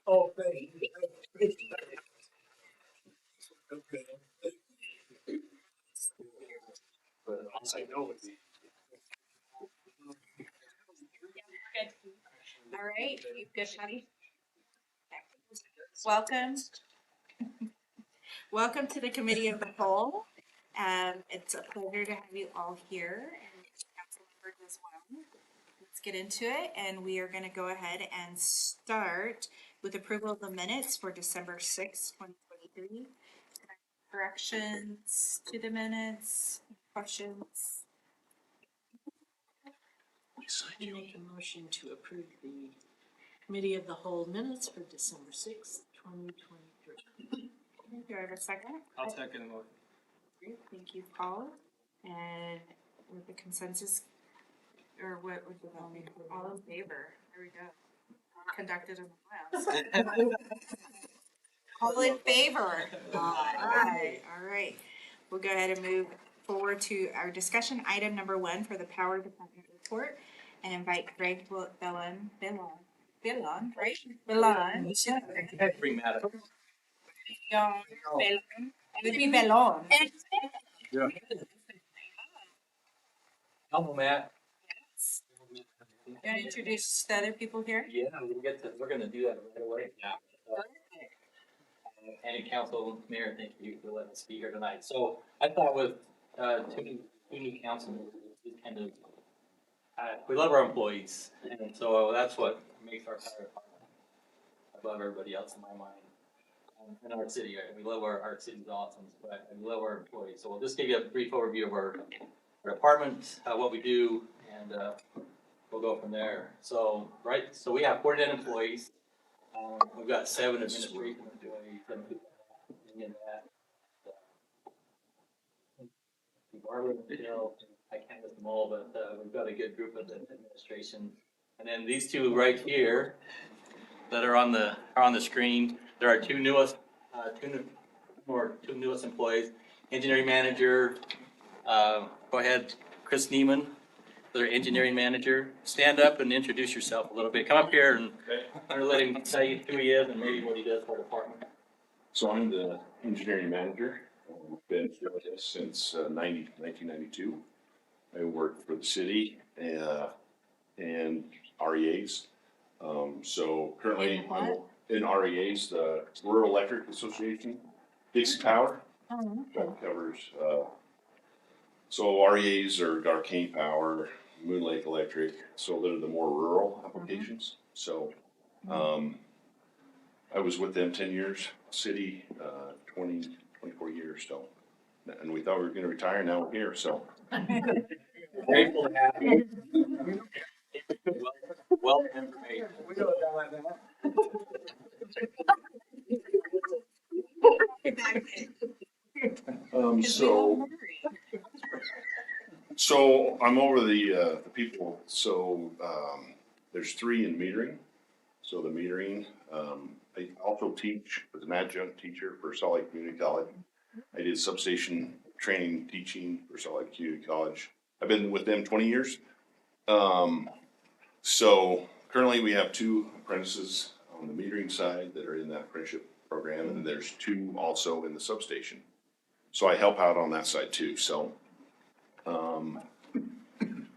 Oh, thank you. Okay. But I'll say no with you. Good. All right, you good, Patty? Welcome. Welcome to the Committee of the Whole. It's a pleasure to have you all here and council members as well. Let's get into it, and we are going to go ahead and start with approval of the minutes for December 6th, 2023. Corrections to the minutes, questions? I make a motion to approve the Committee of the Whole minutes for December 6th, 2023. Do I have a second? I'll second the motion. Great, thank you, Paul. And with the consensus, or what would the vote be? All in favor? There we go. Conducted in the class. All in favor? Aye. All right. We'll go ahead and move forward to our discussion item number 1 for the Power Department report and invite Greg Bellon, right? Bellon. Bring Matt up. Bellon. It would be Bellon. Yeah. Hello, Matt. You want to introduce the other people here? Yeah, we're gonna do that right away. Yeah. And Council Mayor, thank you for letting us be here tonight. So I thought with two new council members, it's kind of, we love our employees, and so that's what makes our fire department above everybody else in my mind. In our city, we love our city's awesome, but we love our employees. So we'll just give you a brief overview of our department, what we do, and we'll go from there. So, so we have 49 employees. We've got 7 administration employees, and that. Barbara, I can't list them all, but we've got a good group of the administration. And then these two right here that are on the screen, there are two newest employees. Engineering manager, go ahead, Chris Neiman, their engineering manager. Stand up and introduce yourself a little bit. Come up here and let him tell you who he is and maybe what he does for our department. So I'm the engineering manager. I've been with this since 1992. I work for the city and REAs. So currently I'm in REAs, the Rural Electric Association, Dixie Power. That covers, so REAs are Arcane Power, Moon Lake Electric, so they're the more rural applications. So I was with them 10 years, city 24 years, so, and we thought we were going to retire, now we're here, so. Grateful to have you. Well information. We know about that. So I'm over the people, so there's 3 in metering. So the metering, I also teach as an adjunct teacher for Salt Lake Community College. I did substation training, teaching for Salt Lake Community College. I've been with them 20 years. So currently we have 2 apprentices on the metering side that are in that apprenticeship program, and there's 2 also in the substation. So I help out on that side too. So,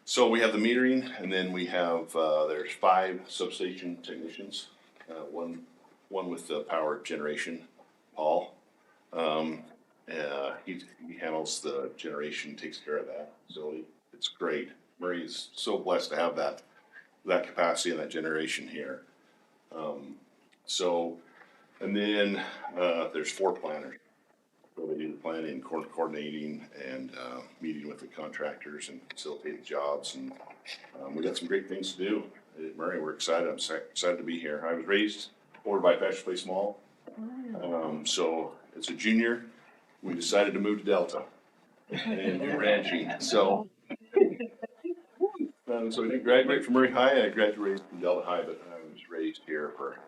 so we have the metering, and then we have there's 5 substation technicians. One with the power generation, Paul. He handles the generation, takes care of that. So it's great. Murray is so blessed to have that capacity and that generation here. So, and then there's 4 planners. So they do the planning, coordinating, and meeting with the contractors and facilitating jobs. And we got some great things to do at Murray. We're excited. I'm excited to be here. I was raised over by Pasture Place Mall. So as a junior, we decided to move to Delta and do ranching. So so I didn't graduate from Murray High. I graduated from Delta High, but I was raised here for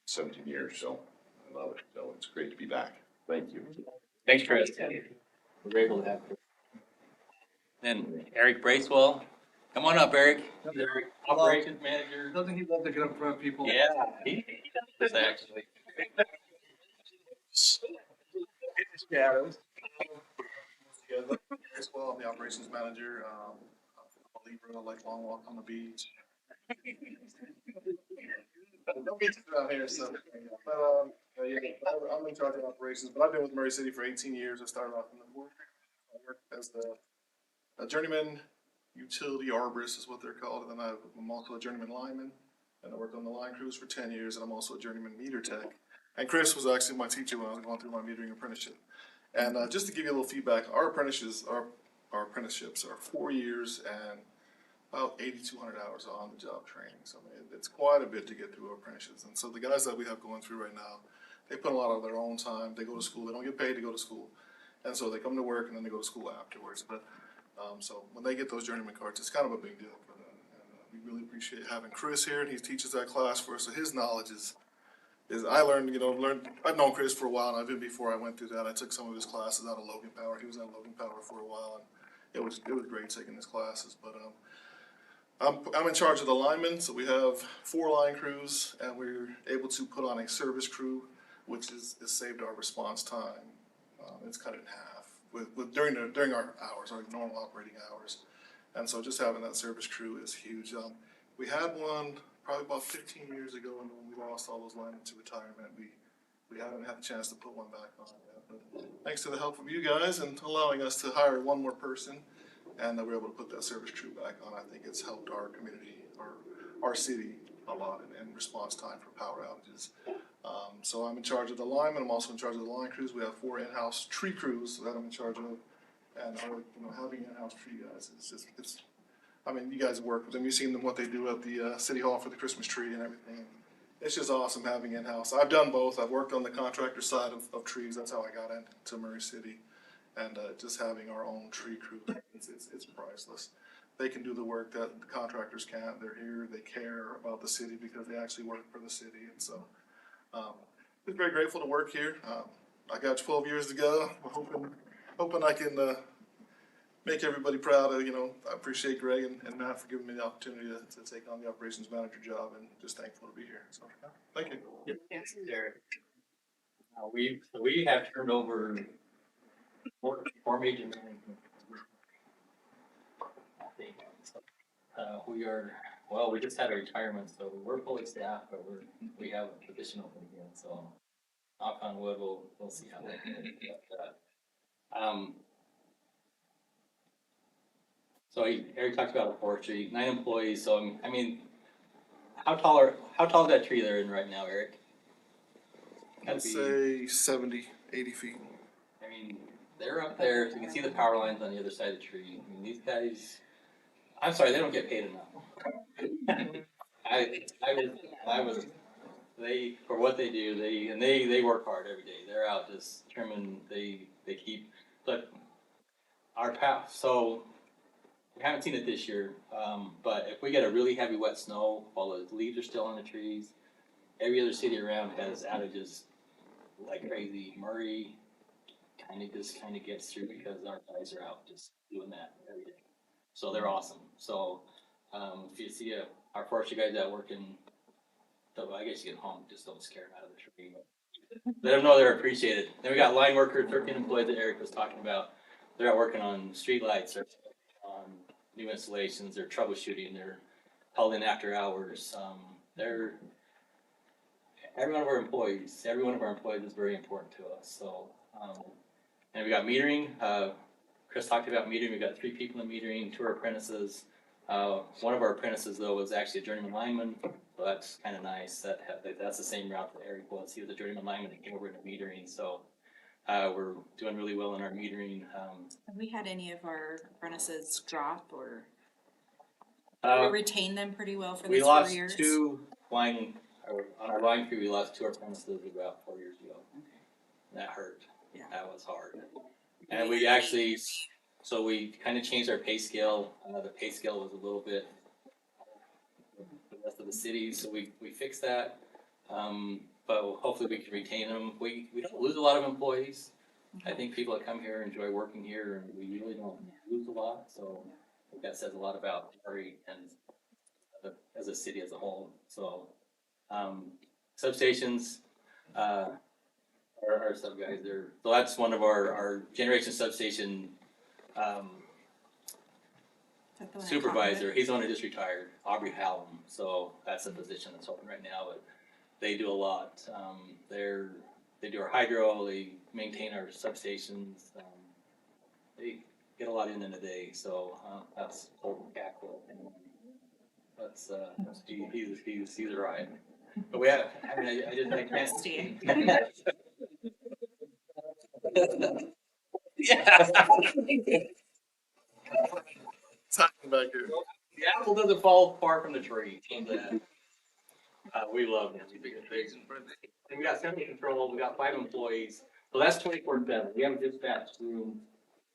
17 years. So I love it. So it's great to be back. Thank you. Thanks, Chris. We're grateful to have you. then Eric Bracewell. Come on up, Eric. Eric, Operations Manager. Doesn't he love to get up in front of people? Yeah, he does actually. Shadows. As well, I'm the operations manager, I'm a Libra, I like long walk on the beach. No beaches around here, so, yeah, I'm in charge of operations, but I've been with Murray City for 18 years. I started off in the board. I worked as a journeyman utility arborist is what they're called, and then I'm also a journeyman lineman, and I worked on the line crews for 10 years, and I'm also a journeyman meter tech. And Chris was actually my teacher when I was going through my metering apprenticeship. And just to give you a little feedback, our apprenticeships are 4 years and about 8,200 hours on the job training. So I mean, it's quite a bit to get through apprenticeships. And so the guys that we have going through right now, they put a lot of their own time. They go to school. They don't get paid to go to school, and so they come to work and then they go to school afterwards. But so when they get those journeyman cards, it's kind of a big deal for them. And we really appreciate having Chris here, and he teaches that class for us. So his knowledge is I learned, I've known Chris for a while, and I've been before I went through that. I took some of his classes out of Logan Power. He was at Logan Power for a while, and it was great taking his classes. But I'm in charge of the linemen, so we have 4 line crews, and we're able to put on a service crew, which is saved our response time. It's cut it in half during our hours, our normal operating hours, and so just having that service crew is huge. We had one probably about 15 years ago, and when we lost all those linemen to retirement, we haven't had a chance to put one back on yet. But thanks to the help of you guys and allowing us to hire one more person, and we're able to put that service crew back on, I think it's helped our community, our city a lot in response time for power outages. So I'm in charge of the linemen. I'm also in charge of the line crews. We have 4 in-house tree crews that I'm in charge of, and having in-house tree guys is just I mean, you guys work with them. You've seen them, what they do at the City Hall for the Christmas tree and everything. It's just awesome having in-house. I've done both. I've worked on the contractor side of trees. That's how I got into Murray City. And just having our own tree crew, it's priceless. They can do the work that the contractors can't. They're here. They care about the city because they actually work for the city. And so it's very grateful to work here. I got 12 years to go. I'm hoping I can make everybody proud. I appreciate Greg and Matt for giving me the opportunity to take on the operations manager job, and just thankful to be here. So, thank you. Yes, Eric. We have turned over four major management. I think. We just had a retirement, so we're fully staffed, but we have a position open again. So, knock on wood, we'll see how that goes. So Eric talked about a forestry, 9 employees. So I mean, how tall is that tree they're in right now, Eric? I'd say 70, 80 feet. I mean, they're up there. So you can see the power lines on the other side of the tree. I mean, these guys. I'm sorry, they don't get paid enough. I was. They for what they do. They work hard every day. They're out just trimming. They keep. But our path. So. We haven't seen it this year, but if we get a really heavy wet snow while the leaves are still on the trees, every other city around has outages like crazy. Murray kind of gets through because our guys are out just doing that every day. So they're awesome. So if you see our forestry guys out working, I guess you get home, just don't scare them out of the tree. But let them know they're appreciated. Then we got line workers, 13 employees that Eric was talking about. They're out working on street lights or on new installations, they're troubleshooting, they're held in after hours. Every one of our employees is very important to us. So, and we got metering. Chris talked about metering. We got 3 people in metering, 2 apprentices. One of our apprentices though was actually a journeyman lineman, so that's kind of nice. That's the same route that Eric was. He was a journeyman lineman that came over into metering. So. We're doing really well in our metering. Have we had any of our apprentices drop or We retain them pretty well for we these 4 lost years? 2 on our line crew. We lost 2 apprentices about 4 years ago. That hurt. Yeah. That was hard. And we actually, so we kind of changed our pay scale. The pay scale was a little bit the rest of the city, so we fixed that. But hopefully we can retain them. We don't lose a lot of employees. I think people that come here enjoy working here, and we really don't lose a lot, so I think that says a lot about Perry and as a city as a whole, so. Substations, our sub guys, so that's one of our generation substation, Is that the one I supervisor, he's only just retired, Aubrey Hallam, so that's the position that's open right now, but they do a lot. They do our hydro, they maintain our substations, they get a lot in a day, so, that's Colton Cackle. That's, he's a riot. But we have, I mean, I just, I can't. Rusty. Yeah. Talking back here. The apple doesn't fall far from the tree. We love them. And we got central control, we got 5 employees, so that's 24/7. We have a dispatch room,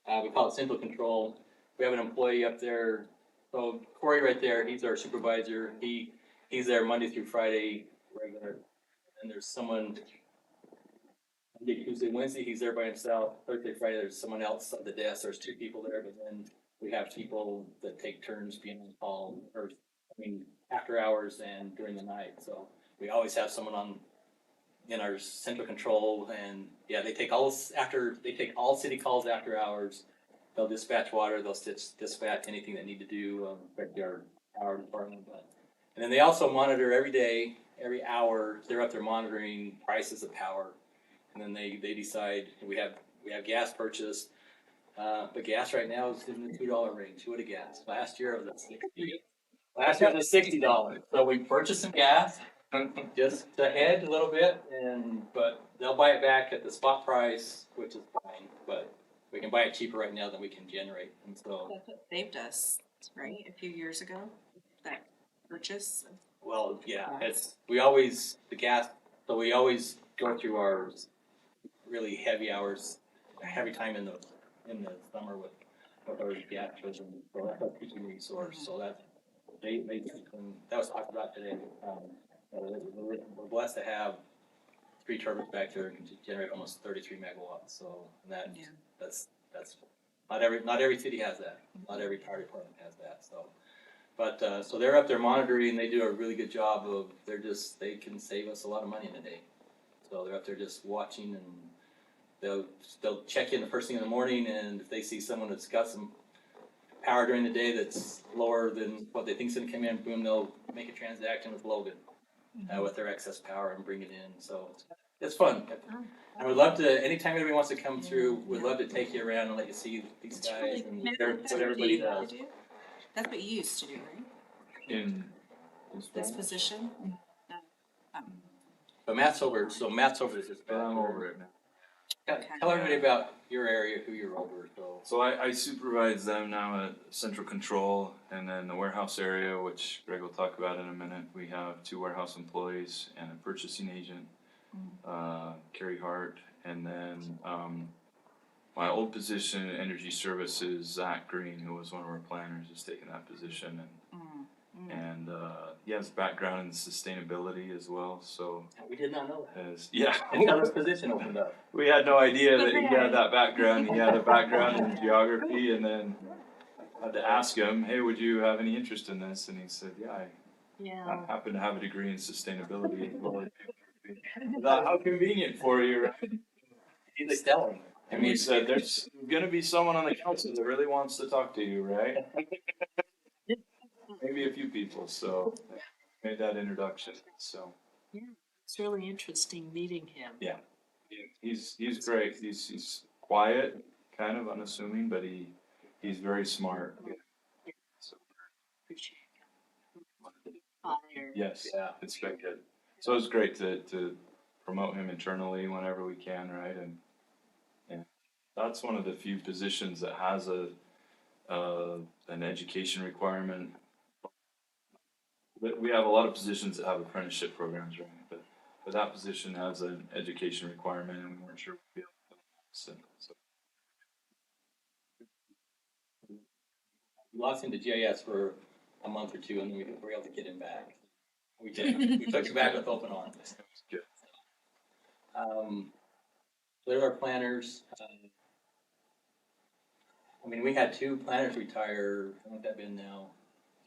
we call it central control. We have an employee up there, so Corey right there, he's our supervisor. He's there Monday through Friday, regular. And there's someone, Monday, Tuesday, Wednesday, he's there by himself. Thursday, Friday, there's someone else at the desk. There's 2 people there, but then we have people that take turns being on call, or, after hours and during the night. So we always have someone in our central control, and yeah, they take all city calls after hours. They'll dispatch water, they'll dispatch anything they need to do, affect our power department, and then they also monitor every day, every hour, they're up there monitoring prices of power. And then they decide, we have gas purchased, but gas right now is in the $2 range. What a gas. Last year it was $60. So we purchased some gas, just to hedge a little bit, but they'll buy it back at the spot price, which is fine, but we can buy it cheaper right now than we can generate, and so. That's what saved us, right, a few years ago, that purchase. Well, yeah, we always go through our really heavy hours, heavy time in the summer with our gas turbine, so that's a peaking resource, so that that was talked about today. We're blessed to have 3 turbines back there and can generate almost 33 megawatts, so that's not every city has that, not every power department has that, so. But, so they're up there monitoring, they do a really good job of, they can save us a lot of money in a day. So they're up there just watching, and they'll check in the first thing in the morning, and if they see someone that's got some power during the day that's lower than what they think's gonna come in, boom, they'll make a transaction with Logan, with their excess power and bring it in, so it's fun. And we'd love to, anytime anybody wants to come through, we'd love to take you around and let you see these guys and what everybody does. That's what you used to do, right? In This position? But Matt's over this. but I'm over it now. Tell everybody about your area, who you're over, so. So I supervise them now at Central Control, and then the warehouse area, which Greg will talk about in a minute. We have 2 warehouse employees and a purchasing agent, Carrie Hart, and then my old position in Energy Services, Zach Green, who was one of our planners, is taking that position, and he has background in sustainability as well. So We did not know that. Until this position opened up. we had no idea that he had that background. He had a background in geography, and then I had to ask him, "Hey, would you have any interest in this?" And he said, "Yeah, I happen to have a degree in sustainability as well." I thought, how convenient for you, right? He's excelling. And we said, "There's gonna be someone on the council that really wants to talk to you, right?" Maybe a few people, so made that introduction. So It's really interesting meeting him. he's great. He's quiet, kind of unassuming, but he's very smart. So, Appreciate it. Fire. yes, Yeah. it's been good. So it's great to promote him internally whenever we can, right? And that's one of the few positions that has an education requirement. But we have a lot of positions that have apprenticeship programs, right? But that position has an education requirement, and we weren't sure we'd be able to. So. We lost him to GIS for a month or 2, and then we were able to get him back. We took him back with open arms. Good. They're our planners. I mean, we had 2 planners retire, how long has that been now?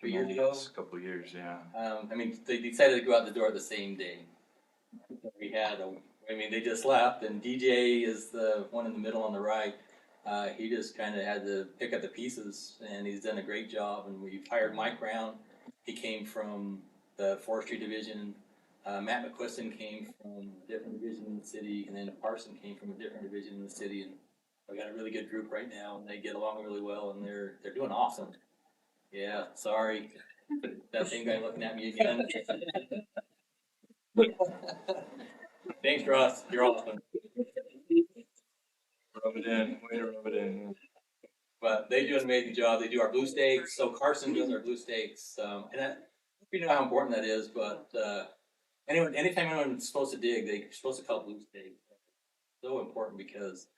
3 years ago? Last couple of years, yeah. I mean, they decided to go out the door the same day. We had, they just left, and DJ is the one in the middle on the right. He just kind of had to pick up the pieces, and he's done a great job. And we've hired Mike Brown. He came from the forestry division. Matt McQuiston came from a different division in the city, and then Parson came from a different division in the city. And we got a really good group right now, and they get along really well, and they're doing awesome. Yeah, sorry, that same guy looking at me again. Thanks, Ross. You're awesome. Rub it in, way to rub it in. But they do an amazing job. They do our blue stakes. So Carson does our blue stakes. And that, you know how important that is, but anytime anyone's supposed to dig, they're supposed to call it blue stakes. So important because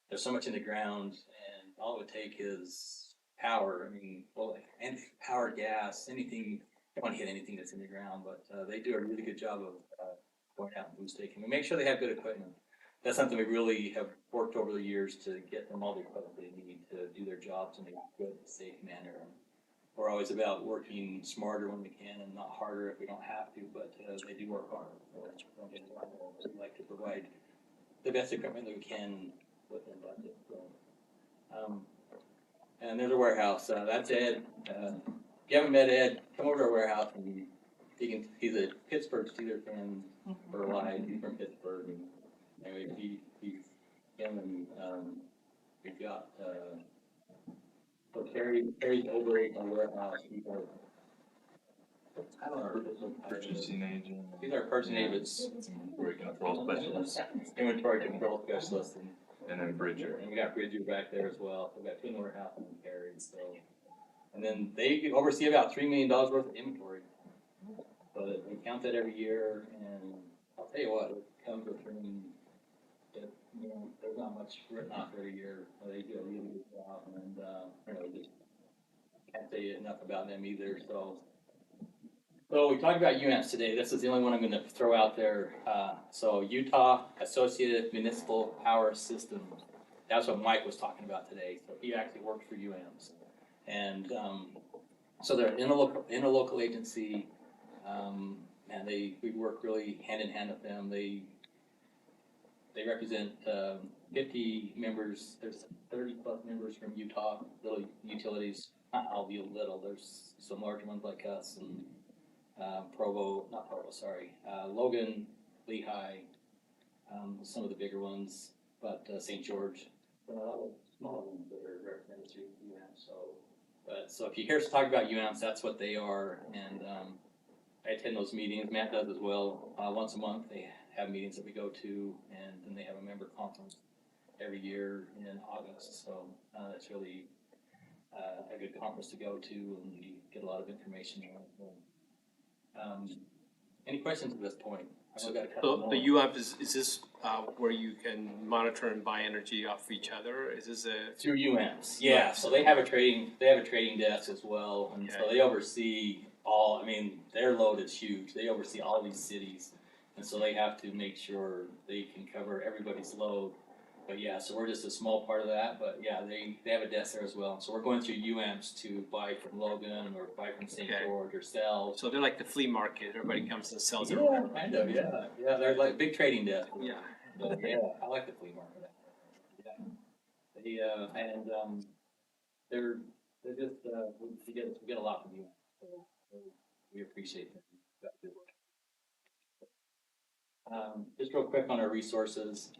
there's so much in the ground, and all it would take is power. I mean, well, and power, gas, anything. I don't want to hit anything that's in the ground, but they do a really good job of going out and blue staking. We make sure they have good equipment. That's something we really have worked over the years to get them all the equipment they need to do their jobs in a good, safe manner. And we're always about working smarter when we can and not harder if we don't have to, but they do work hard. So don't get me wrong, we like to provide the best equipment that we can within budget. So, and there's a warehouse. That's Ed. If you haven't met Ed, come over to our warehouse, and he's a Pittsburgh Steelers fan for life. He's from Pittsburgh. And anyway, he's him, and we've got so Terry's over at our warehouse. I don't know. Purchasing agent. He's our purchasing agents. Inventory control specialist. Inventory control specialist, And then Bridger. and we got Bridger back there as well. We've got 2 in the warehouse and Terry. So, and then they oversee about $3 million worth of inventory. So that we count that every year, and I'll tell you what, it comes with that, you know, there's not much written off every year. They do a really good job, and just can't say enough about them either. So we talked about UAMPS today. This is the only one I'm going to throw out there. So Utah Associated Municipal Power System. That's what Mike was talking about today. So he actually works for UAMPS, and so they're an interlocal agency, and we work really hand in hand with them. They represent 50 members. There's 30 plus members from Utah, little utilities. Not all little. There's some larger ones like us, and Logan, Lehigh, some of the bigger ones, but St. George, smaller ones that are represented through UAMPS. So if you hear us talk about UAMPS, that's what they are, and I attend those meetings. Matt does as well. Once a month, they have meetings that we go to, and then they have a member conference every year in August. So it's really a good conference to go to, and you get a lot of information on it. Any questions at this point? I've only got a couple So more. the UAMP is this where you can monitor and buy energy off each other? Is this a Through UAMPS, yeah. So they have a trading desk as well, and so Okay. they oversee all. I mean, their load is huge. They oversee all these cities, and so they have to make sure they can cover everybody's load. But yeah, so we're just a small part of that. But yeah, they have a desk there as well. So we're going through UAMPS to buy from Logan or buy from St. Okay. George or sell. so they're like the flea market? Everybody comes and sells their Yeah, kind of. Yeah, yeah. They're like a big trading desk. Yeah. But yeah, I like the flea market. Yeah. They're just we get a lot from you. So we appreciate that. Just real quick on our resources.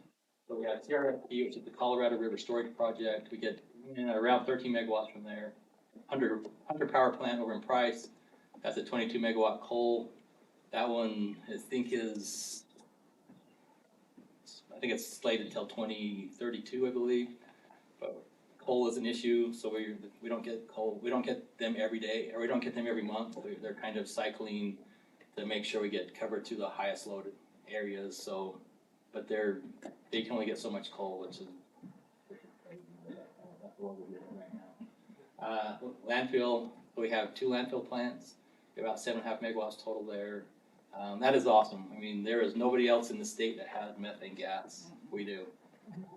So we have CRFP, which is the Colorado River Storage Project. We get around 13 megawatts from there. Hunter Power Plant over in Price. That's a 22 megawatt coal. That one I think it's slated until 2032, I believe. But coal is an issue, so we don't get coal. We don't get them every day, or we don't get them every month. They're kind of cycling to make sure we get covered to the highest loaded areas. So, but they can only get so much coal, which is that's what we're doing right now. Landfill. So we have 2 landfill plants. About 7.5 megawatts total there. That is awesome. I mean, there is nobody else in the state that has methane gas. We do.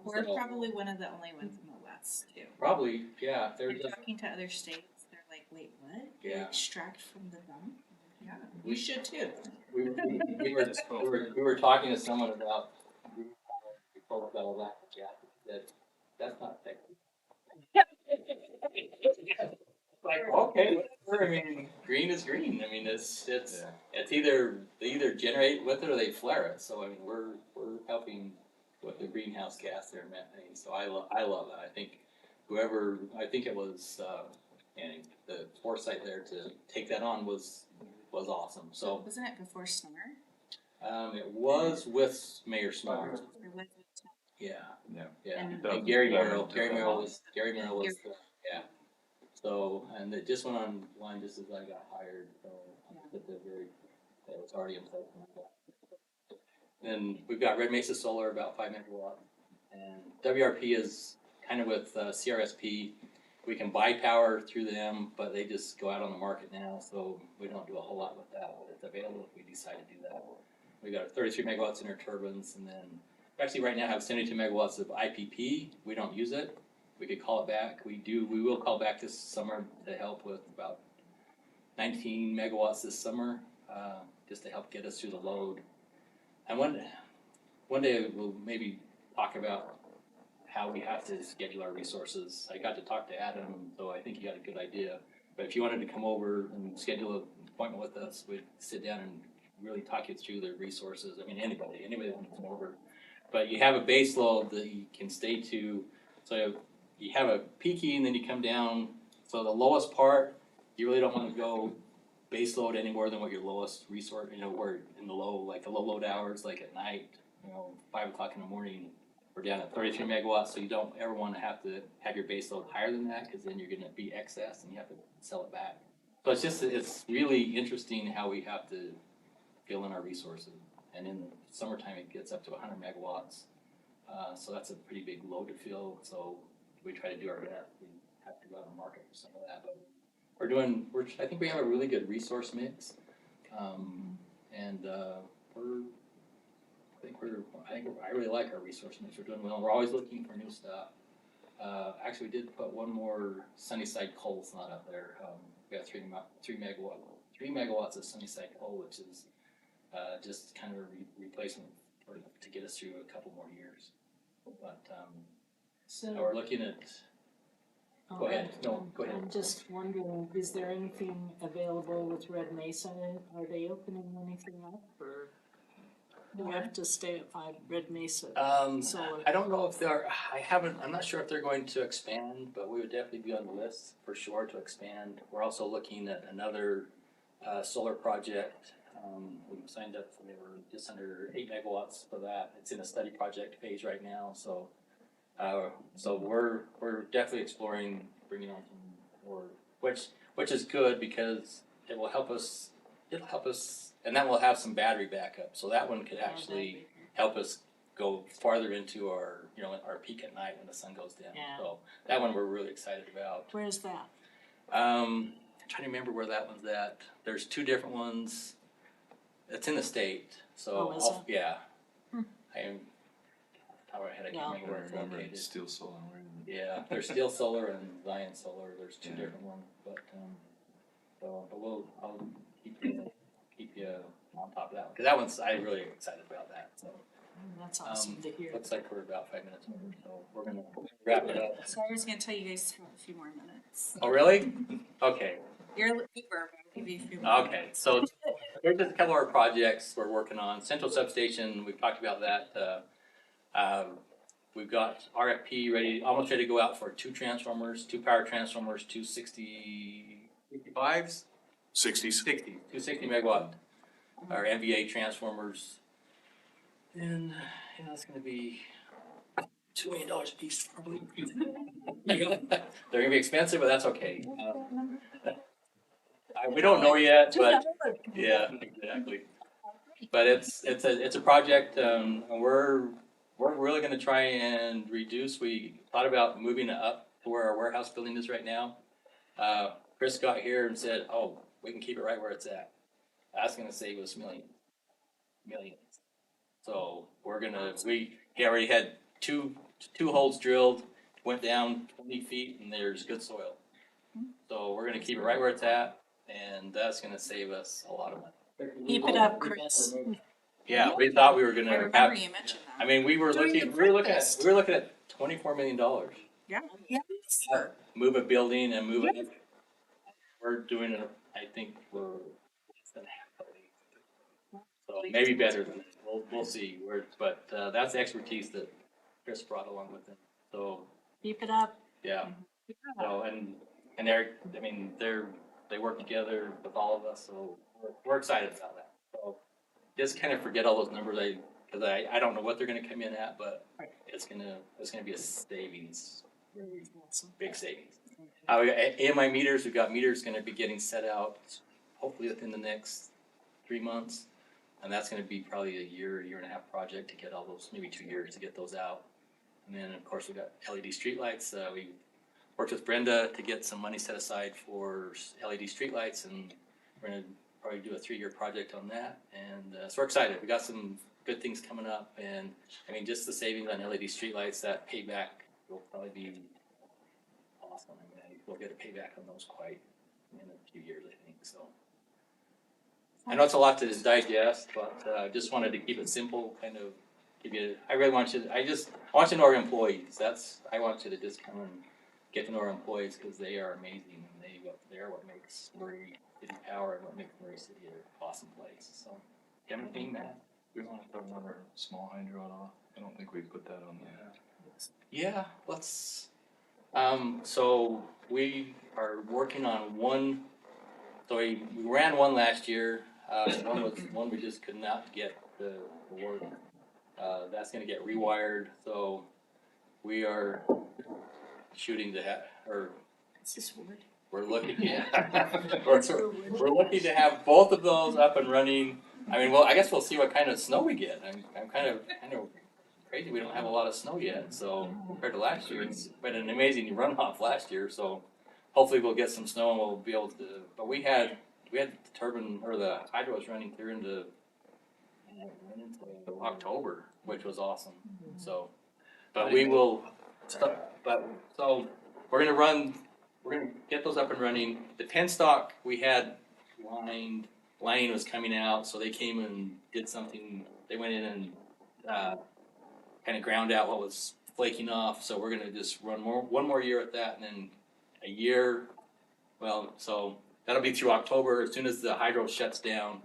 We're So- probably one of the only ones in the West too. Probably, yeah, they're And just, talking to other states, they're like, wait, what? They Yeah. extract from the dump? Yeah, we should too. we were talking to someone about, we spoke about all that, yeah, that's not technical. Like, okay, whatever, I mean, green is green, I mean, it's either, they either generate with it or they flare it, so I mean, we're helping with the greenhouse gas there, methane, so I love that, I think whoever, I think it was, and the foresight there to take that on was awesome, so, Wasn't it before Snore? it was with Mayor Smart, Or was it? yeah. Yeah. Yeah, And- and Gary Merrill was, the, yeah. So, and it just went online just as I got hired, so, that was already in place. Then we've got Red Mesa Solar, about 5 megawatt, and WRP is kind of with CRSP. We can buy power through them, but they just go out on the market now, so we don't do a whole lot with that, but it's available if we decide to do that. We got 33 megawatts in our turbines, and then we actually right now have 72 megawatts of IPP. We don't use it. We could call it back. We will call back this summer to help with about 19 megawatts this summer, just to help get us through the load. And one day we'll maybe talk about how we have to schedule our resources. I got to talk to Adam, so I think he got a good idea. But if you wanted to come over and schedule an appointment with us, we'd sit down and really talk you through the resources. I mean, anybody wants to come over. But you have a base load that you can stay to, so you have a peaky and then you come down. So the lowest part, you really don't want to go base load any more than what your lowest resource, where in the low load hours, like at night, 5 o'clock in the morning, we're down at 33 megawatts, so you don't ever want to have your base load higher than that, because then you're gonna be excess and you have to sell it back. So it's really interesting how we have to fill in our resources, and in summertime it gets up to 100 megawatts, so that's a pretty big load to fill, so we try to do our best. We have to go out and market for some of that, but I think we have a really good resource mix, and I really like our resource mix. We're doing well. We're always looking for new stuff. Actually, we did put one more Sunnyside coal slot up there. We got 3 megawatts of Sunnyside coal, which is just kind of a replacement to get us through a couple more years. But So. we're looking at. Go ahead. No, go ahead. I'm just wondering, is there anything available with Red Mesa? Are they opening anything up, or do we have to stay at 5 Red Mesa? Solar. I don't know if I'm not sure if they're going to expand, but we would definitely be on the list for sure to expand. We're also looking at another solar project. We signed up for, we're just under 8 megawatts for that. It's in a study project phase right now, so we're definitely exploring bringing on some more, which is good because it will help us. It'll help us, and that will have some battery backup. So that one could actually help us go farther into our our peak at night when the sun goes down. Yeah. So that one we're really excited about. Where's that? I'm trying to remember where that one's at. There's 2 different ones. It's in the state, so Oh, is it? yeah. Hmm. I am. Top of my head, I No. can't remember where it's Remember, located. it's still solar. Yeah, there's Steel Solar and Zion Solar. There's 2 different ones, but I'll keep you on top of that one, because that one's I'm really excited about that. So That's awesome to hear. looks like we're about 5 minutes over, so we're gonna wrap it up. So I was gonna tell you guys to have a few more minutes. Oh, really? Okay. You're the keeper, but I'll give you a few more. Okay, so there's just a couple of our projects we're working on. Central Substation, we've talked about that. We've got RFP ready, almost ready to go out for 2 transformers, 2 power transformers, 2 65s, 60s. 260 megawatt, our MVA transformers. And, it's gonna be $2 million a piece probably. They're gonna be expensive, but that's okay. We don't know yet, but yeah, exactly. But it's a project, and we're really gonna try and reduce. We thought about moving it up to where our warehouse building is right now. Chris got here and said, "Oh, we can keep it right where it's at." That's gonna save us millions. So he already had two holes drilled, went down 20 feet, and there's good soil. So we're gonna keep it right where it's at, and that's gonna save us a lot of money. Keep it up, Chris. Yeah, we thought we were I gonna remember have, you mentioned I that. mean, we were During looking, the we were looking at, breakfast. we were looking at $24 million. Yeah. Yes. Move a building and move it. We're doing it, I think we're less than half of it. So maybe better than, we'll see, but that's the expertise that Chris brought along with him, so, Keep it up. yeah. So, and they're, I mean, they work together with all of us, so we're excited about that. So just kind of forget all those numbers, cause I don't know what they're gonna come in at, but it's gonna be a savings, big savings. We got AMI meters, we've got meters gonna be getting set out hopefully within the next 3 months. And that's gonna be probably a year and a half project to get all those, maybe 2 years to get those out. And then, of course, we got LED streetlights, we worked with Brenda to get some money set aside for LED streetlights, and we're gonna probably do a 3-year project on that, and so we're excited, we got some good things coming up, and I mean, just the savings on LED streetlights, that payback will probably be awesome. I mean, we'll get a payback on those quite in a few years, I think, so. I know it's a lot to digest, but just wanted to keep it simple, kind of give you, I really want you, I want you to know our employees, I want you to just come and get to know our employees, because they are amazing, and they're what makes Murray City Power and what makes Murray City an awesome place, so. You have anything, Matt? We wanna throw another small hydro off, I don't think we put that on there. Yeah, let's, so we are working on one, so we ran one last year, one we just could not get the work. That's gonna get rewired, so we are shooting to have, or It's this word. we're looking, yeah. We're looking to have both of those up and running. I mean, well, I guess we'll see what kind of snow we get. I'm kind of crazy, we don't have a lot of snow yet, so compared to last year, it's been an amazing runoff last year, so hopefully we'll get some snow and we'll be able to, but we had the turbine, or the hydro was running through into October, which was awesome, so. But we will, so we're gonna get those up and running. The penstock we had lining was coming out, so they came and did something, they went in and, kinda ground out what was flaking off, so we're gonna just run one more year at that, and then a year, well, so that'll be through October. As soon as the hydro shuts down,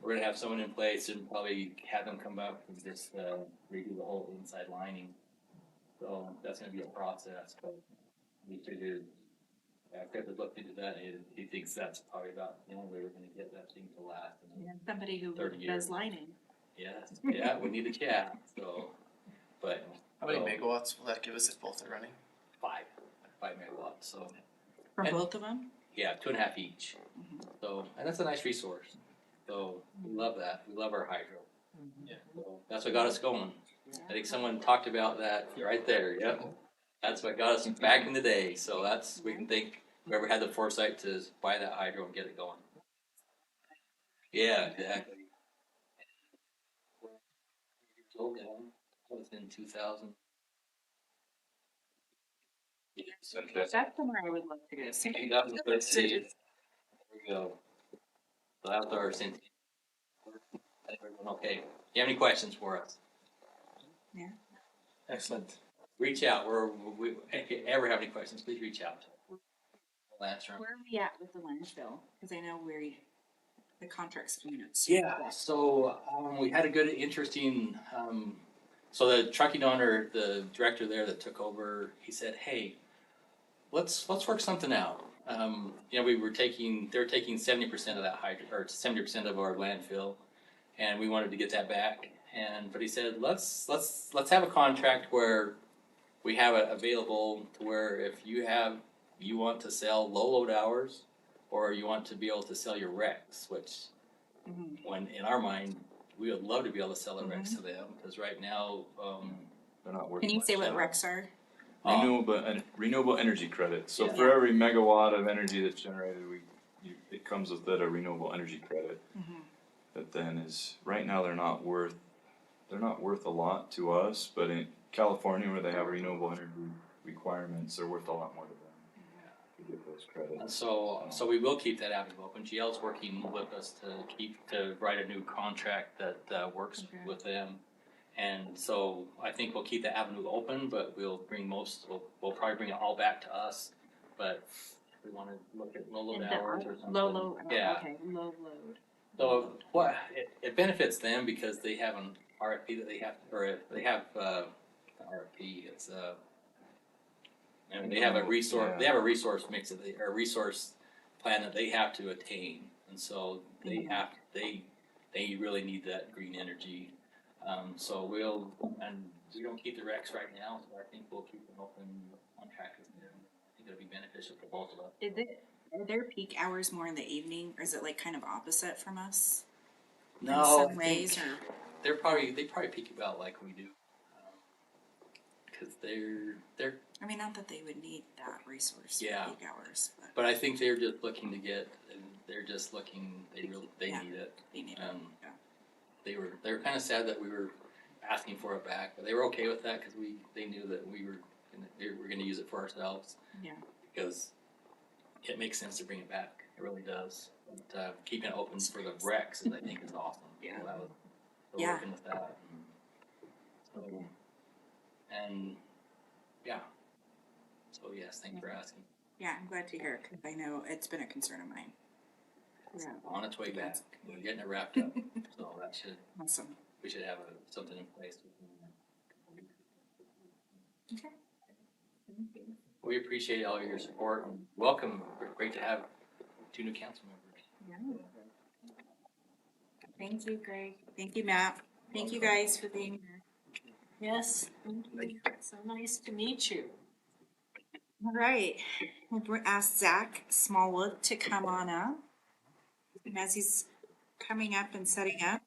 we're gonna have someone in place and probably have them come up and just, redo the whole inside lining. So that's gonna be a process, but we figured, Chris has looked into that, and he thinks that's probably about the only way we're gonna get that thing to last. Somebody who 30 years. does lining. Yeah, we need a chat, so, but. How many so, megawatts will that give us if both are running? 5 megawatts, so, For And- both of them? yeah, 2.5 each. So, and that's a nice resource, so we love that, we love our hydro. Yeah, so that's what got us going. I think someone talked about that right there, yep. That's what got us back in the day, so we can thank whoever had the foresight to buy that hydro and get it going. Yeah, exactly. Old now, that was in 2000. That's somewhere I would love to go see. 2013. There we go. So that's our sentence. Everyone okay? Do you have any questions for us? Excellent. Reach out, if you ever have any questions, please reach out. We'll answer them. Where are we at with the landfill? Cause I know the contract's coming up. Yeah, so, we had a good, interesting, so the trucking owner, the director there that took over, he said, hey, let's work something out. You know, they were taking 70% of that or 70% of our landfill, and we wanted to get that back. But he said, let's have a contract where we have it available to where if you want to sell low load hours, or you want to be able to sell your RECs, which, when in our mind, we would love to be able to sell our RECs to them, because right now, They're not worth Can you much. say what recs are? Renewable energy credit, so Yeah. for every megawatt of energy that's generated, it comes with a renewable energy credit. That then is, right now, they're not worth a lot to us, but California where they have renewable energy requirements, they're worth a lot more to them to get those credits. And so we will keep that avenue open. GL's working with us to write a new contract that works Okay. with them. And so I think we'll keep the avenue open, but we'll probably bring it all back to us. But we wanna look at low load And the hours or something. low, Yeah. okay, low load. So it benefits them because they have an RFP that they have, or if they have, RFP, it's, and they have a resource, they have a resource mix of or a resource plan that they have to attain. And so they really need that green energy. So we don't keep the recs right now, so I think we'll keep an open contract with them. I think it'll be beneficial for both of us. Are their peak hours more in the evening, or is it like kind of opposite from us? No, In I some think ways, or? they probably peak about like we do. Cause they're, I mean, not that they would need that resource Yeah. for peak hours, but but I think they're just looking to get, they Yeah. need it. they need it, yeah. They were kinda sad that we were asking for it back, but they were okay with that, cause they knew that we were gonna use it for ourselves. Yeah. Because it makes sense to bring it back, it really does. But, keeping it open for the recs is, I think, is awesome. Yeah. So that was, so Yeah. working with that. And, yeah. So yes, thank you for asking. Yeah, I'm glad to hear it, cause I know it's been a concern of mine. Yeah. On its way back, we're getting it wrapped up, so Awesome. we should have something in place. Okay. We appreciate all your support and welcome, great to have 2 new council members. Thank you, Greg. Thank you, Matt. Thank you guys for being here. Yes, thank you. So nice to meet you. All right, we'll ask Zach Smallwood to come on up. And as he's coming up and setting up,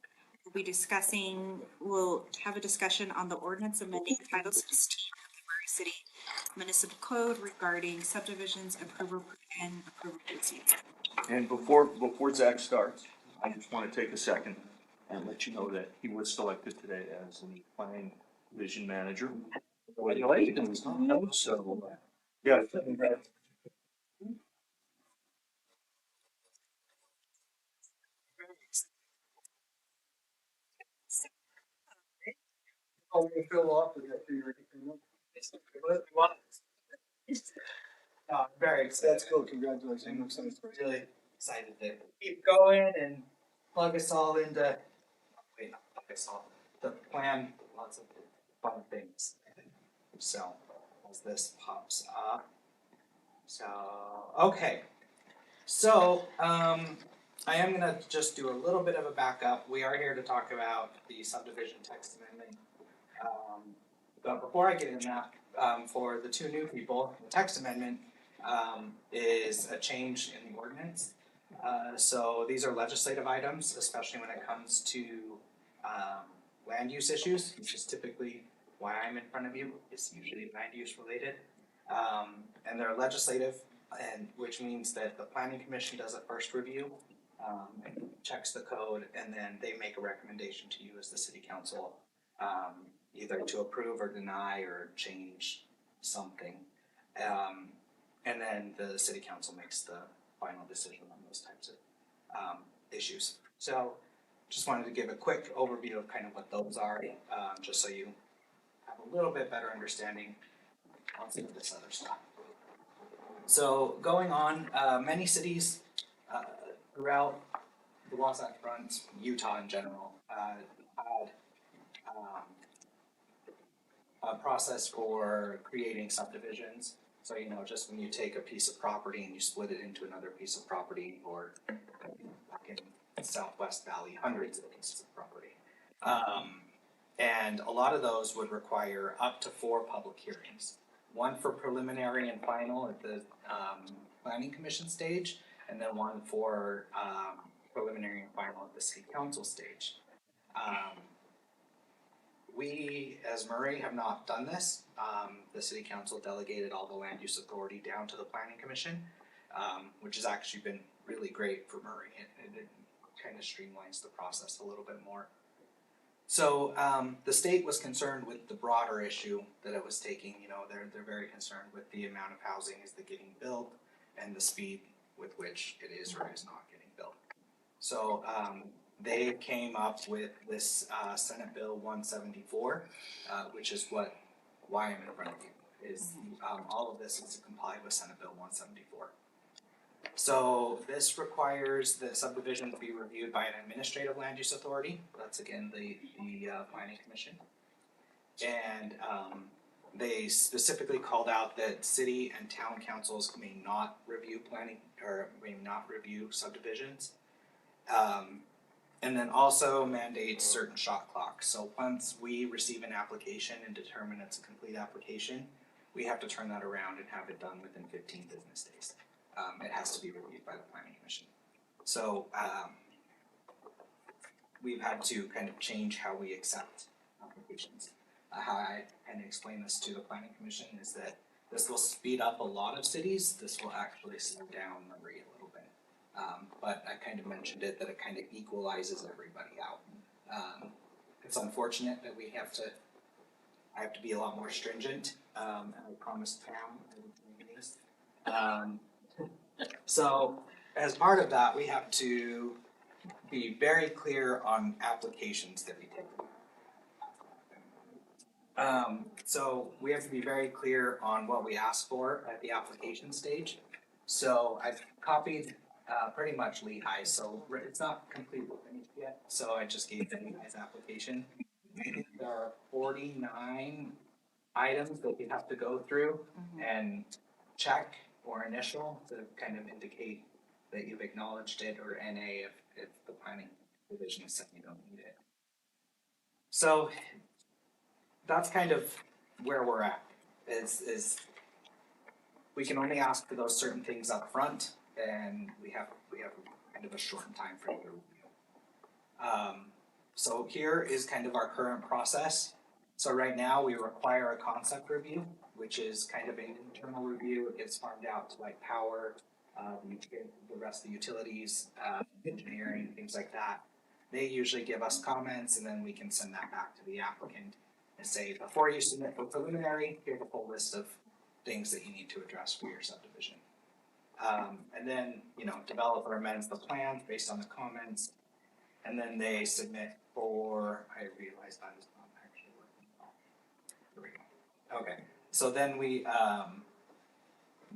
we'll have a discussion on the ordinance amending Title 16 of the Murray City Municipal Code regarding subdivisions, approval proceedings. And before Zach starts, I just want to take a second and let you know that he was selected today as the planning division manager. Congratulations. So, yeah. Oh, we feel off with that theory. Very excited. That's cool, congratulations. I'm excited. Really excited to keep going and plug us all into, not plug us all, the plan, lots of fun things. So, as this pops up. So, okay. So, I am gonna just do a little bit of a backup. We are here to talk about the subdivision text amendment. But before I get in that, for the 2 new people, the text amendment is a change in the ordinance. So these are legislative items, especially when it comes to land use issues, which is typically why I'm in front of you. It's usually land use related. And they're legislative, and which means that the planning commission does a first review, and checks the code, and then they make a recommendation to you as the city council, either to approve or deny or change something. And then the city council makes the final decision on those types of issues. So just wanted to give a quick overview of kind of what those are, just so you have a little bit better understanding on some of this other stuff. So going on, many cities throughout the Wasatch Front, Utah in general, had a process for creating subdivisions. So, just when you take a piece of property and you split it into another piece of property, or back in Southwest Valley, hundreds of pieces of property. And a lot of those would require up to 4 public hearings. One for preliminary and final at the planning commission stage, and then one for preliminary and final at the city council stage. We, as Murray, have not done this. The city council delegated all the land use authority down to the planning commission, which has actually been really great for Murray. It kind of streamlines the process a little bit more. So, the state was concerned with the broader issue that it was taking, you know, they're very concerned with the amount of housing is that getting built and the speed with which it is or is not getting built. So, they came up with this, Senate Bill 174, which is why I'm in front of you, is, all of this is to comply with Senate Bill 174. So this requires the subdivision to be reviewed by an administrative land use authority, that's again the planning commission. And they specifically called out that city and town councils may not review planning, or may not review subdivisions. And then also mandates certain shot clocks, so once we receive an application and determine it's a complete application, we have to turn that around and have it done within 15 business days. It has to be reviewed by the planning commission. So, we've had to kind of change how we accept applications. How I kind of explain this to the planning commission is that this will speed up a lot of cities, this will actually slow down Murray a little bit. But I kind of mentioned it, that it kind of equalizes everybody out. It's unfortunate that I have to be a lot more stringent, and I promised Pam I would do this. So as part of that, we have to be very clear on applications that we take. So we have to be very clear on what we ask for at the application stage. So I've copied pretty much Lehigh, so it's not completely finished yet, so I just gave them Lehigh's application. There are 49 items that you have to go through and check or initial to kind of indicate that you've acknowledged it, or NA if the planning division is saying you don't need it. So that's kind of where we're at, is we can only ask for those certain things up front, and we have kind of a shortened time frame to review. So here is kind of our current process. So right now we require a concept review, which is kind of an internal review. It gets farmed out to like power, the rest of the utilities, engineering, things like that. They usually give us comments, and then we can send that back to the applicant and say, before you submit for preliminary, here's a full list of things that you need to address for your subdivision. And then, developer amends the plans based on the comments, and then they submit for, I realize that is not actually working well. Here we go. Okay, so then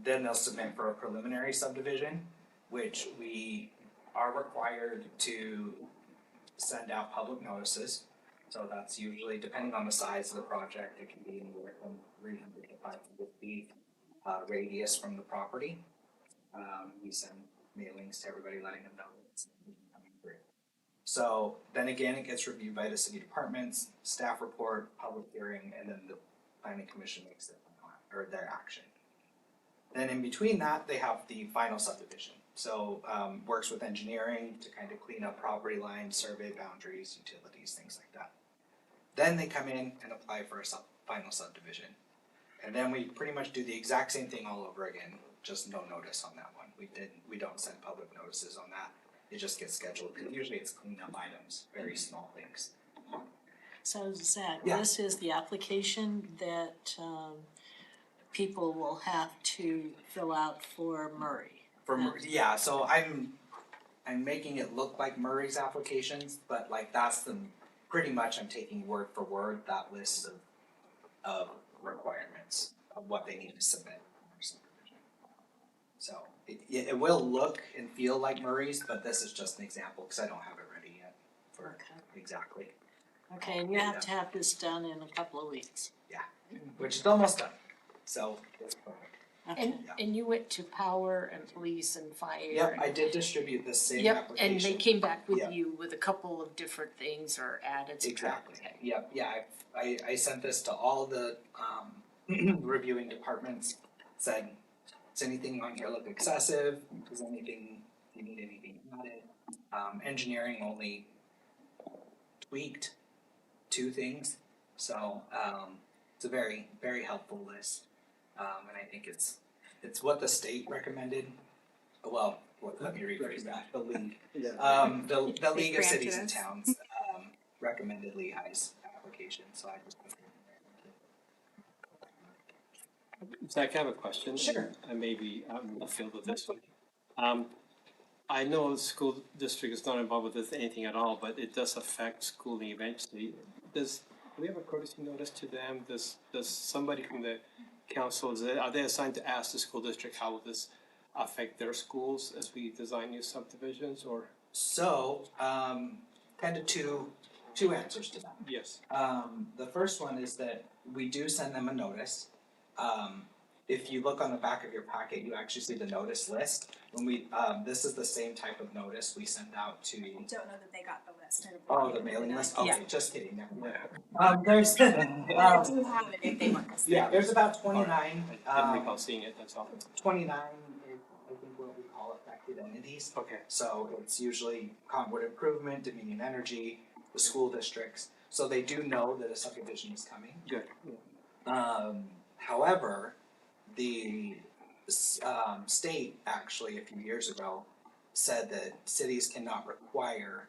then they'll submit for a preliminary subdivision, which we are required to send out public notices. So that's usually, depending on the size of the project, it can be anywhere from 300 to 500 feet radius from the property. We send mailings to everybody letting them know that it's coming through. So then again, it gets reviewed by the city departments, staff report, public hearing, and then the planning commission makes their action. Then in between that, they have the final subdivision. So works with engineering to kind of clean up property lines, survey boundaries, utilities, things like that. Then they come in and apply for a final subdivision. And then we pretty much do the exact same thing all over again, just no notice on that one. We don't send public notices on that. It just gets scheduled, because usually it's cleanup items, very small things. So Zach, Yeah. this is the application that people will have to fill out for Murray. Yeah, so I'm making it look like Murray's applications, but like that's pretty much I'm taking word for word that list of requirements of what they need to submit. So it will look and feel like Murray's, but this is just an example because I don't have it ready yet for exactly. Okay, and you have to have this done in a couple of weeks. Yeah, which is almost done. So it's perfect. Okay. And you went to power and police and fire. Yep, I did distribute the same Yep, application. and they came back with Yep. you with a couple of different things or added. Exactly. Okay. Yep. Yeah. I sent this to all the reviewing departments. Said, does anything on here look excessive? Does anything, do you need anything added? Engineering only tweaked 2 things, so it's a very, very helpful list. And I think it's what the state recommended. Well, let me rephrase that. The league. The League of granted Cities and us. Towns recommended Lehigh's application, so I just. Zach, I have a question. Sure. I may be out in the field with this one. I know the school district is not involved with this anything at all, but it does affect schooling eventually. Do we have a courtesy notice to them? Does somebody from the council, are they assigned to ask the school district how will this affect their schools as we design new subdivisions, or? So, kind of two answers to that. Yes. The first one is that we do send them a notice. If you look on the back of your packet, you actually see the notice list. When we, this is the same type of notice we send out to. I don't know that they got the list. Oh, the mailing list? Okay, Yeah. just kidding, never mind. There's, They do have it if they want us. yeah, there's about 29, I didn't recall seeing it, that's all. 29 is, I think what we call affected entities. Okay. So it's usually Conwood Improvement, Dominion Energy, the school districts, so they do know that a subdivision is coming. Good. However, the state actually a few years ago said that cities cannot require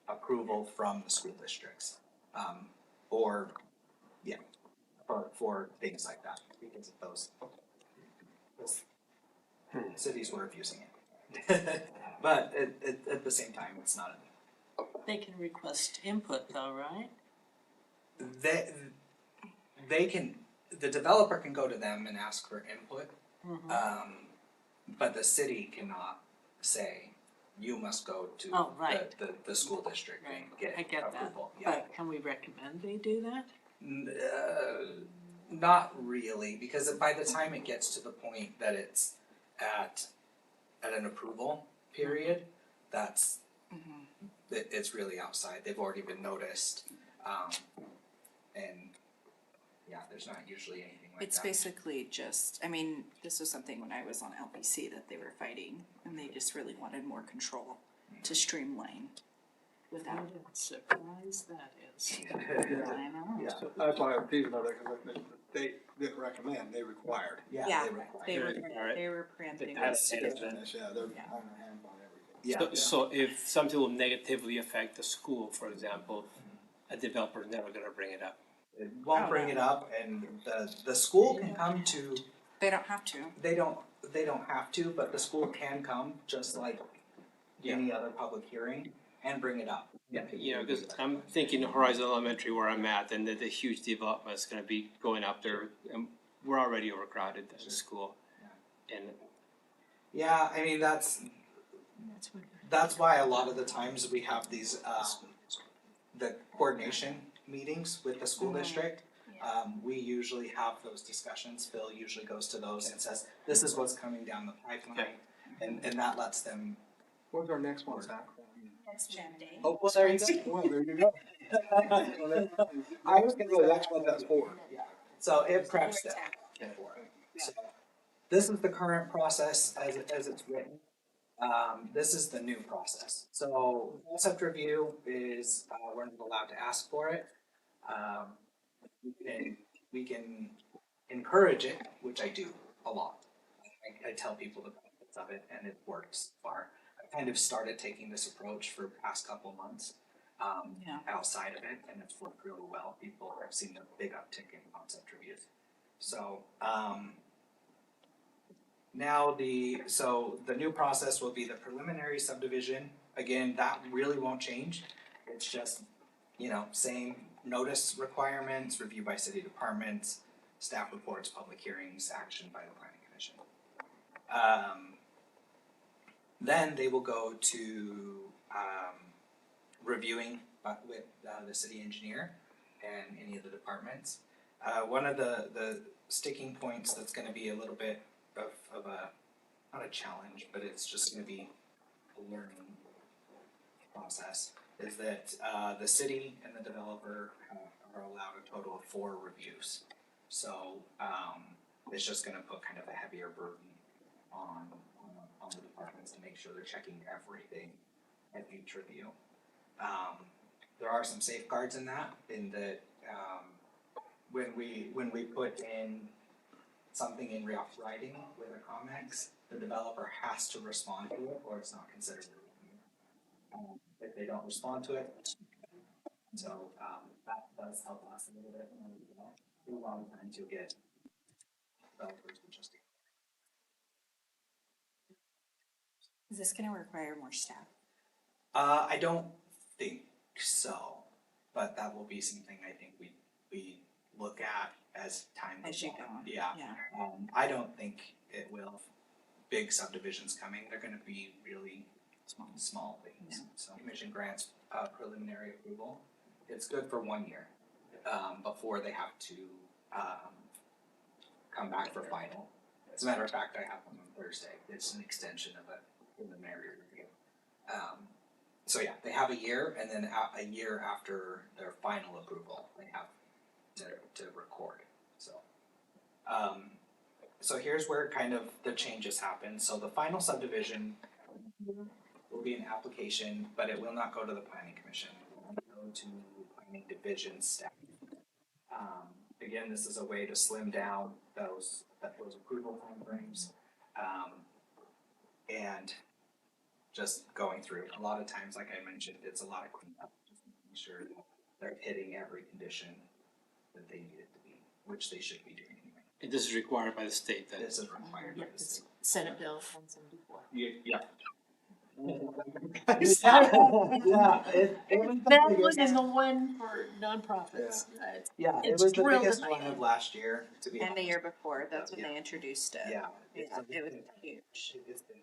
approval from the school districts, or for things like that because of those cities were abusing it. But at the same time, it's not. They can request input though, right? They can, the developer can go to them and ask for input, but the city cannot say, you must go to Oh, right. the school district and get I get that, approval. Yeah. but can we recommend they do that? Not really, because by the time it gets to the point that it's at an approval period, that's, it's really outside, they've already been noticed, and yeah, there's not usually anything like It's that. basically just, I mean, this was something when I was on LPC that they were fighting, and they just really wanted more control to streamline without. What a surprise that is. I know. Yeah. So that's why I'm teasing about it, because they didn't recommend, they required. Yeah, Yeah, they require. they were, Alright. they were preempting That's us. it. Yeah, they're on their hands on everything. Yeah. So if something will negatively affect the school, for example, a developer's never gonna bring it up. It won't bring it up, and the school can come to, They don't have to. they don't have to, but the school can come, just like any other public hearing, and bring it up. Yeah, you know, cause I'm thinking Horizon Elementary where I'm at, and the huge development is gonna be going up there, and we're already overcrowded as a school. And Yeah, I mean, that's why a lot of the times we have these, the coordination meetings with the school district. We usually have those discussions, Phil usually goes to those and says, this is what's coming down the pipeline, and that lets them. When's our next one, Zach? Next Gen Day. Oh, well, there you go. Well, there you go. I was gonna go, that's what that's for. Yeah, so it preps them for it. So, this is the current process as it's written. This is the new process. So concept review is, we're not allowed to ask for it. We can encourage it, which I do a lot. I tell people the benefits of it, and it works far. I kind of started taking this approach for the past couple months, outside of it, and it's worked really well. People have seen a big uptick in concept reviews. So, now the new process will be the preliminary subdivision. Again, that really won't change. It's just, same notice requirements, review by city departments, staff reports, public hearings, action by the planning commission. Then they will go to reviewing with the city engineer and any of the departments. One of the sticking points that's gonna be a little bit of a, not a challenge, but it's just gonna be a learning process, is that the city and the developer are allowed a total of 4 reviews. So it's just gonna put kind of a heavier burden on the departments to make sure they're checking everything at each review. There are some safeguards in that, when we put in something in writing with a COMEX, the developer has to respond to it or it's not considered a review. If they don't respond to it. So, that does help us a little bit, and, you know, a long time to get developers interested. Is this gonna require more staff? I don't think so, but that will be something I think we look at as time goes As you on. go on, Yeah, yeah. I don't think it will. Big subdivisions coming, they're gonna be really small things. So commission grants preliminary approval. It's good for 1 year, before they have to, come back for final. As a matter of fact, I have one on Thursday. It's an extension of a preliminary review. So yeah, they have a year, and then a year after their final approval, they have to record, so. So here's where kind of the changes happen. So the final subdivision will be an application, but it will not go to the planning commission. It will go to planning division staff. Again, this is a way to slim down those approval timeframes. And just going through, a lot of times, like I mentioned, it's a lot of cleanup, just making sure that they're hitting every condition that they need it to be, which they should be doing anyway. And this is required by the state then? This is required by the It's state. Senate Bill 174. Yeah. That was in the one for nonprofits. Yeah, it It's was the drilled biggest in my one head. of last year, to be honest. And the year before, that's when Yeah. they introduced it. Yeah. Yeah, it's- it was huge. It's been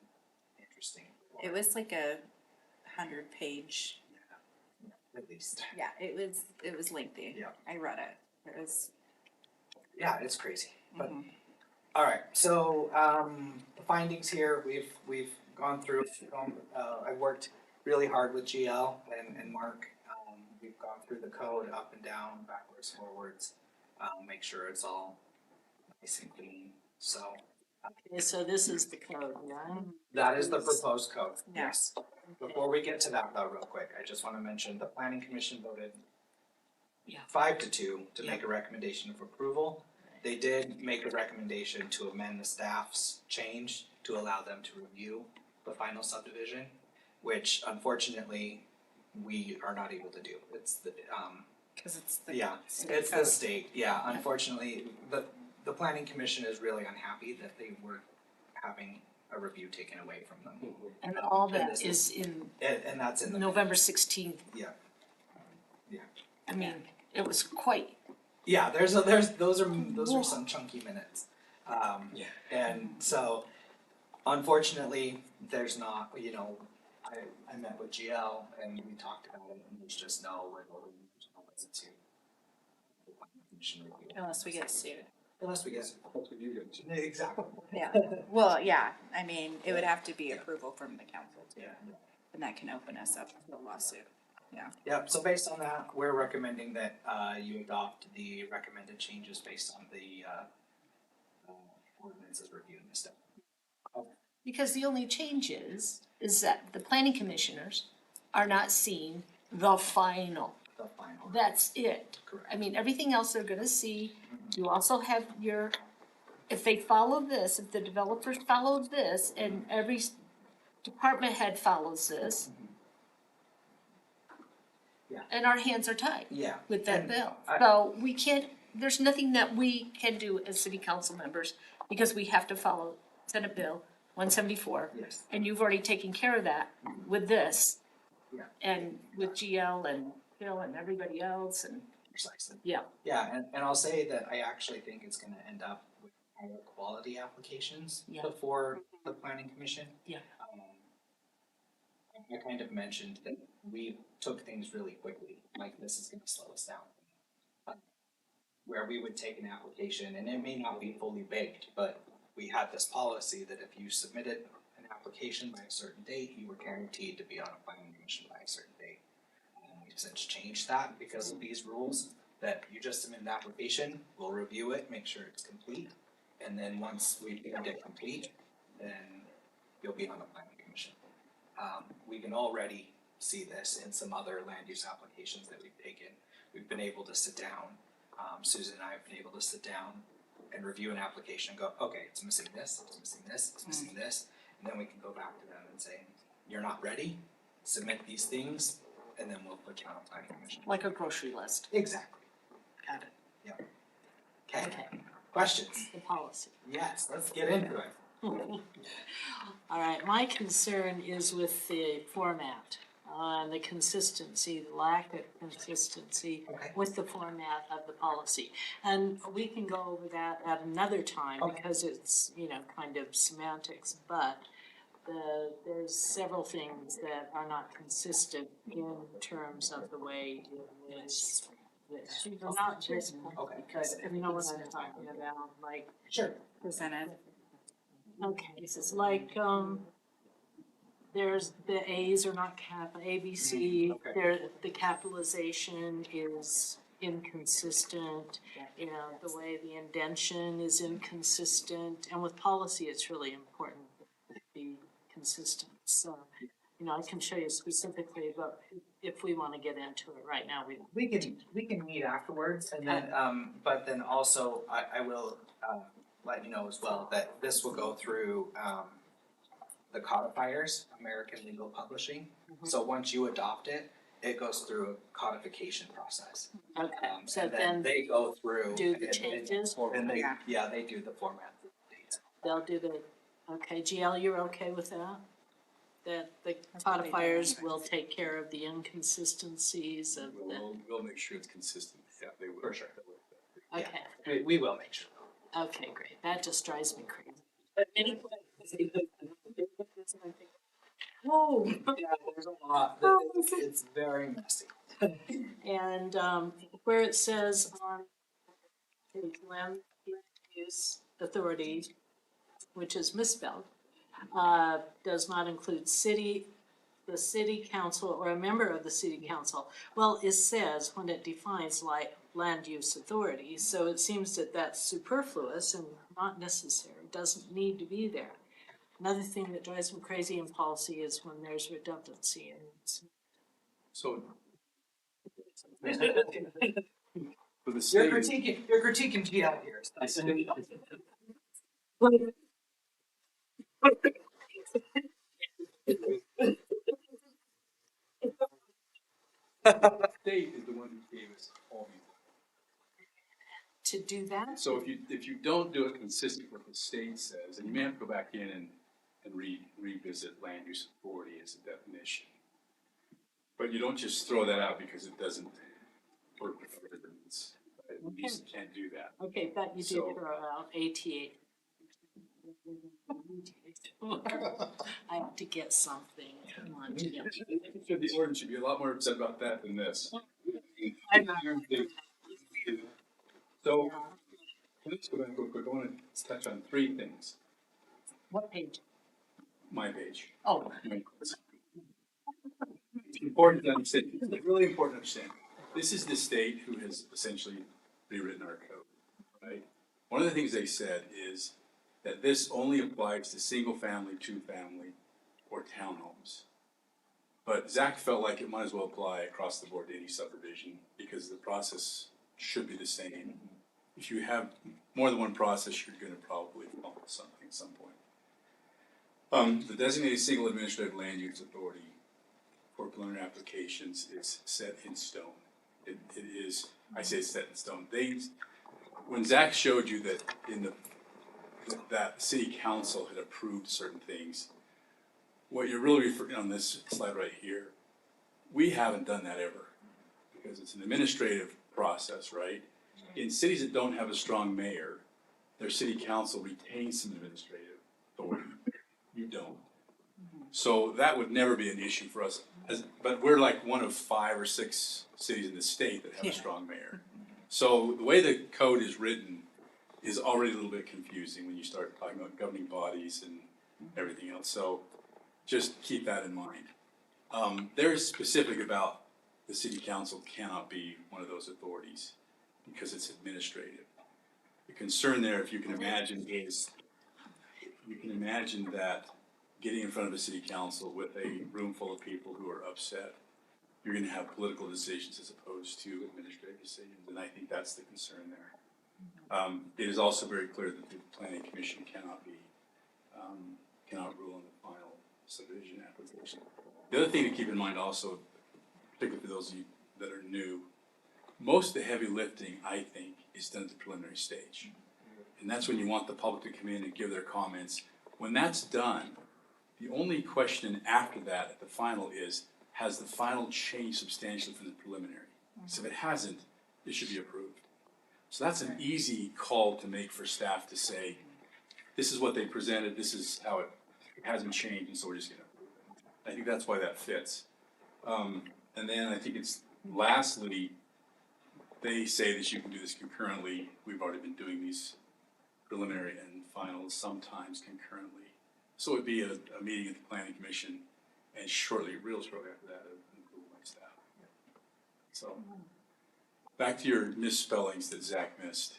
interesting. It was like a 100-page, At least. yeah, it was lengthy. Yeah. I read it. It was, Yeah, it's crazy, but, mhm. alright, so, the findings here, we've gone through, I worked really hard with GL and Mark. We've gone through the code up and down, backwards, forwards, make sure it's all nice and clean, so. Okay, so this is the code, yeah? That is the proposed code, Yeah. yes. Before we get to that though, real quick, I just wanna mention the planning commission voted Yeah. 5-2 to make a recommendation of approval. They did make a recommendation to amend the staff's change to allow them to review the final subdivision, which unfortunately we are not able to do. It's the, Cause it's the. yeah, it's the state, yeah, unfortunately, the planning commission is really unhappy that they were having a review taken away from them. And all And that this is in And that's in the. November 16th. Yeah. I mean, it was quite, Yeah, those are some chunky minutes. And so unfortunately, there's not, you know, I met with GL and we talked about it and there's just no wiggle room to the planning commission review. Unless we get sued. Unless we get. Exactly. Yeah, well, yeah, I mean, it would have to be approval from the council too, Yeah. and that can open us up to a lawsuit. Yep, so based on that, we're recommending that you adopt the recommended changes based on the ordinances reviewed and stuff. because the only change is that the planning commissioners are not seeing the final. The final. That's it. Correct. I mean, everything else they're gonna see. You also have your, if they follow this, if the developers follow this, and every department head follows this. Yeah. And our hands are tied Yeah. with that And bill. I- So we can't, there's nothing that we can do as city council members, because we have to follow Senate Bill 174. Yes. And you've already taken care of that with this. Yeah. And with GL and Bill and everybody else, and Precisely. yeah. Yeah, and I'll say that I actually think it's gonna end up with higher quality applications Yeah. before the planning commission. Yeah. I kind of mentioned that we took things really quickly, like this is gonna slow us down. Where we would take an application, and it may not be fully baked, but we had this policy that if you submitted an application by a certain date, you were guaranteed to be on a planning commission by a certain date. And we've since changed that because of these rules, that you just submit an application, we'll review it, make sure it's complete. And then once we deemed it complete, then you'll be on the planning commission. We can already see this in some other land use applications that we've taken. We've been able to sit down, Susan and I have been able to sit down and review an application and go, okay, it's missing this, it's missing this, it's missing this. And then we can go back to them and say, you're not ready, submit these things, and then we'll put you on a planning commission. Like a grocery list. Exactly. Got it. Okay, Okay, questions? the policy. Yes, let's get into it. All right, my concern is with the format, and the consistency, the lack of consistency Okay. with the format of the policy. And we can go over that at another time, Okay. because it's, you know, kind of semantics, but there's several things that are not consistent in terms of the way it is. Not this one, Okay. because you know what I'm talking about, like, Sure. Presented. okay, this is like, there's, the A's are not A, B, C, Okay. the capitalization is inconsistent, you know, the way the indention is inconsistent, and with policy, it's really important to be consistent, so, you know, I can show you specifically, but if we wanna get into it right now, We can meet afterwards and then, but then also I will, let you know as well that this will go through, the codifiers, American Legal Publishing. So once you adopt it, it goes through a codification process. okay, so And then they go through. do the and- changes, And they, Yeah. yeah, they do the format. they'll do the, okay, GL, you're okay with that? That the That's what they do codifiers anyways. will take care of the inconsistencies of the, We'll make sure it's consistent, yeah, they will. For sure. okay, We will make sure. okay, great, that just drives me crazy. But anyway. Whoa. Yeah, there's a lot, it's very messy. And where it says on page land use authority, which is misspelled, does not include the city council or a member of the city council. Well, it says when it defines like land use authority, so it seems that that's superfluous and not necessary, doesn't need to be there. Another thing that drives me crazy in policy is when there's redundancy, and it's So. For the You're state, critiquing GL here. state is the one who gave us all these. to do that. So if you don't do it consistent with what the state says, then you may have to go back in and revisit land use authority as a definition. But you don't just throw that out because it doesn't work with ordinance. You just can't do that. Okay, but you did So- throw out ATA. I have to get something, come on, Jim. The ordinance should be a lot more upset about that than this. I'm not- So, let's go back real quick, I wanna touch on three things, What page? my page. Oh, It's important to understand, it's really important to understand, this is the state who has essentially rewritten our code, right? One of the things they said is that this only applies to single family, two family, or townhomes. But Zach felt like it might as well apply across the board to any subdivision, because the process should be the same. If you have more than one process, you're gonna probably follow something at some point. The designated single administrative land use authority for preliminary applications is set in stone. It is, I say it's set in stone. When Zach showed you that that city council had approved certain things, what you're really referring, on this slide right here, we haven't done that ever, because it's an administrative process, right? In cities that don't have a strong mayor, their city council retains some administrative authority. You don't. So that would never be an issue for us, but we're like one of 5 or 6 cities in the state that have a strong mayor. So the way the code is written is already a little bit confusing when you start talking about governing bodies and everything else, so just keep that in mind. They're specific about the city council cannot be one of those authorities because it's administrative. The concern there, if you can imagine, is you can imagine that getting in front of a city council with a room full of people who are upset, you're gonna have political decisions as opposed to administrative decisions, and I think that's the concern there. It is also very clear that the planning commission cannot rule on the final subdivision application. The other thing to keep in mind also, particularly for those of you that are new, most of the heavy lifting, I think, is done at the preliminary stage. And that's when you want the public to come in and give their comments. When that's done, the only question after that at the final is, has the final changed substantially from the preliminary? So if it hasn't, it should be approved. So that's an easy call to make for staff to say, this is what they presented, this is how it hasn't changed, and so we're just gonna approve it. I think that's why that fits. And then I think it's, lastly, they say that you can do this concurrently. We've already been doing these preliminary and finals sometimes concurrently. So it'd be a meeting at the planning commission, and real shortly after that, an approval by staff. So, back to your misspellings that Zach missed.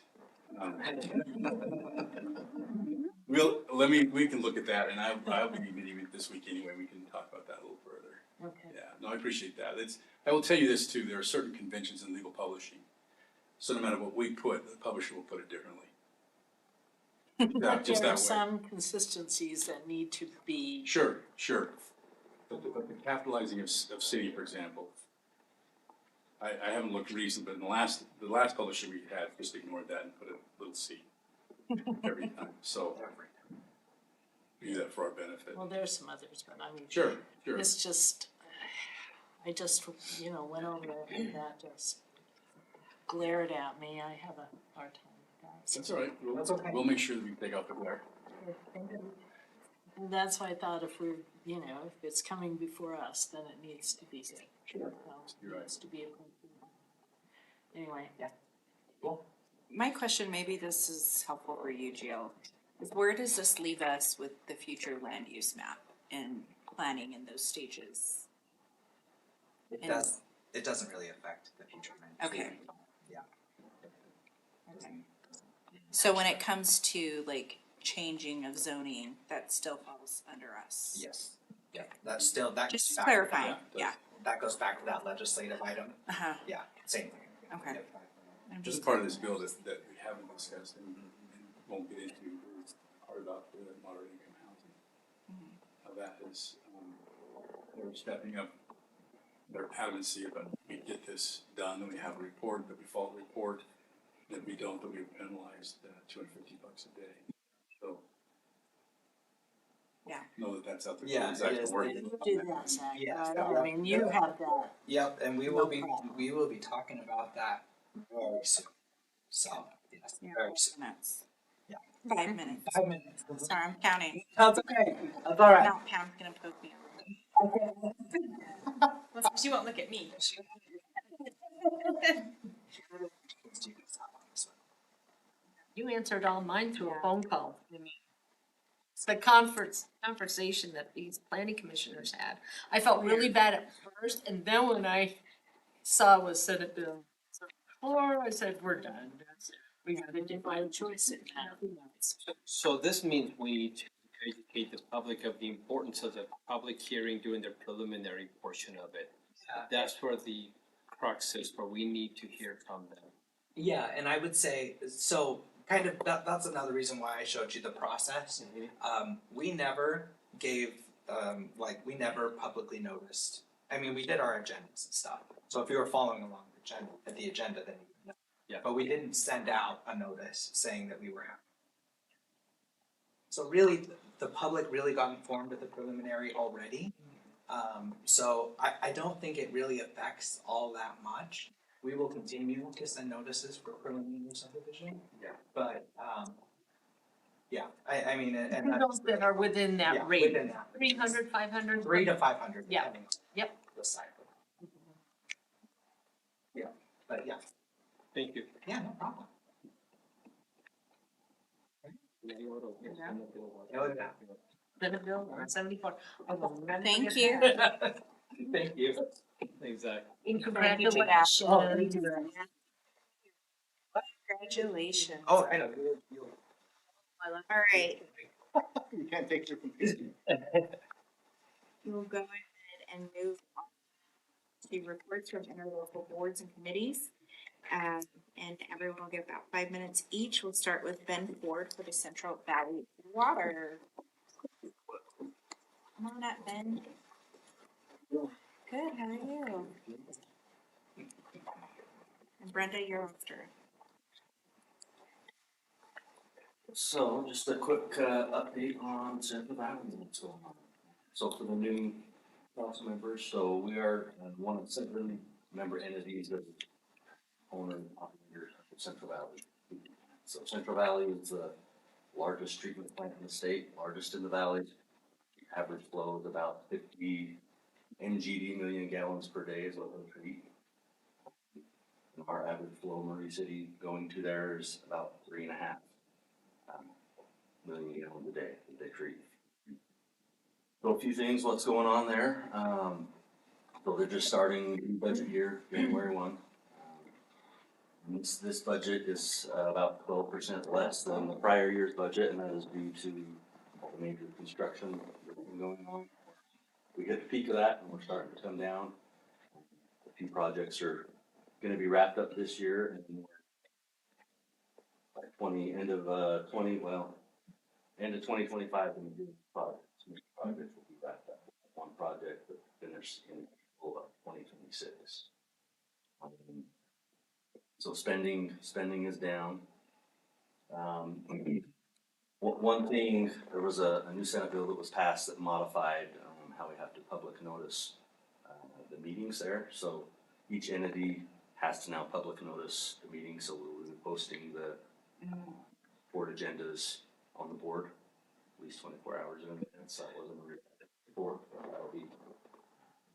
We can look at that, and I'll be meeting with this week anyway, we can talk about that a little further. Okay. Yeah, no, I appreciate that. I will tell you this too, there are certain conventions in legal publishing, so no matter what we put, the publisher will put it differently. But Just there that are way. some consistencies that need to be. Sure. But the capitalizing of city, for example, I haven't looked recent, but in the last publisher we had just ignored that and put a little C every time, so we do that for our benefit. Well, there's some others, but I mean. Sure. It's just, I just, went over it and that just glared at me. I have a hard time with that. So- That's all right, we'll make sure that we take out the glare. And that's why I thought if we're, if it's coming before us, then it needs to be good. Sure. You're right. Needs to be approved. Anyway. My question, maybe this is helpful for you, Jill, is where does this leave us with the future land use map and planning in those stages? It doesn't really affect the future land. Okay. Yeah. Okay. So when it comes to like changing of zoning, that still falls under us? Yes. Yeah, that Just goes back- clarifying, yeah. That goes back to that legislative item. Uh-huh, Yeah, same thing. okay. Yep. I'm This is just, part of this bill that we haven't discussed and won't get into, is part about the moderate income housing. How that is, they're stepping up their adamancy about, we get this done, and we have a report, that we follow the report, and if we don't, then we're penalized $250 a day. So. Yeah. Know that that's out there. Yeah, Exactly it is. working. You do that, Zach. Yes, I mean, you have that. Yep, and we No will be problem. talking about that very soon. So, yes, yeah, very soon. minutes. Yeah. 5 minutes. 5 minutes. Sorry, I'm counting. That's okay. That's all right. No, Pam's gonna poke me. She won't look at me. You answered all mine through a Yeah. phone call. I mean, it's the conversation that these planning commissioners had. I felt really bad at first, and then when I saw it was Senate Bill 4, I said, we're done. We gotta define a choice in that. So this means we need to educate the public of the importance of the public hearing during the preliminary portion of it. That's where the crux is, where we need to hear from them. Yeah, and I would say, so kind of, that's another reason why I showed you the process. We never gave, we never publicly noticed. I mean, we did our agendas and stuff. So if you were following along the agenda, then you would know. Yeah. But we didn't send out a notice saying that we were having. So really, the public really got informed at the preliminary already. So I don't think it really affects all that much. We will continue to send notices for preliminary subdivision. Yeah. But, yeah, I mean, and Those that's. that are within Yeah, that range, within that. 300, 500. 300 to 500, Yeah. depending on Yep. the cycle. Yeah, but yeah, Thank you. yeah, no problem. Senate Bill 174. Thank you. Thank you. Exactly. And Thank you, congratulations. Congratulations. Oh, I know. All right, You can't take your computer. we'll go ahead and move on to reports from interlocal boards and committees. And everyone will get about 5 minutes each. We'll start with Ben Ford for the Central Valley Water. Come on up, Ben. Good, how are you? Brenda, you're after. So just a quick update on Central Valley and what's going on. So for the new council members, so we are one of 7 member entities that owner and operator of Central Valley. So Central Valley is the largest treatment plant in the state, largest in the valley. Average flow is about 50 MGD million gallons per day is what we treat. And our average flow Murray City going to there is about 3.5 million gallons a day that they treat. So a few things, what's going on there. So they're just starting new budget year, January 1. This budget is about 12% less than the prior year's budget, and that is due to all the major construction that's been going on. We hit the peak of that, and we're starting to come down. A few projects are gonna be wrapped up this year, and by end of 2025, when we do projects will be wrapped up. One project that finished in April of 2026. So spending is down. One thing, there was a new Senate bill that was passed that modified how we have to public notice the meetings there. So each entity has to now public notice the meeting, so we'll be posting the board agendas on the board at least 24 hours in advance. That wasn't before, that'll be a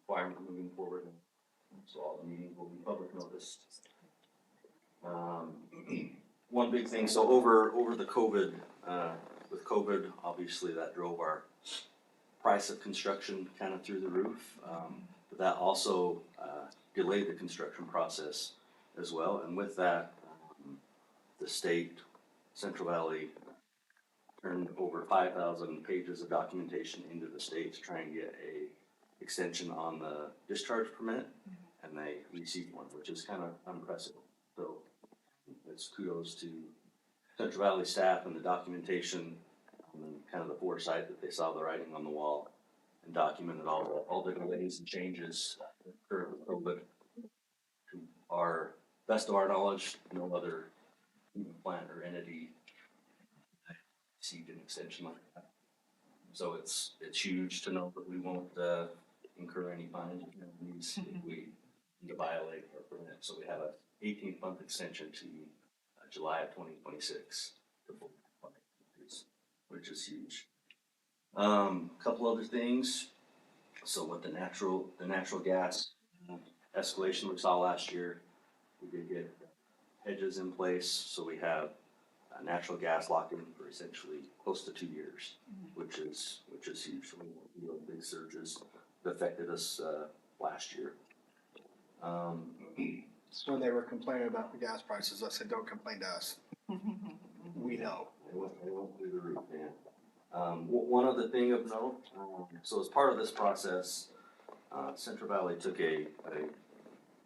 requirement moving forward. So all the meetings will be public noticed. One big thing, so over the COVID, with COVID, obviously that drove our price of construction kind of through the roof. But that also delayed the construction process as well. And with that, the state, Central Valley, turned over 5,000 pages of documentation into the state to try and get a extension on the discharge permit, and they received one, which is kind of unprecedented. So it's kudos to Central Valley staff and the documentation, and kind of the foresight that they saw the writing on the wall and documented all the delays and changes that occurred with COVID. To our best of our knowledge, no other plant or entity received an extension like that. So it's huge to know that we won't incur any fines or penalties if we need to violate our permit. So we have a 18-month extension to July of 2026, which is huge. Couple other things. So with the natural gas escalation we saw last year, we did get hedges in place, so we have natural gas locked in for essentially close to 2 years, which is huge. So we won't feel big surges that affected us last year. So when they were complaining about the gas prices, I said, don't complain to us. We know. They went through the roof, man. One other thing of note, so as part of this process, Central Valley took a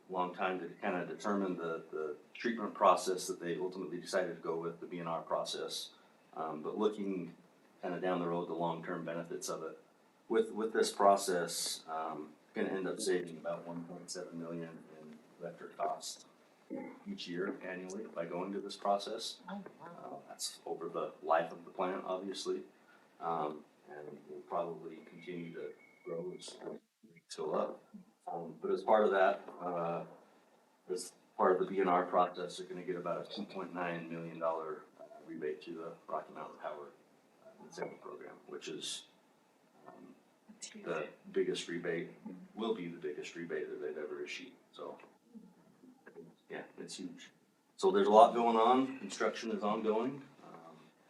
long time to kind of determine the treatment process that they ultimately decided to go with, the B&R process. But looking kind of down the road, the long-term benefits of it. With this process, gonna end up saving about 1.7 million in electric costs each year annually by going to this process. That's over the life of the plant, obviously. And we'll probably continue to grow as rates go up. But as part of that, as part of the B&R process, they're gonna get about a $2.9 million rebate to the Rocky Mountain Power incentive program, which is the biggest rebate, will be the biggest rebate that they've ever issued. So, yeah, it's huge. So there's a lot going on. Construction is ongoing,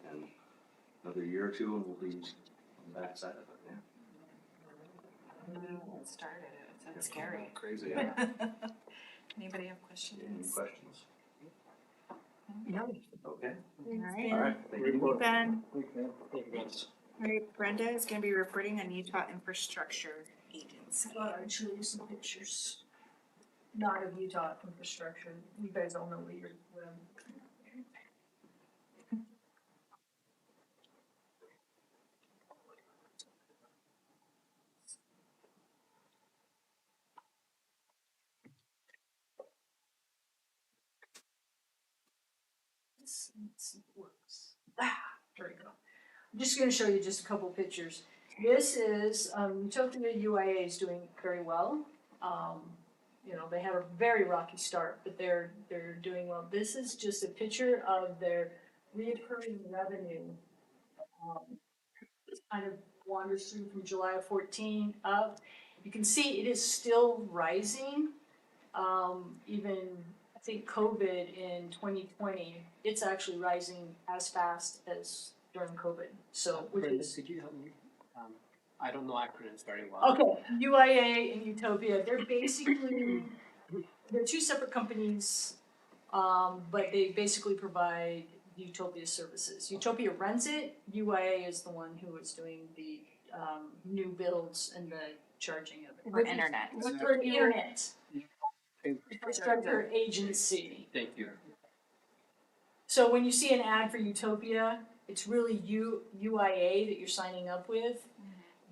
and another year or two, and we'll be on the backside of it. Yeah. It started, it's scary. Crazy. Anybody have questions? Any questions? No. Okay. Alright. All right. Thank you. Ben. Thank you, guys. Alright, Brenda is gonna be reporting on Utah Infrastructure Agency. I thought I'd show you some pictures. Not of Utah infrastructure, you guys all know what you're, works. There we go. I'm just gonna show you just a couple pictures. This is, Utopia UIA is doing very well. You know, they had a very rocky start, but they're doing well. This is just a picture of their reoccurring revenue. It kind of wanders through from July of 14 up. You can see it is still rising. Even I think COVID in 2020, it's actually rising as fast as during COVID. So, which Brenda, is could you help me? I don't know acronyms very well. okay. UIA and Utopia, they're basically they're two separate companies, but they basically provide Utopia services. Utopia runs it. UIA is the one who is doing the new builds and the charging of it. For internet. For the internet. Infrastructure agency. Thank you. So when you see an ad for Utopia, it's really UIA that you're signing up with,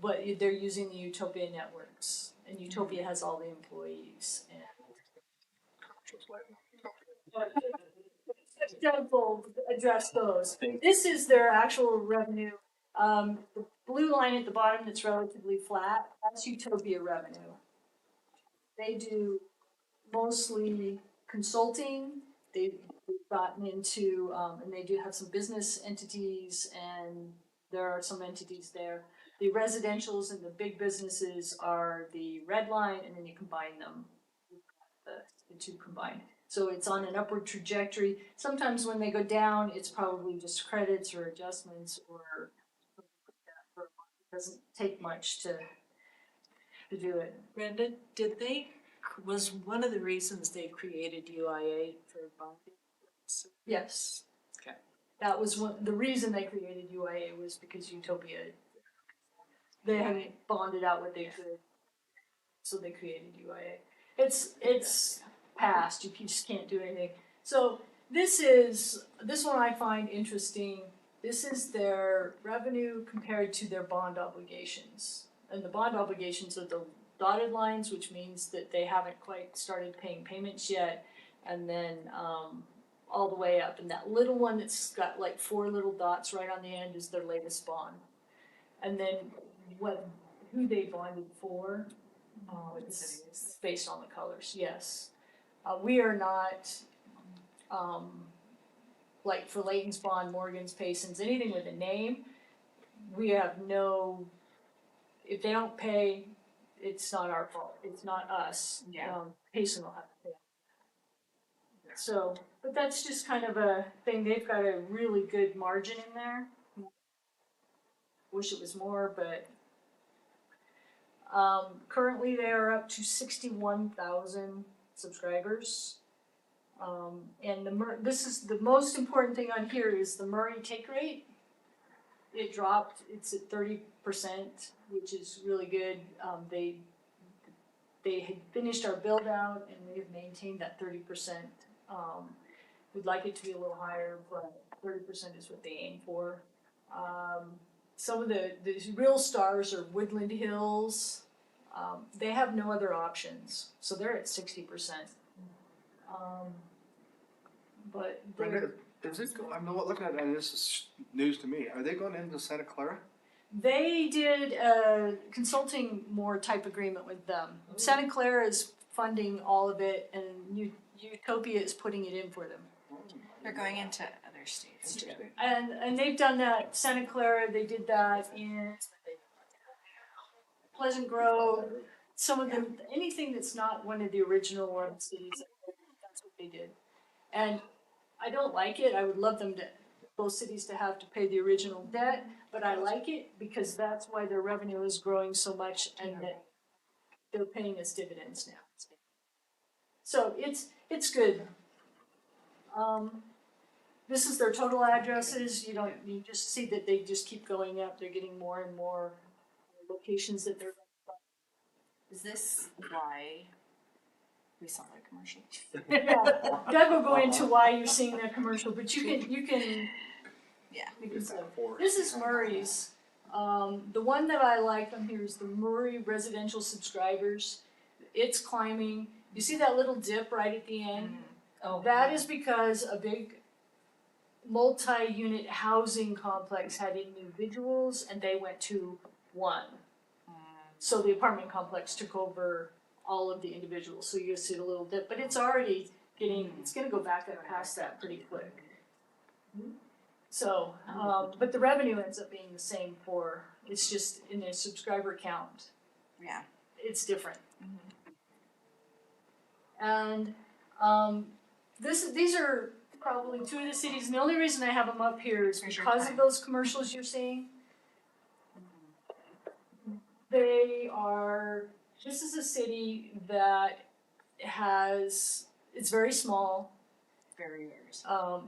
but they're using the Utopia networks, and Utopia has all the employees. Doug will address those. This is their actual revenue. The blue line at the bottom that's relatively flat, that's Utopia revenue. They do mostly consulting. They've gotten into, and they do have some business entities, and there are some entities there. The residentials and the big businesses are the red line, and then you combine them, the two combined. So it's on an upward trajectory. Sometimes when they go down, it's probably just credits or adjustments or something like that. It doesn't take much to do it. Brenda, was one of the reasons they created UIA for bonding? Yes. Okay. That was the reason they created UIA was because Utopia, they hadn't bonded out what they could, so they created UIA. It's past, you just can't do anything. So this one I find interesting. This is their revenue compared to their bond obligations. And the bond obligations are the dotted lines, which means that they haven't quite started paying payments yet. And then all the way up. And that little one that's got like 4 little dots right on the end is their latest bond. And then who they bonded for, it's based on the colors, yes. We are not, like for Layton's bond, Morgan's, Payson's, anything with a name, we have no, if they don't pay, it's not our fault, it's not us. Yeah. Payson will have to pay. So, but that's just kind of a thing, they've got a really good margin in there. Wish it was more, but currently they are up to 61,000 subscribers. And this is the most important thing on here is the Murray take rate. It dropped, it's at 30%, which is really good. They had finished our build out and they have maintained that 30%. We'd like it to be a little higher, but 30% is what they aim for. Some of the real stars are Woodland Hills. They have no other options, so they're at 60%. But Brenda, is it, I'm looking at it, and this is news to me. Are they going into Santa Clara? they did a consulting more type agreement with them. Santa Clara is funding all of it, and Utopia is putting it in for them. They're going into other states too. And they've done that. Santa Clara, they did that in Pleasant Grove. Some of them, anything that's not one of the original one cities, that's what they did. And I don't like it. I would love them to, both cities to have to pay the original debt, but I like it because that's why their revenue is growing so much and that they're paying us dividends now. So it's good. This is their total addresses. You just see that they just keep going up. They're getting more and more locations that they're. Is this why we saw that commercial? Yeah, Doug will go into why you're seeing that commercial, but you can. Yeah. This is Murray's. The one that I like on here is the Murray residential subscribers. It's climbing. You see that little dip right at the end? Oh. That is because multi-unit housing complex had individuals and they went to one. So the apartment complex took over all of the individuals, so you see a little dip, but it's already it's gonna go back up past that pretty quick. So, but the revenue ends up being the same it's just in the subscriber count, Yeah. it's different. And, these are probably two of the cities, and the only reason I have them up here is because of those commercials you're seeing. This is a city that it's very small. Very, very small.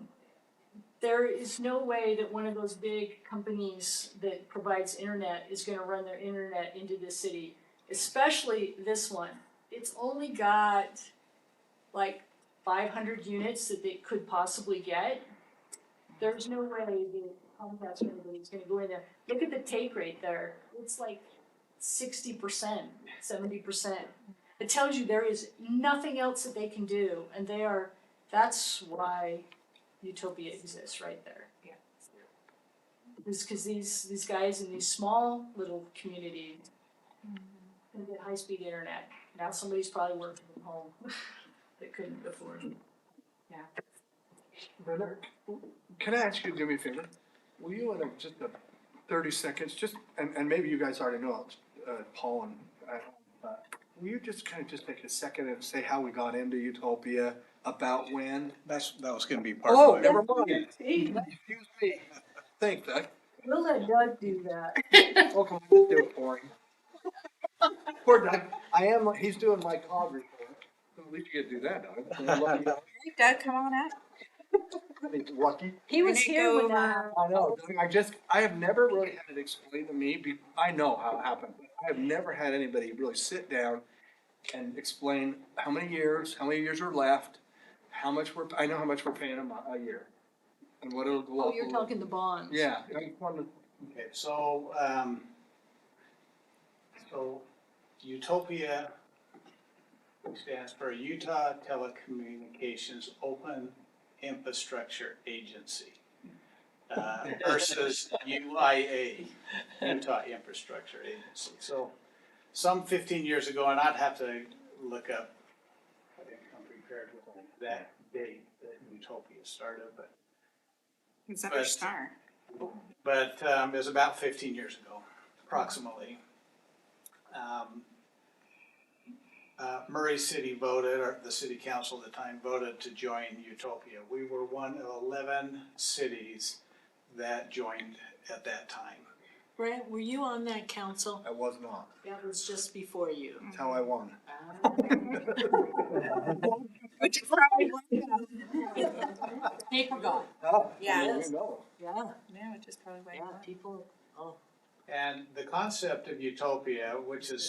There is no way that one of those big companies that provides internet is gonna run their internet into this city, especially this one. It's only got like 500 units that they could possibly get. There's no way that Comcast or anybody's gonna go in there. Look at the take rate there. It's like 60%, 70%. It tells you there is nothing else that they can do, and that's why Utopia exists right there. Yeah. It's because these guys in these small little communities can get high-speed internet. Now somebody's probably working from home that couldn't afford it. Brenda, can I ask you to do me a favor? Will you in just 30 seconds, and maybe you guys already know, Paul and will you just kind of just take a second and say how we got into Utopia, about when? That was gonna be part Oh, of never mind. Hey, Excuse me. Thanks, Doug. we'll let Doug do that. Okay, I'll just do it for him. Poor Doug. He's doing my COG report. So at least you get to do that, Doug. Doug, come on up. He's lucky. He was We're gonna here go when that over- I know, Doug, I have never really had it explained to me, I know how it happened, but I have never had anybody really sit down and explain how many years are left, I know how much we're paying a year, and what it'll go up. Oh, you're talking the bonds. Yeah, I just wanted Okay, so, so Utopia stands for Utah Telecommunications Open Infrastructure Agency, versus UIA, Utah Infrastructure Agency. So some 15 years ago, and I'd have to look up, I didn't come prepared with that date that Utopia started, but Is that our star? it was about 15 years ago, approximately. Murray City voted, or the city council at the time voted to join Utopia. We were one of 11 cities that joined at that time. Brent, were you on that council? I was not, That was just before you. that's how I won. Which is probably why. They forgot. Oh, Yeah. we know. Yeah, No, which is probably why. yeah, people, And the concept of Utopia, which is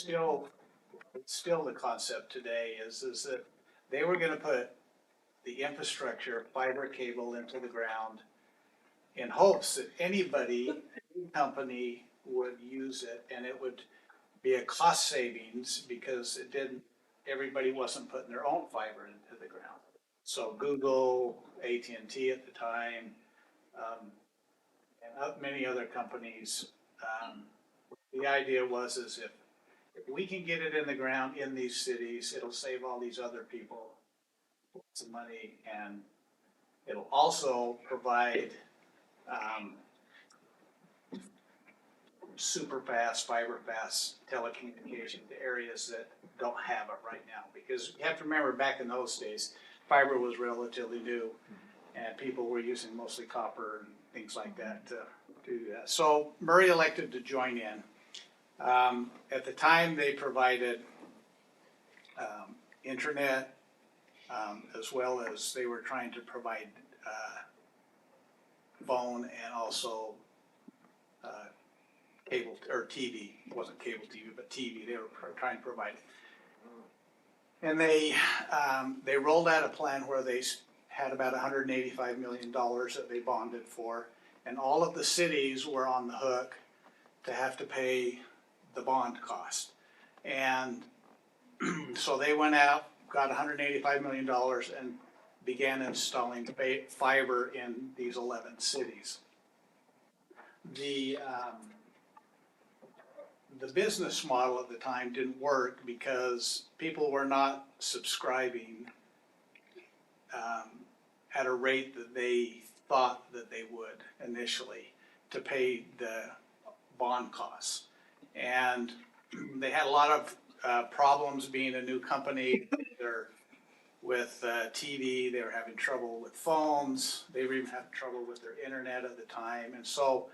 still the concept today, is that they were gonna put the infrastructure, fiber cable into the ground in hopes that any company would use it, and it would be a cost savings because everybody wasn't putting their own fiber into the ground. So Google, AT&T at the time, and many other companies, the idea was if we can get it in the ground in these cities, it'll save all these other people some money, and it'll also provide super fast, fiber fast telecommunication to areas that don't have it right now. Because you have to remember, back in those days, fiber was relatively new, and people were using mostly copper and things like that to do that. So Murray elected to join in. At the time, they provided internet, as well as they were trying to provide phone and also cable or TV. It wasn't cable TV, but TV. They were trying to provide. And they rolled out a plan where they had about $185 million that they bonded for, and all of the cities were on the hook to have to pay the bond cost. And so they went out, got $185 million, and began installing fiber in these 11 cities. The business model at the time didn't work because people were not subscribing at a rate that they thought that they would initially to pay the bond costs. And they had a lot of problems being a new company. With TV, they were having trouble with phones, they were even having trouble with their internet at the time. And so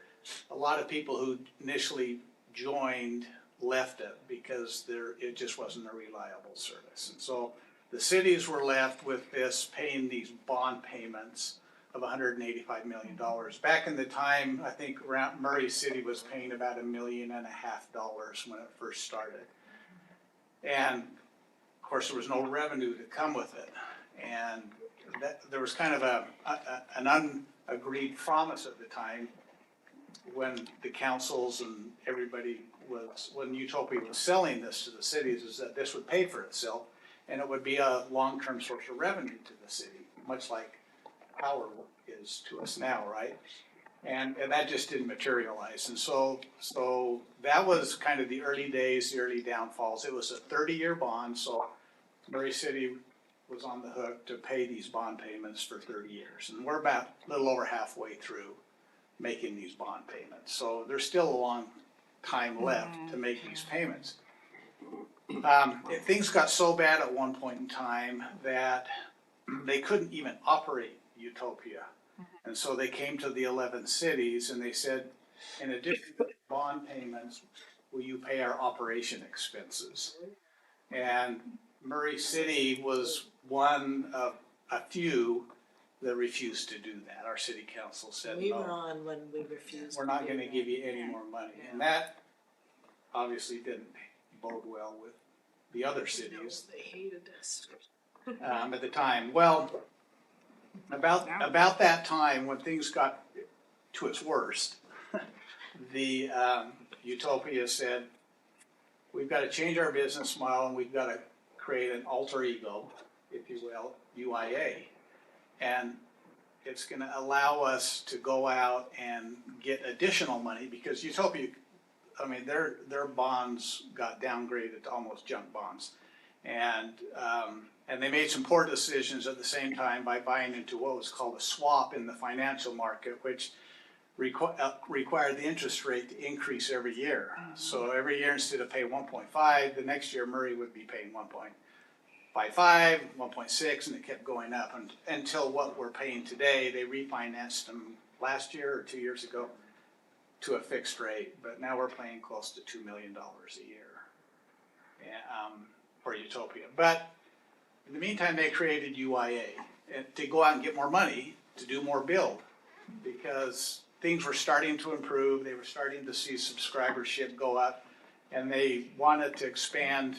a lot of people who initially joined left it because it just wasn't a reliable service. And so the cities were left with this, paying these bond payments of $185 million. Back in the time, I think Murray City was paying about $1.5 million when it first started. And of course, there was no revenue to come with it. And there was kind of an unagreed promise at the time when the councils and everybody when Utopia was selling this to the cities, is that this would pay for itself and it would be a long-term source of revenue to the city, much like power is to us now, right? And that just didn't materialize. And so that was kind of the early days, the early downfalls. It was a 30-year bond, so Murray City was on the hook to pay these bond payments for 30 years. And we're about a little over halfway through making these bond payments. So there's still a long time left to make these payments. Things got so bad at one point in time that they couldn't even operate Utopia. And so they came to the 11 cities and they said, in addition to bond payments, will you pay our operation expenses? And Murray City was one of a few that refused to do that. Our city council said We no. were on when we refused. We're not gonna give you any more money. And that obviously didn't bode well with the other cities They hated us. at the time. Well, about that time, when things got to its worst, the Utopia said, we've got to change our business model and we've got to create an alter ego, if you will, UIA. And it's going to allow us to go out and get additional money because Utopia, I mean, their bonds got downgraded to almost junk bonds. And they made some poor decisions at the same time by buying into what was called a swap in the financial market, which required the interest rate to increase every year. So every year, instead of paying 1.5, the next year Murray would be paying 1.55, 1.6, and it kept going up until what we're paying today. They refinanced them last year or 2 years ago to a fixed rate, but now we're paying close to $2 million a year for Utopia. But in the meantime, they created UIA to go out and get more money to do more build because things were starting to improve. They were starting to see subscribership go up, and they wanted to expand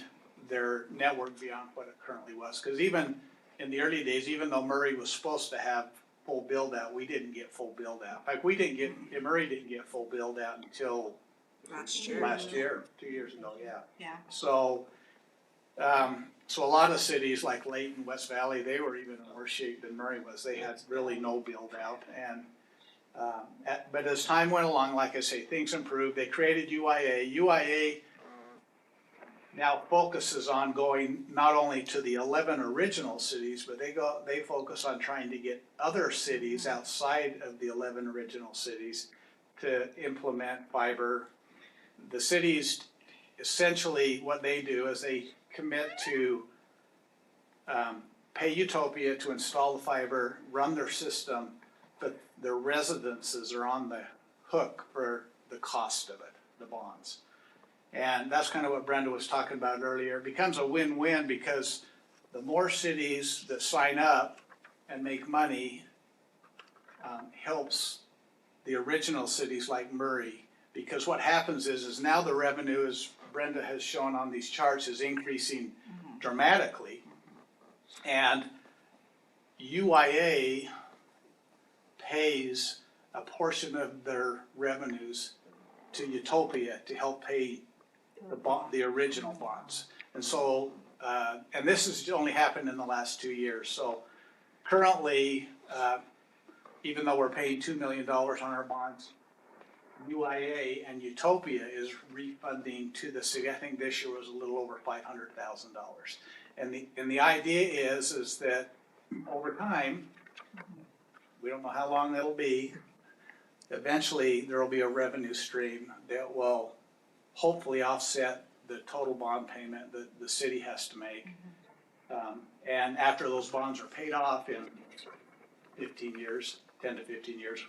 their network beyond what it currently was. Because even in the early days, even though Murray was supposed to have full build out, we didn't get full build out. Like Murray didn't get full build out until last year, 2 years ago, yeah. Yeah. So a lot of cities like Layton, West Valley, they were even in worse shape than Murray was. They had really no build out. And but as time went along, like I say, things improved. They created UIA. UIA now focuses on going not only to the 11 original cities, but they focus on trying to get other cities outside of the 11 original cities to implement fiber. The cities, essentially what they do is they commit to pay Utopia to install the fiber, run their system, but their residences are on the hook for the cost of it, the bonds. And that's kind of what Brenda was talking about earlier. It becomes a win-win because the more cities that sign up and make money helps the original cities like Murray. Because what happens is now the revenue, as Brenda has shown on these charts, is increasing dramatically. And UIA pays a portion of their revenues to Utopia to help pay the original bonds. And so, and this has only happened in the last 2 years. So currently, even though we're paying $2 million on our bonds, UIA and Utopia is refunding to the city. I think this year was a little over $500,000. And the idea is that over time, we don't know how long that'll be, eventually there will be a revenue stream that will hopefully offset the total bond payment that the city has to make. And after those bonds are paid off in 15 years, 10 to 15 years,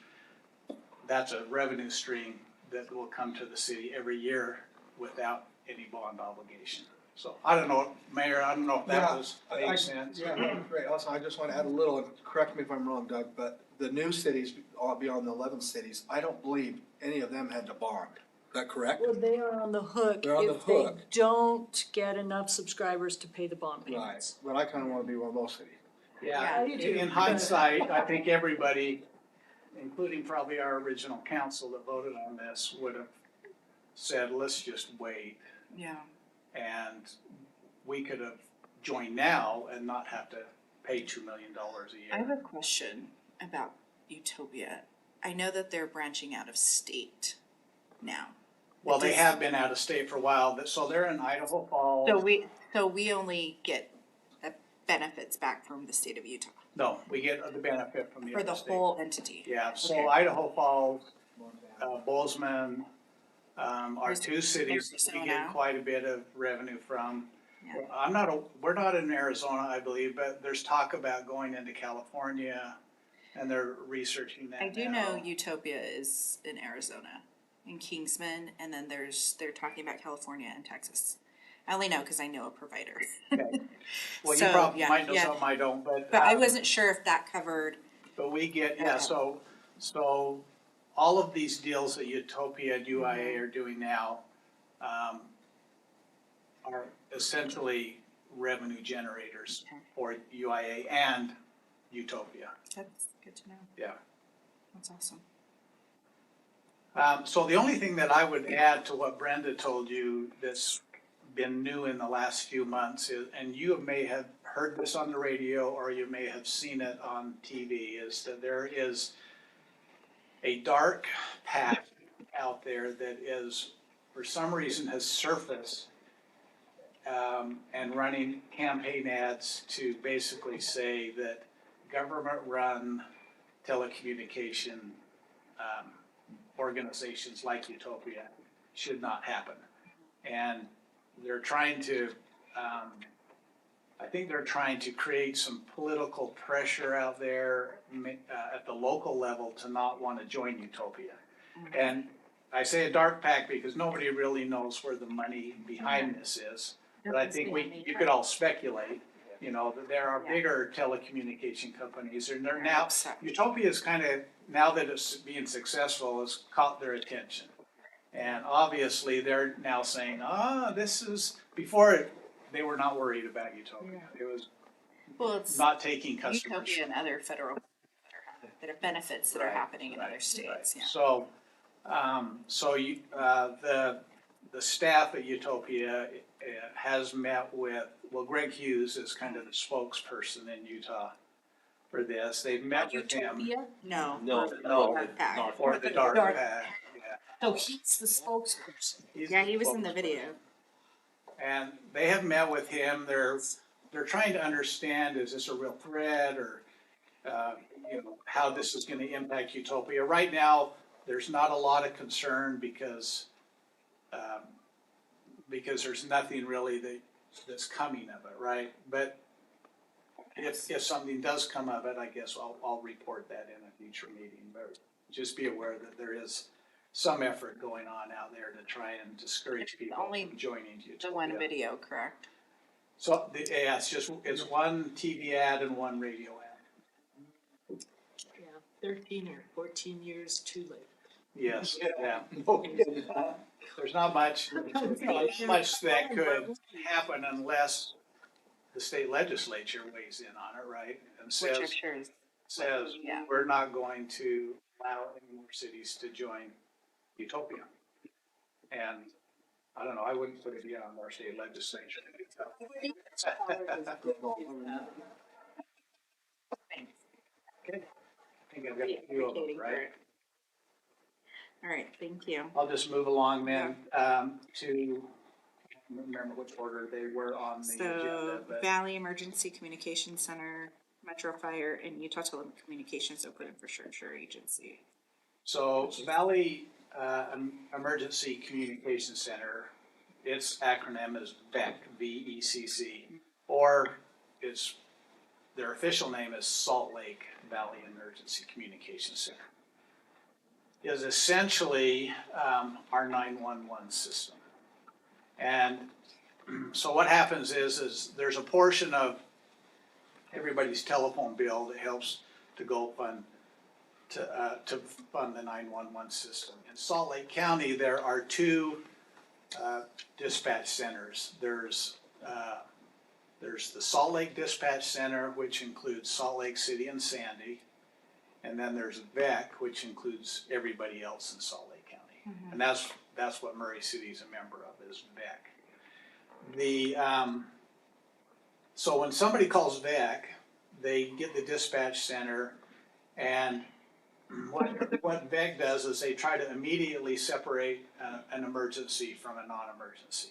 that's a revenue stream that will come to the city every year without any bond obligation. So I don't know, Mayor, I don't know if that was makes sense. Yeah, great. Also, I just want to add a little, and correct me if I'm wrong, Doug, but the new cities, all beyond the 11 cities, I don't believe any of them had to bond. Is that correct? Well, they are on the hook They're on the if they hook. don't get enough subscribers to pay the bond Right, payments. but I kind of want to be one of those cities. Yeah, you do. in hindsight, I think everybody, including probably our original council that voted on this, would have said, let's just wait. Yeah. And we could have joined now and not have to pay $2 million a I have year. a question about Utopia. I know that they're branching out of state now. Well, they have been out of state for a while, so they're in Idaho Falls. So we only get benefits back from the state of Utah No, we get the benefit from the for other the state. whole entity. Yeah, so Okay. Idaho Falls, Bozeman, are There's- two cities that we Arizona. get quite a bit of revenue from. Yeah. We're not in Arizona, I believe, but there's talk about going into California, and they're researching that I do now. know Utopia is in Arizona, in Kingsman, and then they're talking about California and Texas. I only know because I know a provider. Okay. Well, you So, probably yeah, might know yeah. something I don't, but. But I wasn't sure if that covered. But we get, Okay. yeah, so all of these deals that Utopia and UIA are doing now, are essentially revenue generators Okay. for UIA and Utopia, That's good to know. yeah. That's awesome. So the only thing that I would add to what Brenda told you that's been new in the last few months is, and you may have heard this on the radio or you may have seen it on TV, is that there is a dark path out there that is, for some reason, has surfaced and running campaign ads to basically say that government-run telecommunication organizations like Utopia should not happen. And they're trying to, I think they're trying to create some political pressure out there at the local level to not want to join Utopia. And I say a dark pack because nobody really knows where the money behind this is. But I think you could all speculate, you know, that there are bigger telecommunication companies and they're now, Utopia is kind of, now that it's being successful, has caught their attention. And obviously they're now saying, this is, they were not worried about Utopia. It was Well, it's not taking customers. Utopia and other federal that are benefits that are happening in other states. Yeah. So, the staff at Utopia has met with, well, Greg Hughes is kind of the spokesperson in Utah for this. They've met with him Utopia? No. No, for the no, dark pack. for the dark Dark. path, yeah. So he's the spokesperson. He's Yeah, the he was in the spokesperson. video. And they have met with him, they're trying to understand, is this a real threat or, how this is gonna impact Utopia. Right now, there's not a lot of concern because there's nothing really that's coming of it, right? But if something does come of it, I guess I'll report that in a future meeting, but just be aware that there is some effort going on out there to try and discourage people Only from joining Utopia. The one video, correct? So, yeah, it's one TV ad and one radio ad. Yeah, 13 or 14 years too late. Yes, yeah. There's not much that could happen unless the state legislature weighs in on it, right? And Which I'm says, sure is. Yeah. we're not going to allow any more cities to join Utopia. And I don't know, I wouldn't put it beyond our state legislature. Thanks. got a few of them, advocating for right? it. All right, thank you. I'll just move along then, to, I don't remember which order they were on the So agenda, but. Valley Emergency Communications Center, Metro Fire, and Utah Telecommunications Open Infrastructure Agency. So Valley, Emergency Communications Center, its acronym is VECC, V-E-C-C, or its, their official name is Salt Lake Valley Emergency Communications Center. Is essentially, our 911 system. And so what happens is there's a portion of everybody's telephone bill that helps to go fund, to fund the 911 system. In Salt Lake County, there are two dispatch centers. There's the Salt Lake Dispatch Center, which includes Salt Lake City and Sandy. And then there's VECC, which includes everybody else in Salt Lake County. And that's what Murray City is a member of, is VECC. So when somebody calls VECC, they get the dispatch center, and what VECC does is they try to immediately separate an emergency from a non-emergency.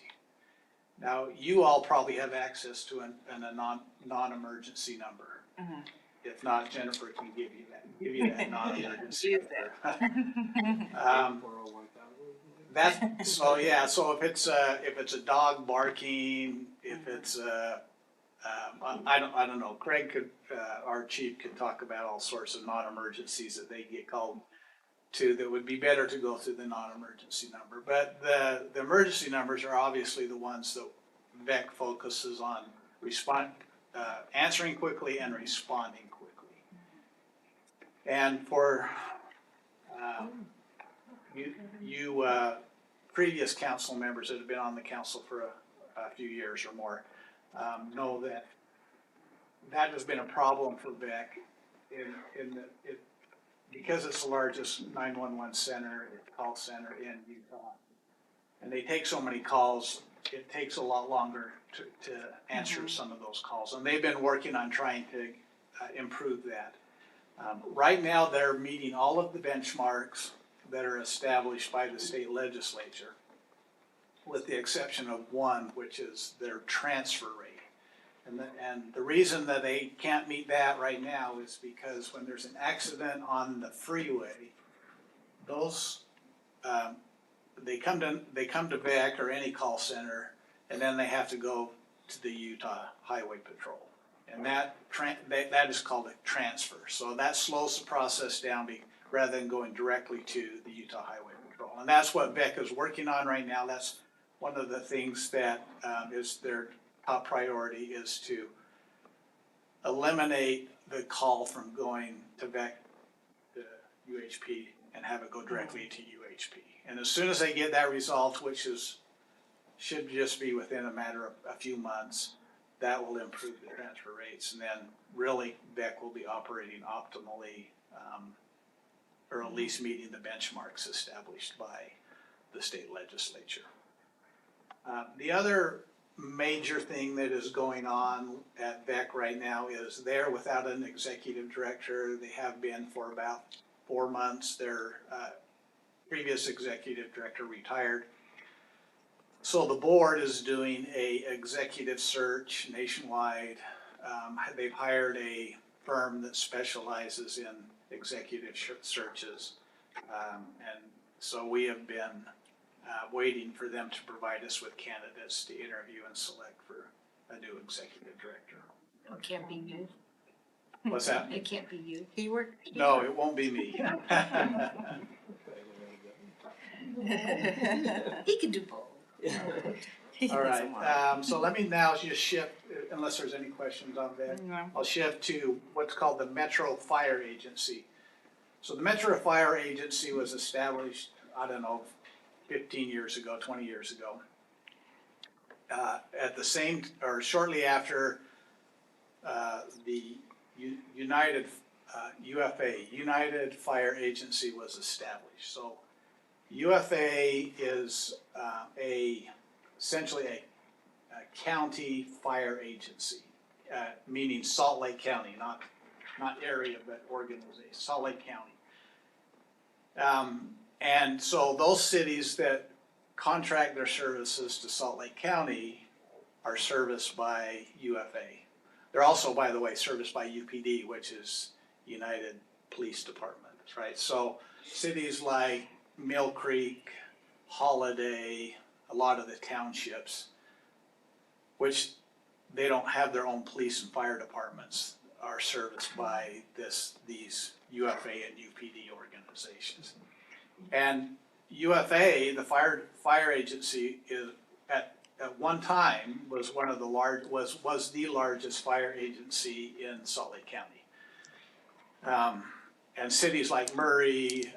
Now, you all probably have access to a non-emergency number. If not, Jennifer can give you that non-emergency number. So if it's a dog barking, if it's I don't know, Craig could, our chief could talk about all sorts of non-emergencies that they get called to that would be better to go through the non-emergency number. But the emergency numbers are obviously the ones that VECC focuses on answering quickly and responding quickly. And for you previous council members that have been on the council for a few years or more, know that has been a problem for VECC because it's the largest 911 call center in Utah. And they take so many calls, it takes a lot longer to answer some of those calls. And they've been working on trying to improve that. Right now, they're meeting all of the benchmarks that are established by the state legislature, with the exception of one, which is their transfer rate. And the reason that they can't meet that right now is because when there's an accident on the freeway, those they come to VECC or any call center, and then they have to go to the Utah Highway Patrol, and that is called a transfer. So that slows the process down rather than going directly to the Utah Highway Patrol, and that's what VECC is working on right now. That's one of the things that is their top priority, is to eliminate the call from going to VECC to UHP and have it go directly to UHP. And as soon as they get that resolved, which should just be within a matter of a few months, that will improve the transfer rates. And then really VECC will be operating optimally, or at least meeting the benchmarks established by the state legislature. The other major thing that is going on at VECC right now is they're without an executive director. They have been for about 4 months. Their previous executive director retired. So the board is doing a executive search nationwide. They've hired a firm that specializes in executive searches. And so we have been waiting for them to provide us with candidates to interview and select for a new executive director. It can't be you. What's that? It can't be you. No, it won't be me. He can do both. All right, so let me now just shift, unless there's any questions on that. I'll shift to what's called the Metro Fire Agency. So the Metro Fire Agency was established, 15 years ago, 20 years ago. At the same, or shortly after the United Fire Agency was established. So UFA is essentially a county fire agency, meaning Salt Lake County, not area, but organization, Salt Lake County. And so those cities that contract their services to Salt Lake County are serviced by UFA. They're also, by the way, serviced by UPD, which is United Police Department, right? So cities like Mill Creek, Holiday, a lot of the townships, which they don't have their own police and fire departments, are serviced by these UFA and UPD organizations. And UFA, the fire agency, is at one time was one of the was the largest fire agency in Salt Lake County. And cities like Murray,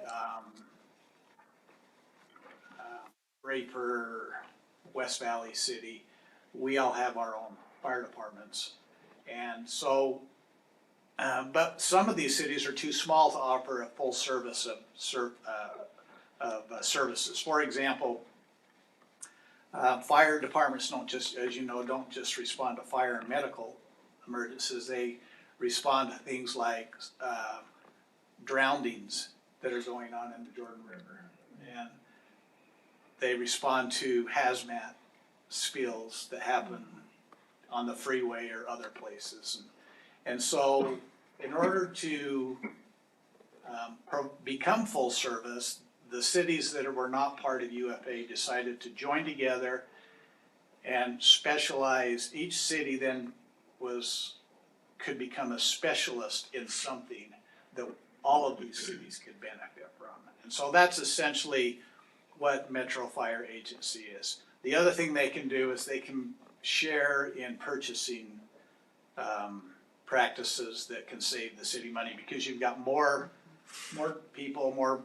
Raper, West Valley City, we all have our own fire departments. And so, but some of these cities are too small to offer a full service of services. For example, fire departments don't just, as you know, don't just respond to fire and medical emergencies. They respond to things like drownings that are going on in the Jordan River. And they respond to hazmat spills that happen on the freeway or other places. And so in order to become full service, the cities that were not part of UFA decided to join together and specialize. Each city then could become a specialist in something that all of these cities could benefit from. And so that's essentially what Metro Fire Agency is. The other thing they can do is they can share in purchasing practices that can save the city money, because you've got more people, more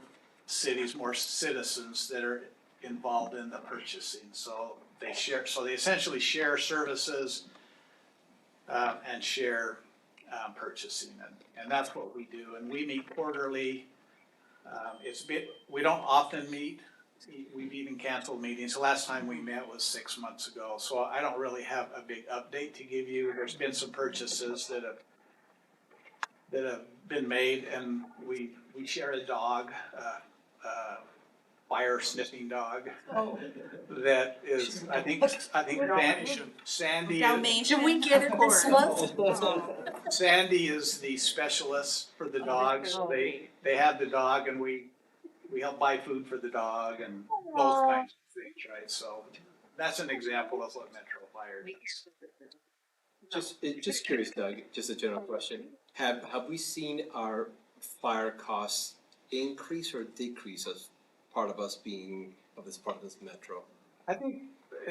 cities, more citizens that are involved in the purchasing. So they essentially share services and share purchasing, and that's what we do. And we meet quarterly. We don't often meet. We've even canceled meetings. The last time we met was 6 months ago, so I don't really have a big update to give you. There's been some purchases that have been made, and we share a dog, fire sniffing dog. That is, I think Sandy. Dalmatian. Did we get it this month? Sandy is the specialist for the dogs. They have the dog, and we help buy food for the dog and those kinds of things, right? So that's an example of what Metro Fire does. Just curious, Doug, just a general question. Have we seen our fire costs increase or decrease as part of us being part of this metro? I think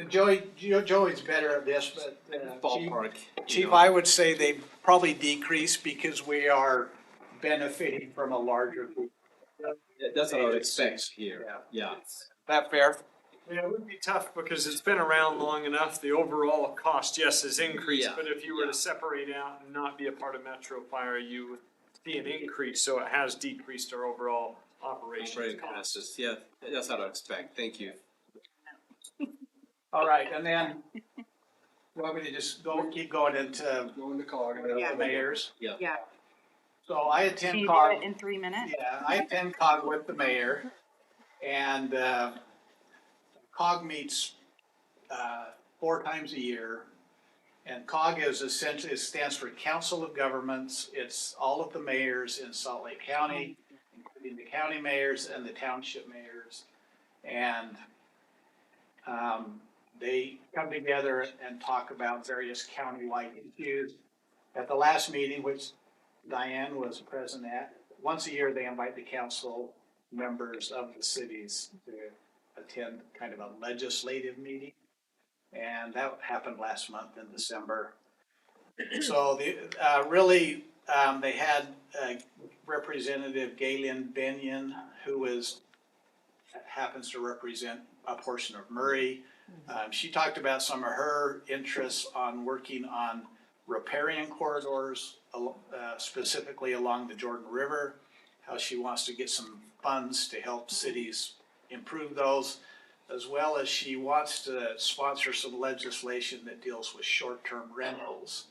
Joey's better at this, but Ballpark. Chief, I would say they've probably decreased because we are benefiting from a larger group. Yeah, that's what I would expect here. Yeah. That fair? Yeah, it would be tough because it's been around long enough. The overall cost, yes, has increased, but if you were to separate out and not be a part of Metro Fire, you would see an increase. So it has decreased our overall operations costs. Yeah, that's what I expect. Thank you. All right, and then, you want me to just keep going into COG the mayors? Yeah. So I Can attend you COG. do it in 3 minutes? Yeah, I attend COG with the mayor, and COG meets 4 times a year. And COG is essentially, it stands for Council of Governments. It's all of the mayors in Salt Lake County, including the county mayors and the township mayors. And they come together and talk about various countywide issues. At the last meeting, which Diane was present at, once a year they invite the council members of the cities to attend kind of a legislative meeting. And that happened last month in December. So they had Representative Galen Benyon, who happens to represent a portion of Murray. She talked about some of her interests on working on riparian corridors, specifically along the Jordan River, how she wants to get some funds to help cities improve those, as well as she wants to sponsor some legislation that deals with short-term rentals.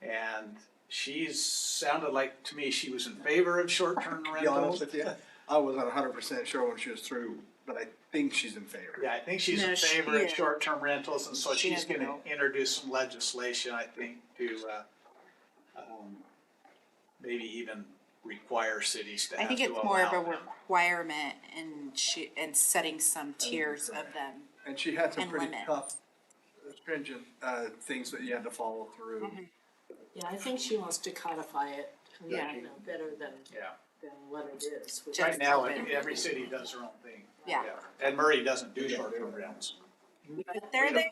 And she's sounded like, to me, she was in favor of short-term To be honest rentals. with you, I wasn't 100% sure when she was through, but I think she's in favor. Yeah, I think she's No, in she favor of is. short-term rentals, and so She she's doesn't gonna know. introduce some legislation, I think, to, maybe even require cities to I have think to it's more of a allow them. requirement and setting some tiers of them. And she had some And pretty limit. tough, stringent, things that you had to follow through. Yeah, I think she wants to codify it, Yeah. you know, better than, Yeah. than what it is. which Right is now, open. every city does their own thing. Yeah. And Murray doesn't do short-term rentals. But they're there.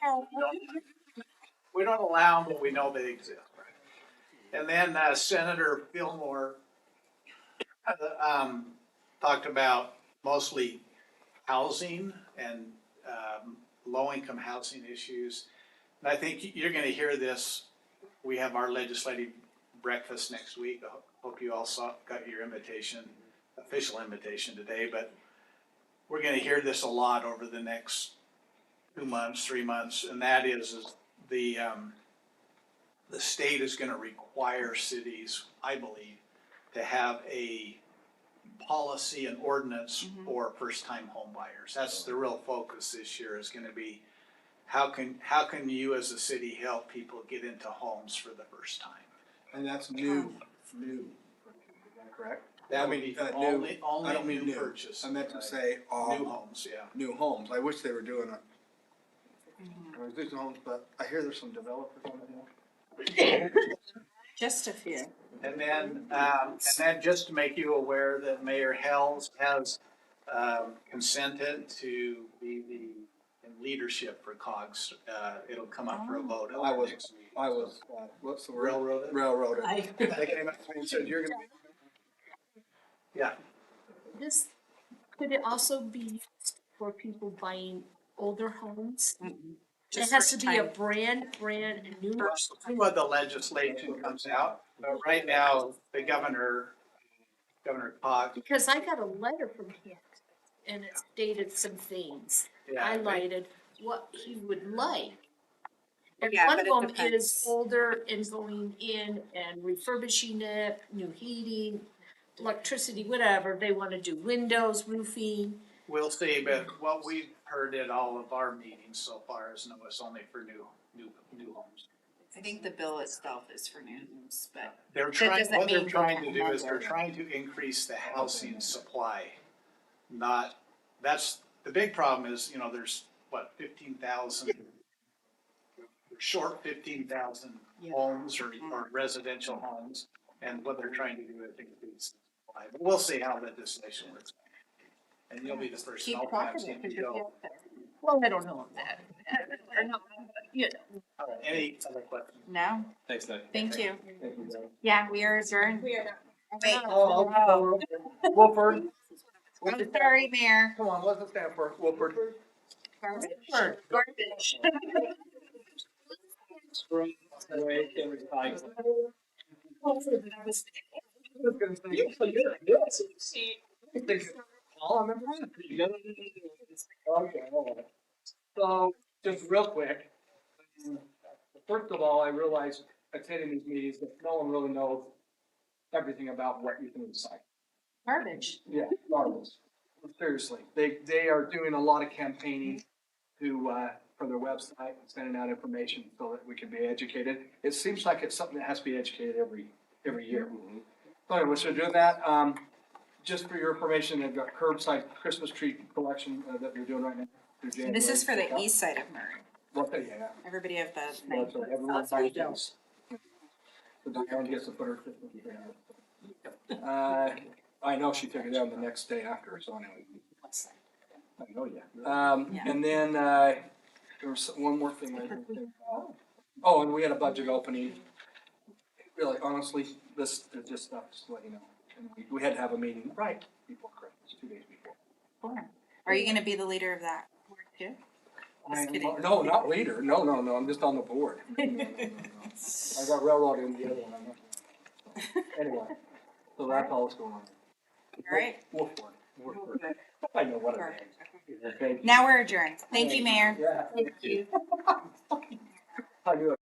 We don't allow them, but we know they exist. And then Senator Fillmore talked about mostly housing and low-income housing issues. And I think you're gonna hear this. We have our legislative breakfast next week. I hope you all got your invitation, official invitation today, but we're gonna hear this a lot over the next 2 months, 3 months, and that is the state is gonna require cities, I believe, to have a policy and ordinance for first-time home buyers. That's the real focus this year, is gonna be, how can you as a city help people get into homes for the first time? And that's new, is that correct? That would be New, only I don't mean new new. purchase. I meant to say, New homes, yeah. new homes. I wish they were doing existing homes, but I hear there's some developers on it. Just a few. And then just to make you aware that Mayor Hells has consented to be in leadership for COGS. It'll come up for a vote I was, next week. what's the word? Railroaded? Railroaded. I- They came up to me and said, you're gonna be. Yeah. This, could it also be used for people buying older homes? It Just has to first be a time. brand new. See what the legislation comes out, but right now, the Governor COG, Because I got a letter from him and it stated some things, yeah, highlighted what he would like. And Yeah, one but of it them depends. is older and going in and refurbishing it, new heating, electricity, whatever. They wanna do windows, roofing. we'll see, but what we've heard at all of our meetings so far is no, it's only for new homes. I think the bill itself is for new homes, but They're That trying, doesn't what they're mean they trying to can't do have is they're their- trying to increase the housing supply. Not, that's, the big problem is, you know, there's what, 15,000, they're short 15,000 homes or residential homes. And what they're trying to do is increase the supply. But we'll see how that legislation works. And you'll be the first to keep know. talking it, 'cause you'll be Go. up there. Well, I don't know that. Or no, you know. All right, any other questions? No, Thanks, Doug. thank you. Thank you, Doug. Yeah, we are adjourned. Wait, Wolford, I'm sorry, Mayor. come on, what's it stand for? Wolford. Garbage. Garbage. Okay, so, just real quick, first of all, I realized attending these meetings that no one really knows everything about what you can recycle. Garbage. Yeah, garbage. Seriously, they are doing a lot of campaigning to, for their website and sending out information so that we can be educated. It seems like it's something that has to be educated every year. So anyway, so doing that, just for your information, they've got curbside Christmas tree collection that they're doing right now. through And this is for the January. east side of Murray. Well, yeah. Everybody of the. Well, so everyone buys those. So Diane gets to put her Christmas tree out. I know she took it down the next day after, so anyway. I know, yeah. And then, there was one more thing I didn't think about. Oh, and we had a budget opening. Really, honestly, this is just stuff, just to let you know. And we had to have a meeting right before Christmas, 2 days before. Are you gonna be the leader of that board too? Just kidding. No, not leader, no, I'm just on the board. No. I got railroaded in the other one, I'm not. Anyway, so that's all that's going on. Alright. Wolford. I know what it is. Okay. Now we're adjourned. Thank you, Mayor. Yeah. Thank you. I knew it.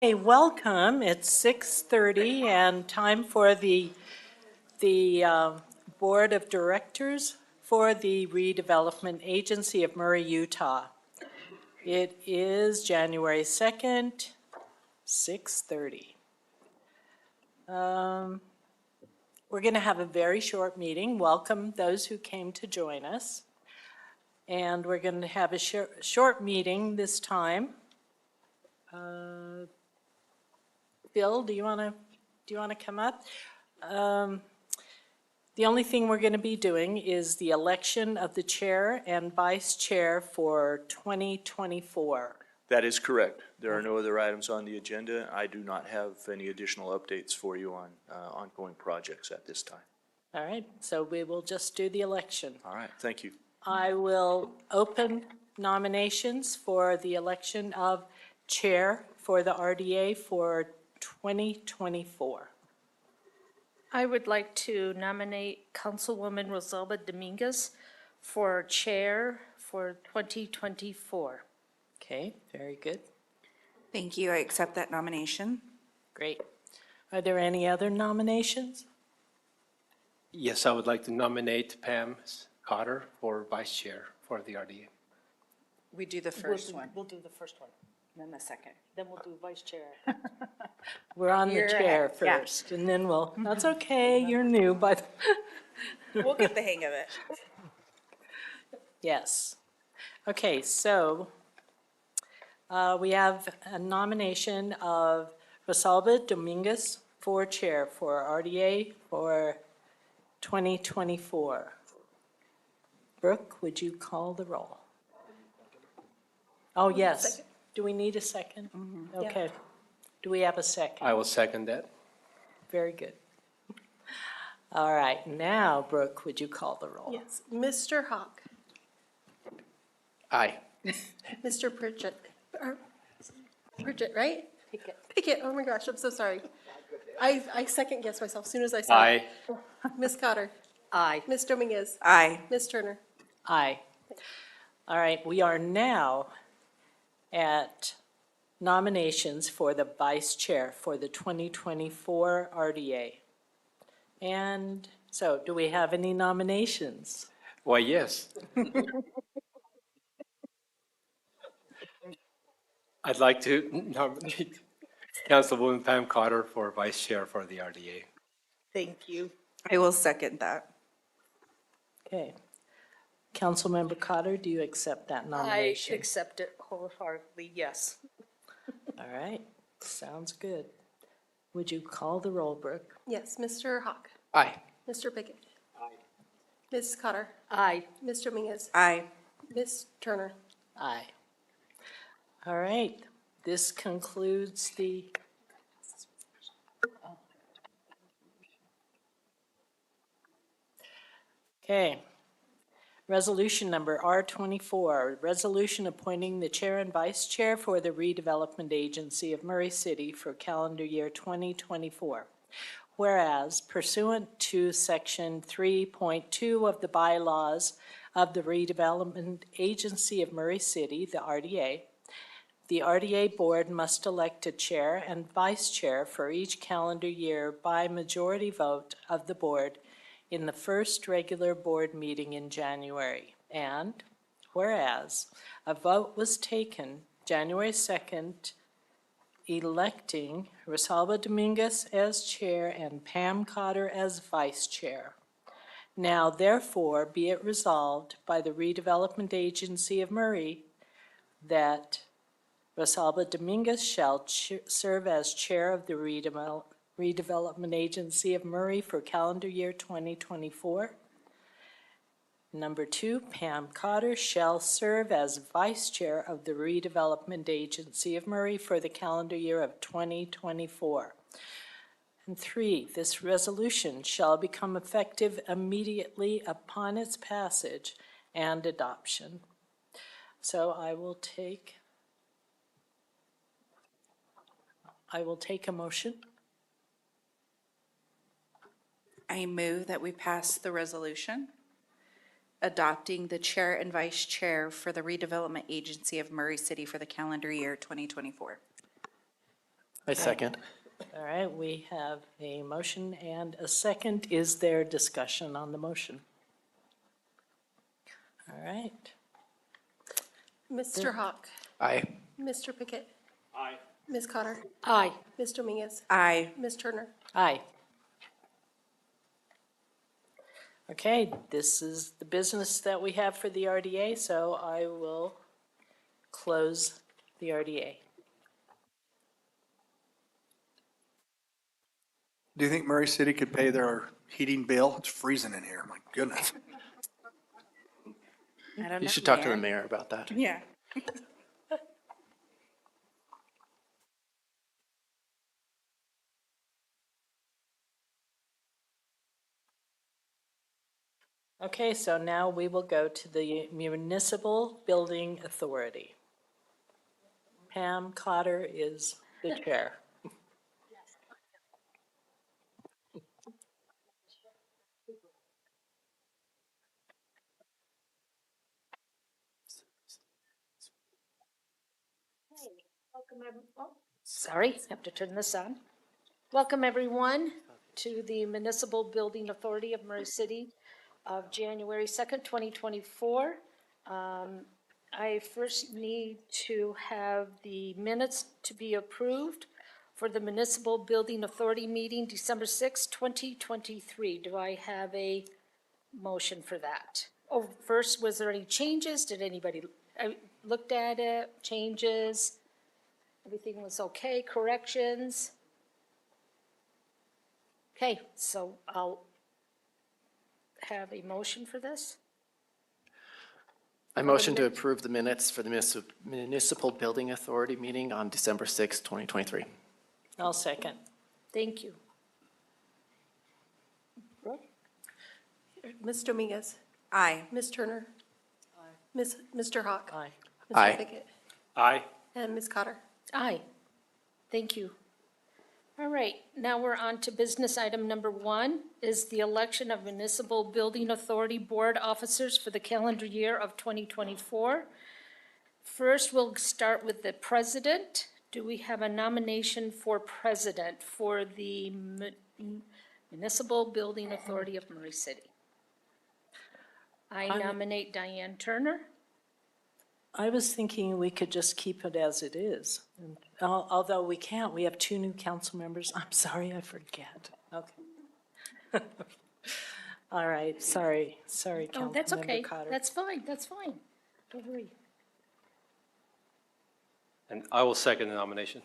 Hey, welcome. It's 6:30 and time for the Board of Directors for the Redevelopment Agency of Murray, Utah. It is January 2nd, 6:30. We're going to have a very short meeting. Welcome those who came to join us. And we're going to have a short meeting this time. Bill, do you want to come up? The only thing we're going to be doing is the election of the chair and vice chair for 2024. That is correct. There are no other items on the agenda. I do not have any additional updates for you on ongoing projects at this time. All right, so we will just do the election. All right, thank you. I will open nominations for the election of chair for the RDA for 2024. I would like to nominate Councilwoman Rosalba Dominguez for chair for 2024. Okay, very good. Thank you. I accept that nomination. Great. Are there any other nominations? Yes, I would like to nominate Pam Cotter for vice chair for the RDA. We do the first one, We'll do the first one, then the second. then we'll do vice chair. We're on the You're chair ahead, yeah. first, and then that's okay, you're new, but We'll get the hang of it. yes. Okay, so we have a nomination of Rosalba Dominguez for chair for RDA for 2024. Brooke, would you call the roll? Oh, yes. Do we need a second? Okay. Do we have a second? I will second that. Very good. All right, now, Brooke, would you call the roll? Yes, Mr. Hawk, Aye. Mr. Pritchett, right? Pickett. Pickett, oh my gosh, I'm so sorry. I second guessed myself as soon as I saw it. Aye. Ms. Cotter, Aye. Ms. Dominguez, Aye. Ms. Turner. Aye. All right, we are now at nominations for the vice chair for the 2024 RDA. And so, do we have any nominations? Why, yes. I'd like to nominate Councilwoman Pam Cotter for vice chair for the RDA. Thank you. I will second that. Okay. Councilmember Cotter, do you accept that I nomination? accept it wholeheartedly, yes. All right, sounds good. Would you call the roll, Brooke? Yes, Mr. Hawk, Aye. Mr. Pickett. Ms. Cotter, Aye. Ms. Dominguez, Aye. Ms. Turner. Aye. All right, this concludes the. Okay. Resolution number R24, resolution appointing the chair and vice chair for the Redevelopment Agency of Murray City for calendar year 2024. Whereas pursuant to section 3.2 of the bylaws of the Redevelopment Agency of Murray City, the RDA board must elect a chair and vice chair for each calendar year by majority vote of the board in the first regular board meeting in January. And whereas a vote was taken January 2nd, electing Rosalba Dominguez as chair and Pam Cotter as vice chair. Now therefore be it resolved by the Redevelopment Agency of Murray that Rosalba Dominguez shall serve as chair of the Redevelopment Agency of Murray for calendar year 2024. Number 2, Pam Cotter shall serve as vice chair of the Redevelopment Agency of Murray for the calendar year of 2024. And 3, this resolution shall become effective immediately upon its passage and adoption. So I will take a motion. I move that we pass the resolution adopting the chair and vice chair for the Redevelopment Agency of Murray City for the calendar year 2024. I second. All right, we have a motion and a second. Is there discussion on the motion? All right. Mr. Hawk, Aye. Mr. Pickett, Aye. Ms. Cotter, Aye. Ms. Dominguez, Aye. Ms. Turner. Aye. Okay, this is the business that we have for the RDA, so I will close the RDA. Do you think Murray City could pay their heating bill? It's freezing in here, my goodness. I don't know. You should talk to the mayor about that. Yeah. Okay, so now we will go to the Municipal Building Authority. Pam Cotter is the chair. Welcome everyone. Sorry, have to turn this on. Welcome everyone to the Municipal Building Authority of Murray City of January 2nd, 2024. I first need to have the minutes to be approved for the Municipal Building Authority meeting December 6th, 2023. Do I have a motion for that? Oh, first, was there any changes? Did anybody, looked at it, changes? Everything was okay, corrections? Okay, so I'll have a motion for this. I motion to approve the minutes for the Municipal Building Authority meeting on December 6, 2023. I'll second. Thank you. Ms. Dominguez, Aye. Ms. Turner. Aye. Mr. Hawk. Aye. Mr. Aye. Pickett, Aye. and Ms. Cotter. Aye. Thank you. All right, now we're on to business item number 1, is the election of Municipal Building Authority Board officers for the calendar year of 2024. First, we'll start with the president. Do we have a nomination for president for the Municipal Building Authority of Murray City? I nominate Diane Turner. I was thinking we could just keep it as it is. Although we can't, we have 2 new council members. I'm sorry, I forget. Okay. All right, sorry, Oh, that's okay. Councilmember Cotter. That's fine, that's fine. Don't worry. And I will second the nomination.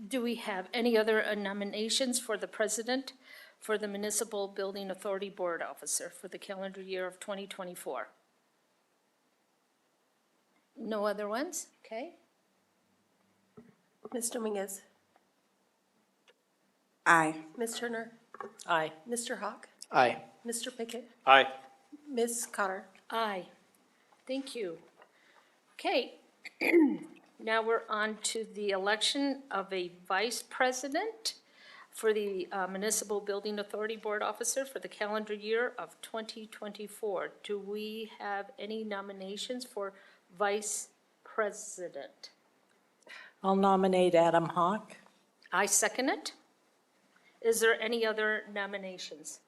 Do we have any other nominations for the president for the Municipal Building Authority Board officer for the calendar year of 2024? No other ones? Okay. Ms. Dominguez, Aye. Ms. Turner, Aye. Mr. Hawk, Aye. Mr. Pickett, Aye. Ms. Cotter. Aye. Thank you. Okay. Now we're on to the election of a vice president for the Municipal Building Authority Board officer for the calendar year of 2024. Do we have any nominations for vice president? I'll nominate Adam Hawk. I second it. Is there any other nominations?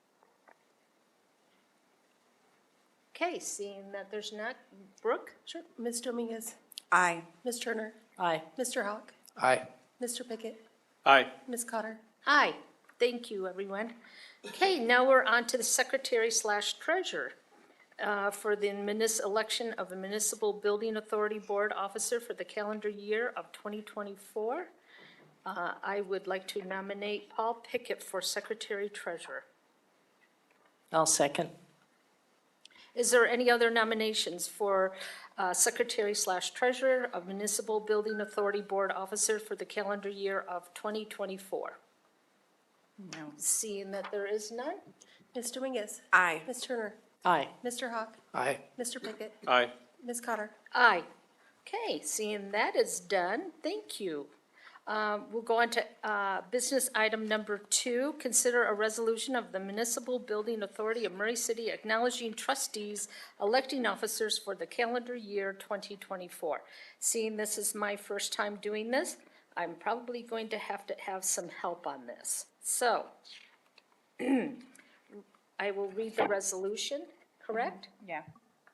Okay, seeing that there's not, Brooke? Sure. Ms. Dominguez, Aye. Ms. Turner, Aye. Mr. Hawk, Aye. Mr. Pickett, Aye. Ms. Cotter. Aye. Thank you, everyone. Okay, now we're on to the secretary/treasurer for the election of a Municipal Building Authority Board officer for the calendar year of 2024. I would like to nominate Paul Pickett for secretary-treasurer. I'll second. Is there any other nominations for secretary/treasurer of Municipal Building Authority Board officer for the calendar year of 2024? No. Seeing that there is none? Ms. Dominguez, Aye. Ms. Turner, Aye. Mr. Hawk, Aye. Mr. Pickett, Aye. Ms. Cotter. Aye. Okay, seeing that is done, thank you. We'll go on to business item number 2, consider a resolution of the Municipal Building Authority of Murray City acknowledging trustees electing officers for the calendar year 2024. Seeing this is my first time doing this, I'm probably going to have some help on this. So, I will read the resolution, correct? Yeah.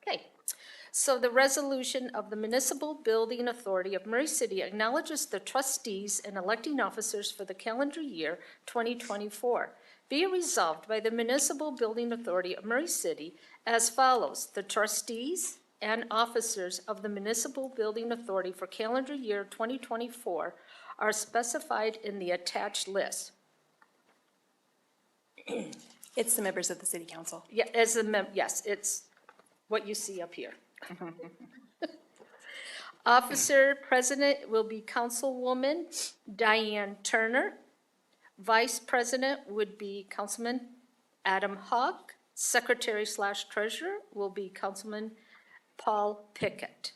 Okay. So the resolution of the Municipal Building Authority of Murray City acknowledges the trustees and electing officers for the calendar year 2024. Be it resolved by the Municipal Building Authority of Murray City as follows. The trustees and officers of the Municipal Building Authority for calendar year 2024 are specified in the attached list. It's the members of the city council. Yeah, yes, it's what you see up here. Officer President will be Councilwoman Diane Turner. Vice President would be Councilman Adam Hawk. Secretary/Treasurer will be Councilman Paul Pickett.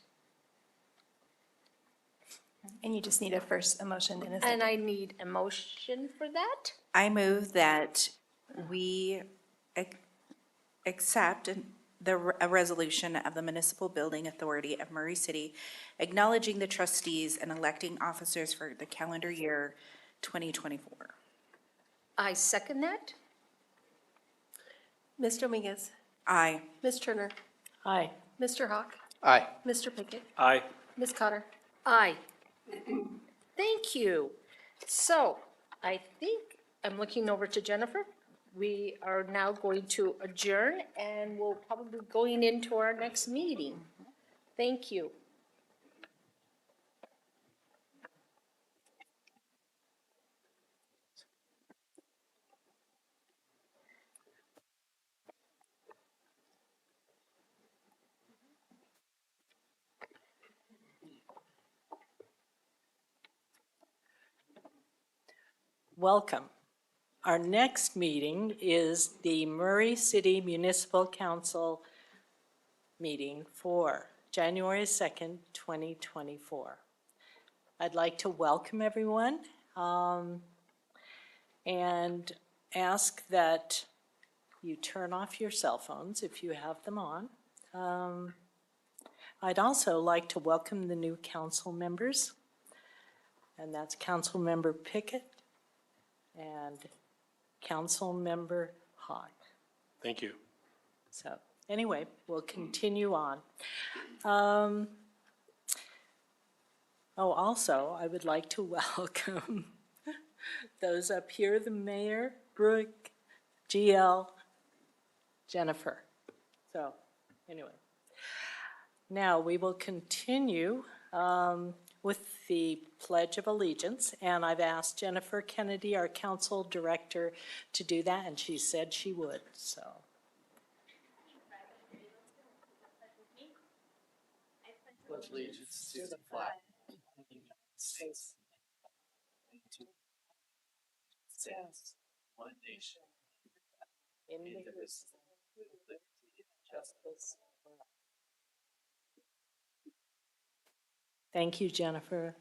And you just need a motion and a second. And I need a motion for that. I move that we accept a resolution of the Municipal Building Authority of Murray City acknowledging the trustees and electing officers for the calendar year 2024. I second that. Mr. Dominguez, Aye. Ms. Turner, Aye. Mr. Hawk, Aye. Mr. Pickett, Aye. Ms. Cotter. Aye. Thank you. So I think I'm looking over to Jennifer. We are now going to adjourn and we'll probably be going into our next meeting. Thank you. Welcome. Our next meeting is the Murray City Municipal Council meeting for January 2nd, 2024. I'd like to welcome everyone and ask that you turn off your cell phones if you have them on. I'd also like to welcome the new council members, and that's Councilmember Pickett and Councilmember Hawk. Thank you. So anyway, we'll continue on. Also, I would like to welcome those up here, the mayor, Brooke, GL, Jennifer. So anyway, now we will continue with the Pledge of Allegiance, and I've asked Jennifer Kennedy, our council director, to do that, and she said she would, so. Pledge allegiance to the flag of the United States and to stands one nation, indivisible, with liberty and justice for all. Thank you, Jennifer.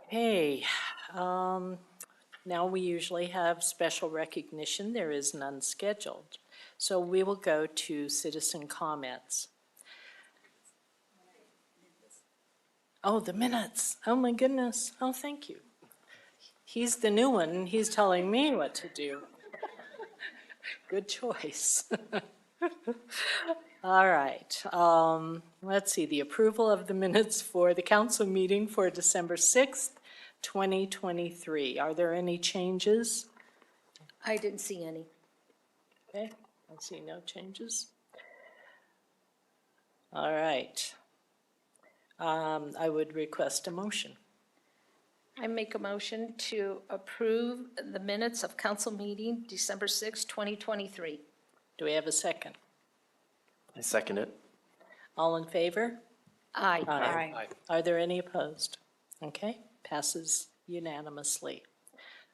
Okay, now we usually have special recognition. There is none scheduled. So we will go to citizen comments. Oh, the minutes. Oh, my goodness. Oh, thank you. He's the new one, and he's telling me what to do. Good choice. All right. Let's see. The approval of the minutes for the council meeting for December 6th, 2023. Are there any changes? I didn't see any. Okay. I see no changes. All right. I would request a motion. I make a motion to approve the minutes of council meeting December 6, 2023. Do we have a second? I second it. All in favor? Aye. Aye. Are there any opposed? Okay, passes unanimously.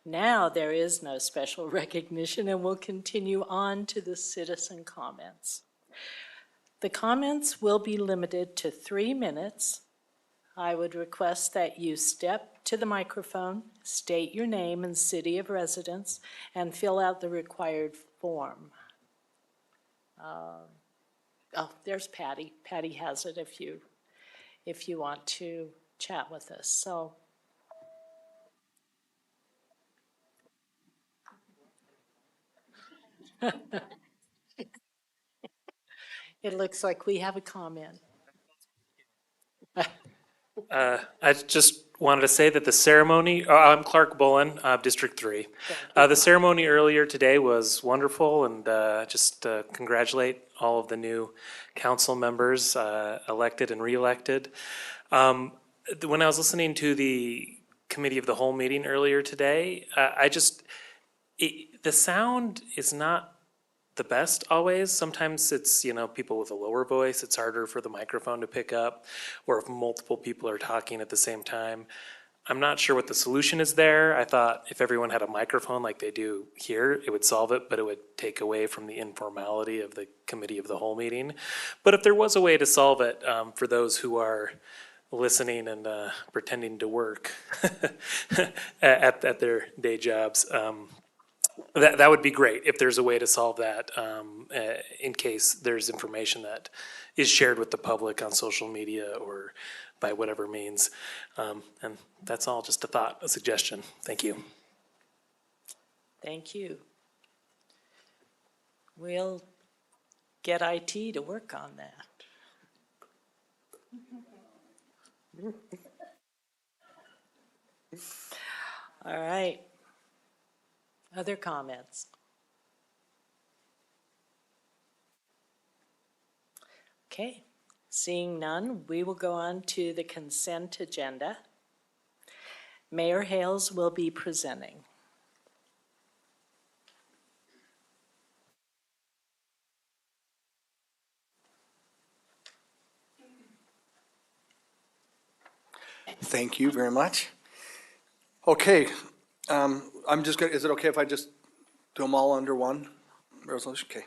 Now there is no special recognition, and we'll continue on to the citizen comments. The comments will be limited to 3 minutes. I would request that you step to the microphone, state your name and city of residence, and fill out the required form. Oh, there's Patty. Patty has it if you want to chat with us, so. It looks like we have a comment. I just wanted to say that the ceremony, I'm Clark Bullen, District 3. The ceremony earlier today was wonderful, and just congratulate all of the new council members, elected and re-elected. When I was listening to the committee of the whole meeting earlier today, the sound is not the best always. Sometimes it's, people with a lower voice, it's harder for the microphone to pick up, or if multiple people are talking at the same time. I'm not sure what the solution is there. I thought if everyone had a microphone like they do here, it would solve it, but it would take away from the informality of the committee of the whole meeting. But if there was a way to solve it for those who are listening and pretending to work at their day jobs, that would be great if there's a way to solve that in case there's information that is shared with the public on social media or by whatever means. And that's all, just a thought, a suggestion. Thank you. Thank you. We'll get IT to work on that. All right. Other comments? Okay, seeing none, we will go on to the consent agenda. Mayor Hales will be presenting. Thank you very much. Okay, I'm just gonna, is it okay if I just do them all under one resolution? Okay.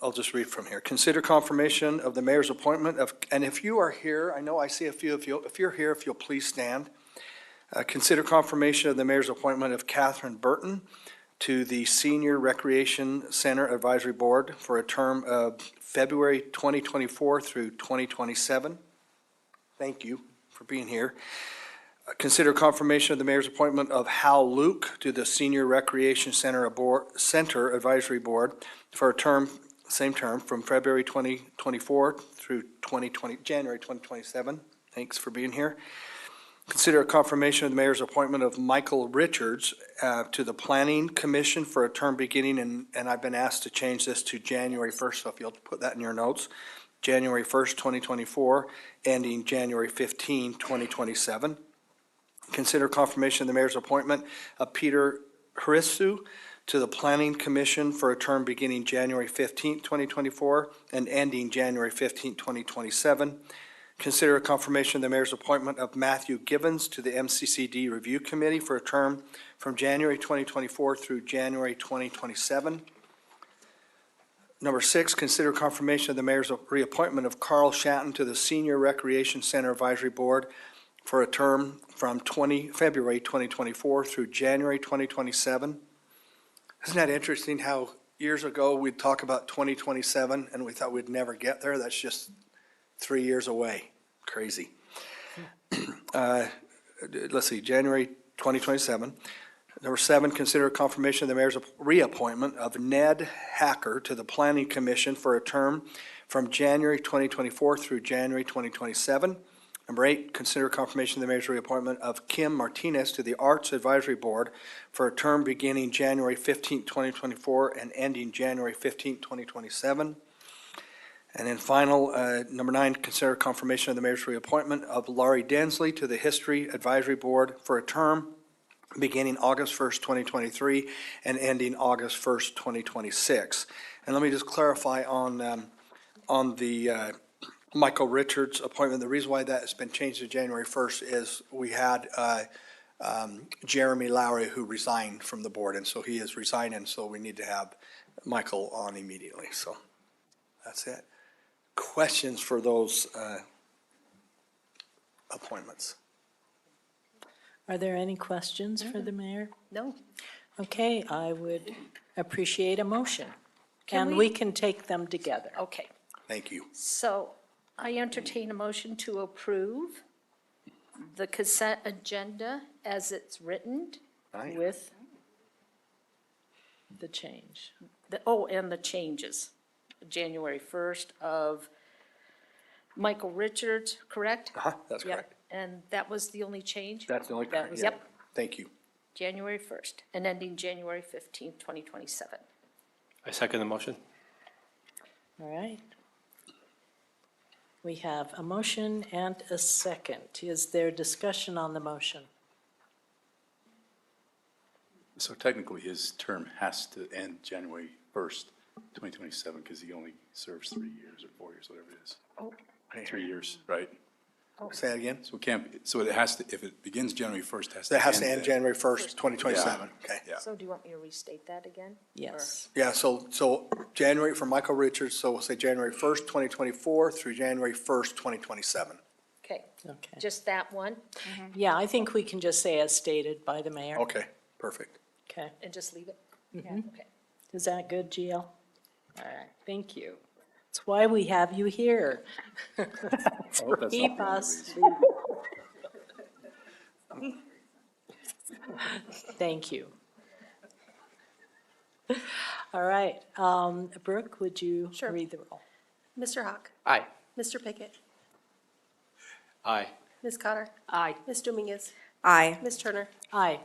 I'll just read from here. Consider confirmation of the mayor's appointment of, and if you are here, I know I see a few of you, if you're here, if you'll please stand. Consider confirmation of the mayor's appointment of Catherine Burton to the Senior Recreation Center Advisory Board for a term of February 2024 through 2027. Thank you for being here. Consider confirmation of the mayor's appointment of Hal Luke to the Senior Recreation Center Advisory Board for a term, same term, from February 2024 through January 2027. Thanks for being here. Consider a confirmation of the mayor's appointment of Michael Richards to the Planning Commission for a term beginning, and I've been asked to change this to January 1st, so if you'll put that in your notes, January 1st, 2024, ending January 15, 2027. Consider confirmation of the mayor's appointment of Peter Harisu to the Planning Commission for a term beginning January 15, 2024, and ending January 15, 2027. Consider a confirmation of the mayor's appointment of Matthew Givens to the MCCD Review Committee for a term from January 2024 through January 2027. Number 6, consider confirmation of the mayor's reappointment of Carl Shatton to the Senior Recreation Center Advisory Board for a term from February 2024 through January 2027. Isn't that interesting how years ago we'd talk about 2027 and we thought we'd never get there? That's just 3 years away. Crazy. Let's see, January 2027. Number 7, consider confirmation of the mayor's reappointment of Ned Hacker to the Planning Commission for a term from January 2024 through January 2027. Number 8, consider confirmation of the mayor's reappointment of Kim Martinez to the Arts Advisory Board for a term beginning January 15, 2024 and ending January 15, 2027. And then final, number 9, consider confirmation of the mayor's reappointment of Laurie Densley to the History Advisory Board for a term beginning August 1st, 2023 and ending August 1st, 2026. And let me just clarify on the Michael Richards appointment. The reason why that has been changed to January 1st is we had Jeremy Lowry, who resigned from the board, and so he is resigning, so we need to have Michael on immediately, so that's it. Questions for those appointments? Are there any questions for the mayor? No. Okay, I would appreciate a motion. Can And we- we can take them together. Okay, Thank you. so I entertain a motion to approve the consent agenda as it's written Aye. with The change. and the changes. January 1st of Michael Richards, correct? That's Yep. correct. And that was the only change? That's the only, That was- yeah. Yep, Thank you. January 1st and ending January 15th, 2027. I second the motion. All right. We have a motion and a second. Is there discussion on the motion? So technically, his term has to end January 1st, 2027, because he only serves 3 years or 4 years, whatever it is. Oh. 3 years, right? Say that again? So it can't, so it has to, if it begins January 1st, it has to That has to end then. January 1st, 2027, okay. Yeah. So do you want me to restate that again? Yes. Yeah, so January for Michael Richards, so we'll say January 1st, 2024 through January 1st, 2027. Okay, Okay. just that one? Yeah, I think we can just say as stated by the mayor. Okay, perfect. Okay. And just leave it? Mhm. Okay. Is that good, GL? All right, thank you. That's why we have you here. hope that's Keep not the only us. Thank you. All right, Brooke, would you Sure. read the roll? Mr. Hawk? Aye. Mr. Pickett? Aye. Ms. Cotter? Aye. Ms. Dominguez? Aye. Ms. Turner? Aye.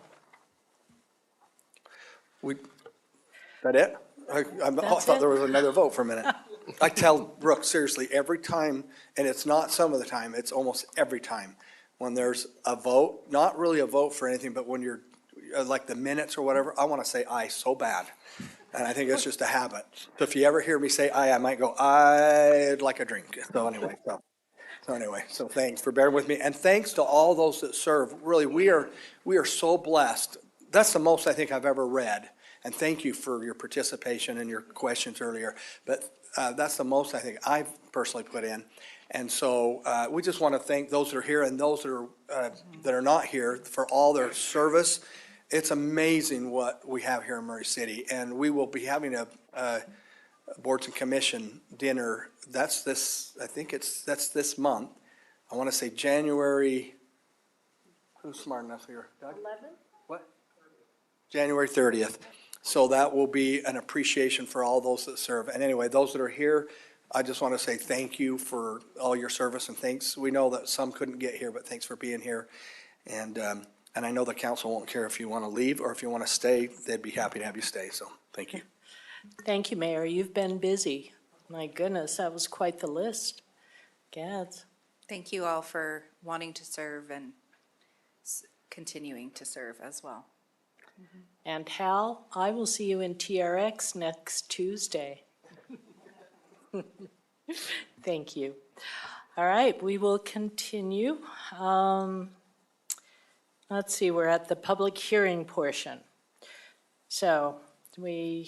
That it? I That's thought it? there was another vote for a minute. I tell Brooke, seriously, every time, and it's not some of the time, it's almost every time, when there's a vote, not really a vote for anything, but when you're, like the minutes or whatever, I want to say aye so bad. And I think it's just a habit. So if you ever hear me say aye, I might go, I'd like a drink. So anyway, so thanks for bearing with me. And thanks to all those that serve. Really, we are so blessed. That's the most I think I've ever read. And thank you for your participation and your questions earlier. But that's the most I think I've personally put in. And so we just want to thank those that are here and those that are not here for all their service. It's amazing what we have here in Murray City. And we will be having a Boards and Commission dinner. That's this month. I want to say January, who's smart enough here? Doug? 11? What? January 30th. So that will be an appreciation for all those that serve. And anyway, those that are here, I just want to say thank you for all your service and thanks. We know that some couldn't get here, but thanks for being here. And I know the council won't care if you want to leave or if you want to stay. They'd be happy to have you stay. So thank you. Thank you, Mayor. You've been busy. My goodness, that was quite the list. Gads. Thank you all for wanting to serve and continuing to serve as well. And Hal, I will see you in TRX next Tuesday. Thank you. All right, we will continue. Let's see, we're at the public hearing portion. So the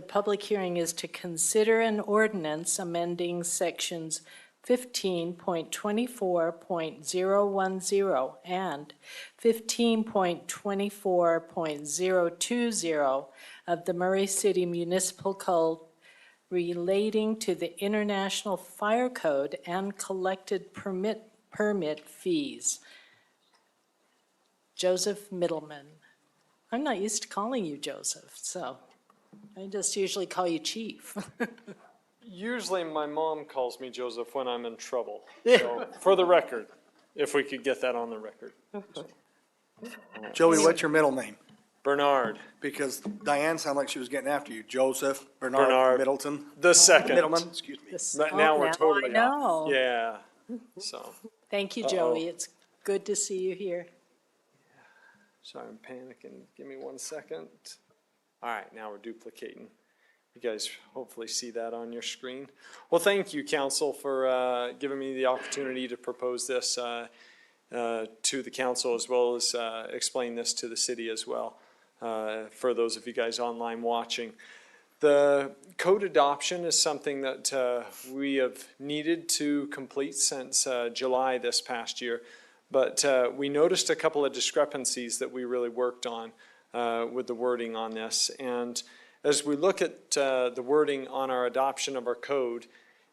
public hearing is to consider an ordinance amending sections 15.24.010 and 15.24.020 of the Murray City Municipal Code relating to the International Fire Code and collected permit fees. Joseph Middleman. I'm not used to calling you Joseph, so I just usually call you Chief. Usually my mom calls me Joseph when I'm in trouble. So, for the record, if we could get that on the record. Joey, what's your middle name? Bernard. Because Diane sounded like she was getting after you. Joseph, Bernard. Middleton. The second. Middleman, excuse me. But now we're totally I know. off. Yeah. So. Thank you, Joey. It's good to see you here. Sorry, I'm panicking. Give me 1 second. All right, now we're duplicating. You guys hopefully see that on your screen. Well, thank you, council, for giving me the opportunity to propose this. to the council, as well as explain this to the city as well, for those of you guys online watching. The code adoption is something that we have needed to complete since July this past year, but we noticed a couple of discrepancies that we really worked on with the wording on this. And as we look at the wording on our adoption of our code,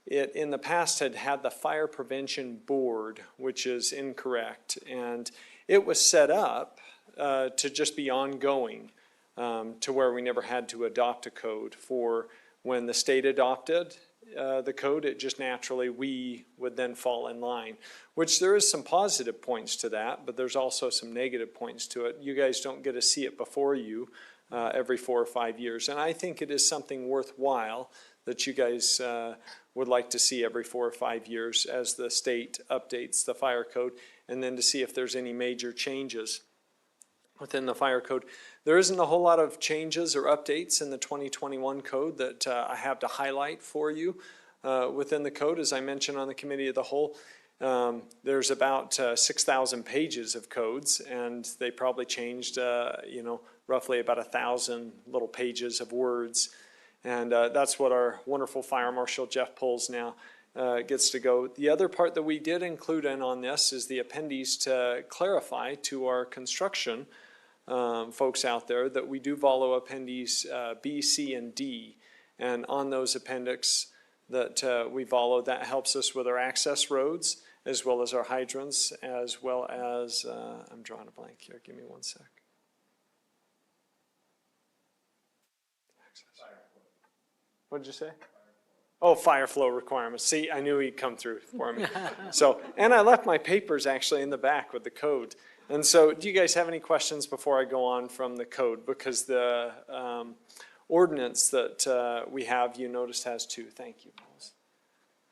it in the past had had the Fire Prevention Board, which is incorrect, and it was set up to just be ongoing, to where we never had to adopt a code. For when the state adopted the code, it just naturally, we would then fall in line, which there is some positive points to that, but there's also some negative points to it. You guys don't get to see it before you every 4 or 5 years, and I think it is something worthwhile that you guys would like to see every 4 or 5 years as the state updates the fire code, and then to see if there's any major changes within the fire code. There isn't a whole lot of changes or updates in the 2021 code that I have to highlight for you within the code. As I mentioned on the committee of the whole, there's about 6,000 pages of codes, and they probably changed, roughly about 1,000 little pages of words. And that's what our wonderful Fire Marshal Jeff Poles now gets to go. The other part that we did include in on this is the appendix to clarify to our construction folks out there that we do follow appendix B, C, and D. And on those appendix that we follow, that helps us with our access roads, as well as our hydrants, as well as, I'm drawing a blank here, give me one sec. What did you say? Oh, fire flow requirements. See, I knew he'd come through for me. So, and I left my papers actually in the back with the code. And so, do you guys have any questions before I go on from the code? Because the ordinance that we have, you noticed, has 2. Thank you, Paul.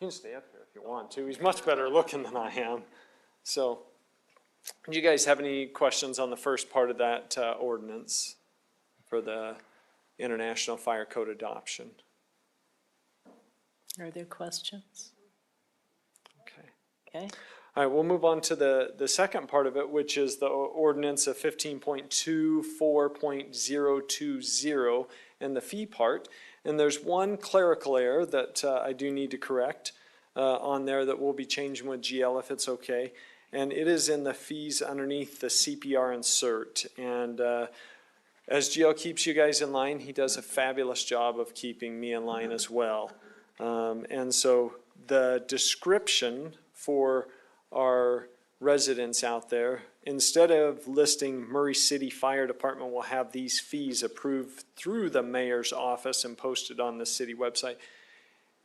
You can stay up here if you want to. He's much better looking than I am. So, do you guys have any questions on the first part of that ordinance for the International Fire Code adoption? Are there questions? Okay. Okay. All right, we'll move on to the second part of it, which is the ordinance of 15.24.020 and the fee part. And there's one clerical error that I do need to correct on there that we'll be changing with GL if it's okay. And it is in the fees underneath the CPR insert. And as GL keeps you guys in line, he does a fabulous job of keeping me in line as well. And so the description for our residents out there, instead of listing Murray City Fire Department will have these fees approved through the mayor's office and posted on the city website,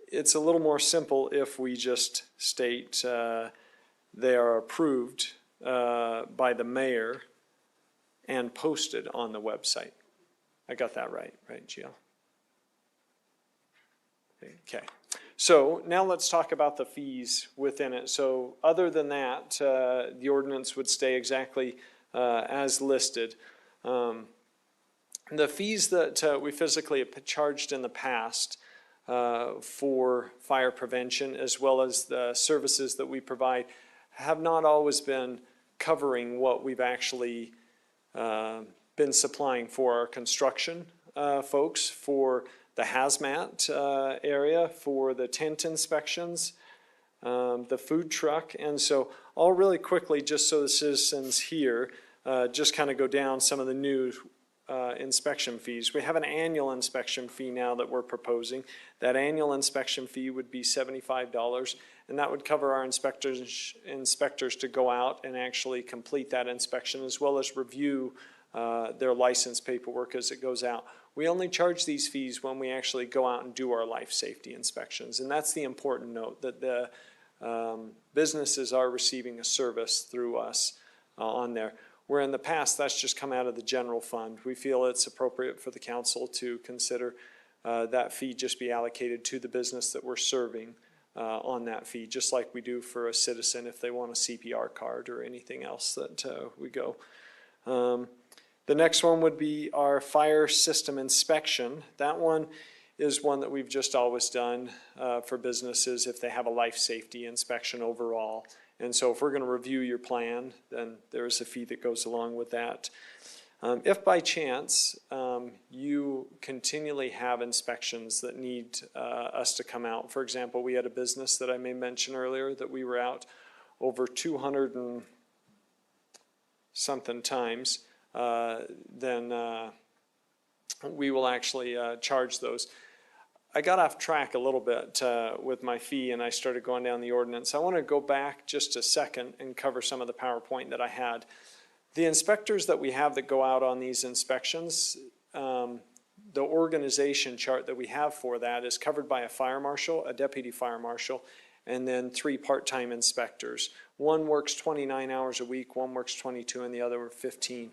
it's a little more simple if we just state they are approved by the mayor and posted on the website. I got that right, GL? Okay, so now let's talk about the fees within it. So other than that, the ordinance would stay exactly as listed. The fees that we physically have charged in the past for fire prevention, as well as the services that we provide, have not always been covering what we've actually been supplying for our construction folks, for the hazmat area, for the tent inspections, the food truck. And so I'll really quickly, just so the citizens here, just kind of go down some of the new inspection fees. We have an annual inspection fee now that we're proposing. That annual inspection fee would be $75, and that would cover our inspectors to go out and actually complete that inspection, as well as review their license paperwork as it goes out. We only charge these fees when we actually go out and do our life safety inspections, and that's the important note, that the businesses are receiving a service through us on there. Where in the past, that's just come out of the general fund. We feel it's appropriate for the council to consider that fee just be allocated to the business that we're serving on that fee, just like we do for a citizen if they want a CPR card or anything else that we go. The next one would be our fire system inspection. That one is one that we've just always done for businesses if they have a life safety inspection overall. And so if we're gonna review your plan, then there is a fee that goes along with that. If by chance, you continually have inspections that need us to come out, for example, we had a business that I may mention earlier that we were out over 200 and something times, then we will actually charge those. I got off track a little bit with my fee and I started going down the ordinance. I want to go back just a second and cover some of the PowerPoint that I had. The inspectors that we have that go out on these inspections, the organization chart that we have for that is covered by a fire marshal, a deputy fire marshal, and then 3 part-time inspectors. One works 29 hours a week, one works 22, and the other 15.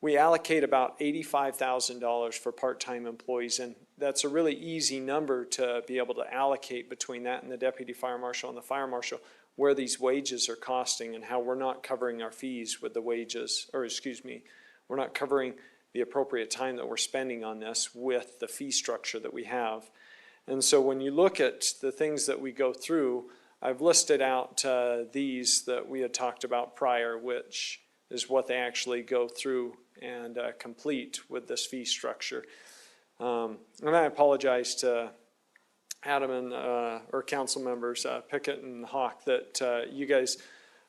We allocate about $85,000 for part-time employees, and that's a really easy number to be able to allocate between that and the deputy fire marshal and the fire marshal, where these wages are costing and how we're not covering our fees with the wages, or excuse me, we're not covering the appropriate time that we're spending on this with the fee structure that we have. And so when you look at the things that we go through, I've listed out these that we had talked about prior, which is what they actually go through and complete with this fee structure. And I apologize to Adam and or council members Pickett and Hawk that you guys,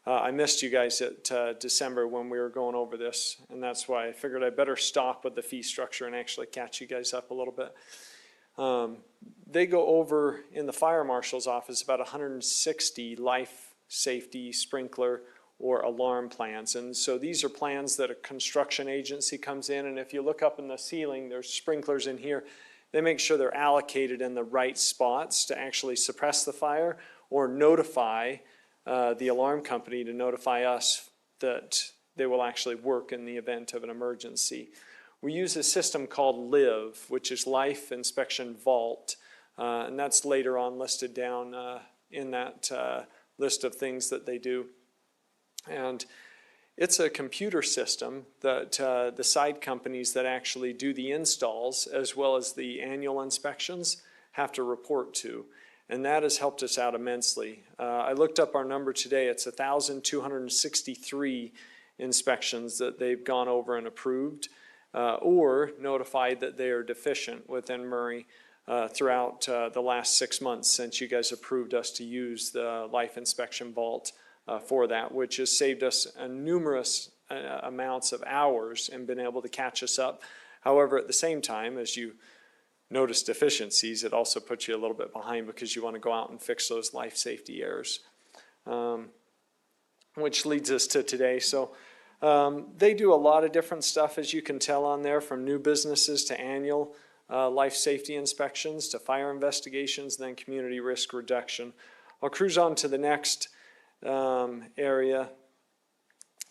I missed you guys at December when we were going over this, and that's why I figured I better stop with the fee structure and actually catch you guys up a little bit. They go over in the fire marshal's office about 160 life safety, sprinkler, or alarm plans. And so these are plans that a construction agency comes in, and if you look up in the ceiling, there's sprinklers in here. They make sure they're allocated in the right spots to actually suppress the fire or notify the alarm company to notify us that they will actually work in the event of an emergency. We use a system called LIV, which is Life Inspection Vault, and that's later on listed down in that list of things that they do. And it's a computer system that the side companies that actually do the installs as well as the annual inspections have to report to. And that has helped us out immensely. I looked up our number today. It's 1,263 inspections that they've gone over and approved or notified that they are deficient within Murray throughout the last 6 months since you guys approved us to use the Life Inspection Vault for that, which has saved us numerous amounts of hours and been able to catch us up. However, at the same time, as you notice deficiencies, it also puts you a little bit behind because you want to go out and fix those life safety errors, which leads us to today. So they do a lot of different stuff, as you can tell on there, from new businesses to annual life safety inspections to fire investigations, then community risk reduction. I'll cruise on to the next area